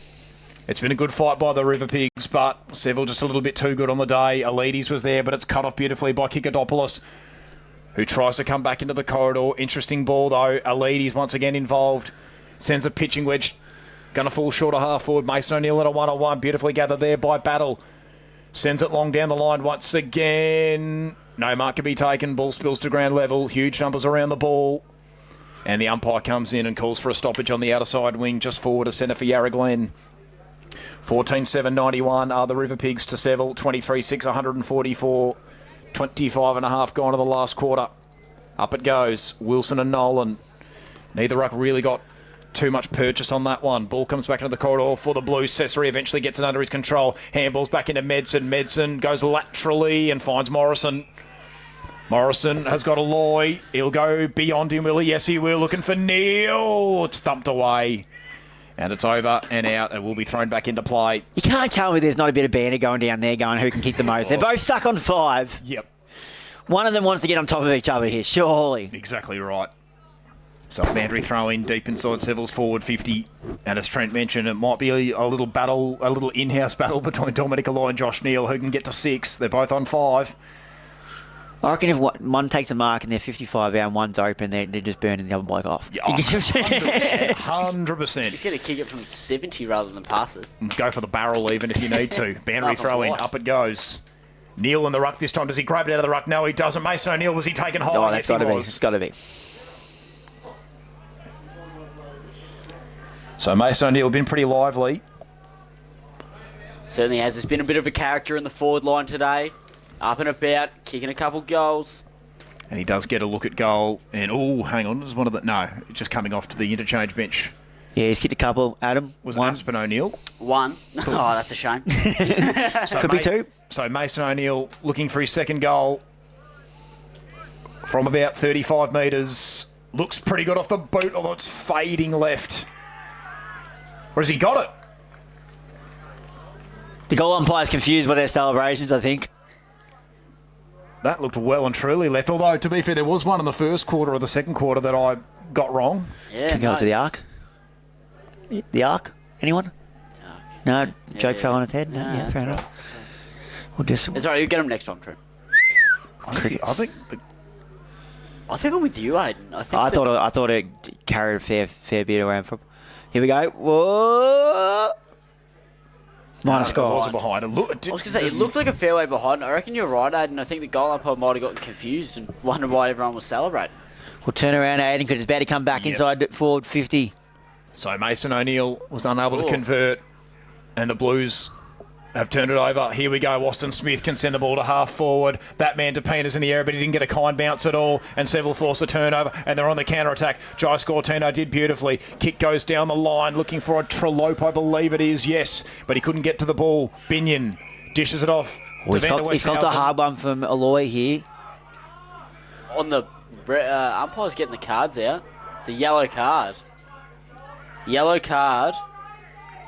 It's been a good fight by the River Pigs, but Seville just a little bit too good on the day. Elides was there, but it's cut off beautifully by Kikadopoulos, who tries to come back into the corridor. Interesting ball, though. Elides once again involved. Sends a pitching wedge. Going to fall short of half forward. Mason O'Neill at a one-on-one. Beautifully gathered there by Battle. Sends it long down the line once again. No mark can be taken. Ball spills to ground level. Huge numbers around the ball. And the umpire comes in and calls for a stoppage on the outer side wing, just forward to centre for Yarra Glen. 14-7-91 are the River Pigs to Seville. 23-6, 144. 25 and a half gone to the last quarter. Up it goes. Wilson and Nolan. Neither ruck really got too much purchase on that one. Ball comes back into the corridor for the Blues. Cesare eventually gets it under his control. Handballs back into Medson. Medson goes laterally and finds Morrison. Morrison has got a Loy. He'll go beyond him, will he? Yes, he will. Looking for Neil. It's thumped away. And it's over and out and will be thrown back into play. You can't tell me there's not a bit of banter going down there going who can kick the most. They're both stuck on 5. Yep. One of them wants to get on top of each other here, surely. Exactly right. So Mandry throw in deep inside Seville's forward 50. And as Trent mentioned, it might be a little battle, a little in-house battle between Dominic Alloy and Josh Neal, who can get to 6. They're both on 5. I reckon if one takes a mark and they're 55 out and one's open, they're just burning the other bloke off. Yeah, 100%. 100%. He's going to kick it from 70 rather than pass it. Go for the barrel even if you need to. Boundary throw in. Up it goes. Neil in the ruck this time. Does he grab it out of the ruck? No, he doesn't. Mason O'Neill, was he taken high? No, that's got to be. It's got to be. So Mason O'Neill been pretty lively. Certainly has. There's been a bit of a character in the forward line today. Up and about, kicking a couple goals. And he does get a look at goal. And, oh, hang on. There's one of the... No, it's just coming off to the interchange bench. Yeah, he's kicked a couple. Adam? Was it Aspen O'Neill? 1. Oh, that's a shame. Could be 2. So Mason O'Neill looking for his second goal from about 35 metres. Looks pretty good off the boot, although it's fading left. Or has he got it? The goal umpire's confused by their celebrations, I think. That looked well and truly left. Although, to be fair, there was one in the first quarter or the second quarter that I got wrong. Yeah, Can go to the arc. The arc? Anyone? No, joke fell on its head. No, yeah, fair enough. We'll just... It's all right, you get him next time, True. I think I'm with you, Aiden. I thought it carried a fair bit around from... Here we go. Whoa! Minor score. It was behind. I was going to say, it looked like a fair way behind. I reckon you're right, Aiden. I think the goal umpire might have gotten confused and wondered why everyone was celebrating. We'll turn around, Aiden, because it's about to come back inside forward 50. So Mason O'Neill was unable to convert, and the Blues have turned it over. Here we go. Austin Smith can send the ball to half forward. That man Tapina's in the air, but he didn't get a kind bounce at all. And Seville force a turnover, and they're on the counter-attack. Jai Scortino did beautifully. Kick goes down the line, looking for a Trelope, I believe it is. Yes, but he couldn't get to the ball. Binion dishes it off. He's got the hard one from Alloy here. On the umpire's getting the cards out. It's a yellow card. Yellow card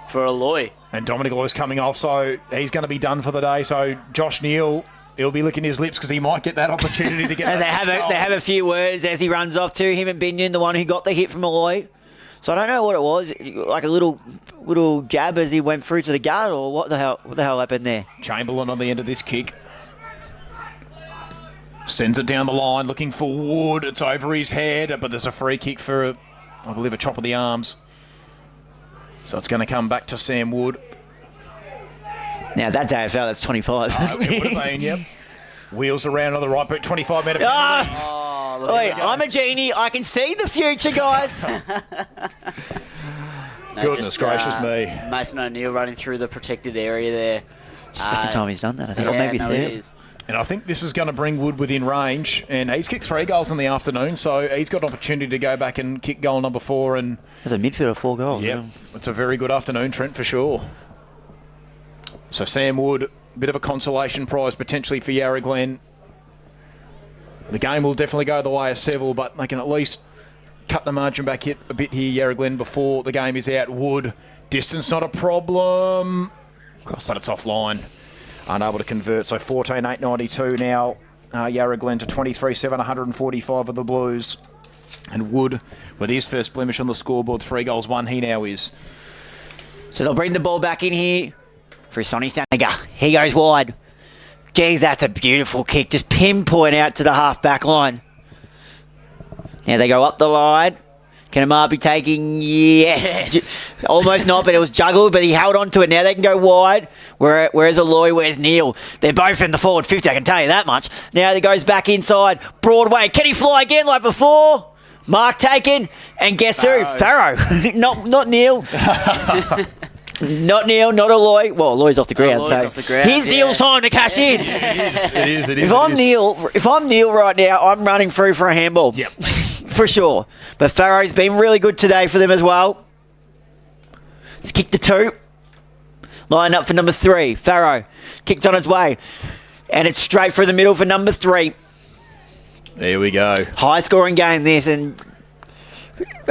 for Alloy. And Dominic Alloy's coming off, so he's going to be done for the day. So Josh Neal, he'll be licking his lips because he might get that opportunity to get and that. They have a few words as he runs off to him and Binion, the one who got the hit from Alloy. So I don't know what it was, like a little jab as he went through to the guard, or what the hell happened there? Chamberlain on the end of this kick. Sends it down the line, looking for Wood. It's over his head, but there's a free kick for, I believe, a chop of the arms. So it's going to come back to Sam Wood. Now, that's AFL, that's 25. It would have been, yep. Wheels around on the right boot, 25 metre. Wait, I'm a genie. I can see the future, guys. Goodness gracious me. Mason O'Neill running through the protected area there. It's the second time he's done that, I think. Or maybe no, third. it is. And I think this is going to bring Wood within range. And he's kicked 3 goals in the afternoon, so he's got an opportunity to go back and kick goal number 4. And There's a midfielder, 4 goals. yep, it's a very good afternoon, Trent, for sure. So Sam Wood, a bit of a consolation prize potentially for Yarra Glen. The game will definitely go the way of Seville, but they can at least cut the margin back a bit here, Yarra Glen, before the game is out. Wood, distance not a problem, but it's offline. Unable to convert, so 14,892 now. Yarra Glen to 23,745 of the Blues. And Wood, with his first blemish on the scoreboard, 3 goals, 1 he now is. So they'll bring the ball back in here for Sonny Sanaga. He goes wide. Gee, that's a beautiful kick. Just pinpoint out to the half-back line. Now they go up the line. Can Amar be taking? Yes. Almost not, but it was juggled, but he held on to it. Now they can go wide. Where's Aloy? Where's Neil? They're both in the forward 50, I can tell you that much. Now it goes back inside. Broadway. Can he fly again like before? Mark taken. And guess who? Farrow. not Neil. Not Neil, not Aloy. Well, Aloy's off the ground. Aloy's off the ground, Here's Neil's time to cash in. It is. If I'm Neil right now, I'm running through for a handball. Yep. For sure. But Farrow's been really good today for them as well. He's kicked the 2. Line up for number 3. Farrow kicked on its way. And it's straight through the middle for number 3. There we go. High scoring game this, and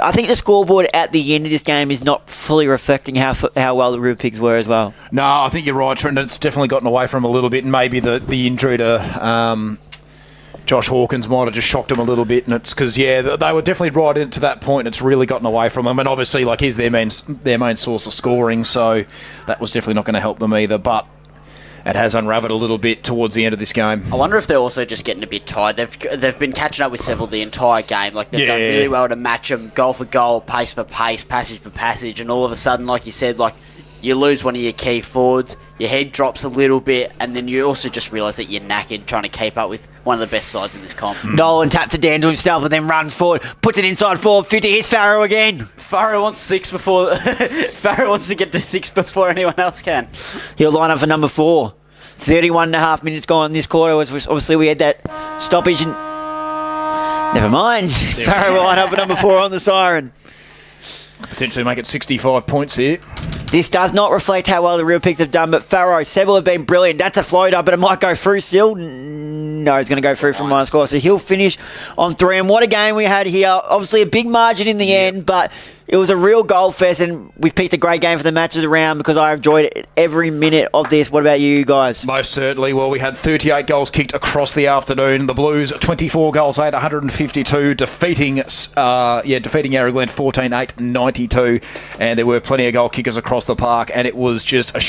I think the scoreboard at the end of this game is not fully reflecting how well the River Pigs were as well. No, I think you're right, Trent. It's definitely gotten away from him a little bit, and maybe the injury to Josh Hawkins might have just shocked him a little bit, and it's because, they were definitely right into that point, and it's really gotten away from them, and obviously, he's their main source of scoring, so that was definitely not going to help them either, but it has unravelled a little bit towards the end of this game. I wonder if they're also just getting a bit tired. They've been catching up with Seville the entire game. They've done really well to match them, goal for goal, pace for pace, passage for passage, and all of a sudden, like you said, you lose one of your key forwards, your head drops a little bit, and then you also just realise that you're knackered trying to keep up with one of the best sides in this comp. Nolan taps it down to himself and then runs forward, puts it inside forward 50. Here's Farrow again. Farrow wants 6 before... Farrow wants to get to 6 before anyone else can. He'll line up for number 4. 31 and a half minutes gone this quarter. Obviously, we had that stoppage and... Never mind. Farrow will line up for number 4 on the siren. Potentially make it 65 points here. This does not reflect how well the Real Pigs have done, but Farrow, Seville have been brilliant. That's a floater, but it might go through still. No, it's going to go through from my score. So he'll finish on 3. And what a game we had here. Obviously a big margin in the end, but it was a real goal fest, and we've picked a great game for the match of the round because I enjoyed every minute of this. What about you guys? Most certainly. Well, we had 38 goals kicked across the afternoon. The Blues, 24 goals, 152, defeating Yarra Glen 14-8, 92. And there were plenty of goal kickers across the park, and it was just a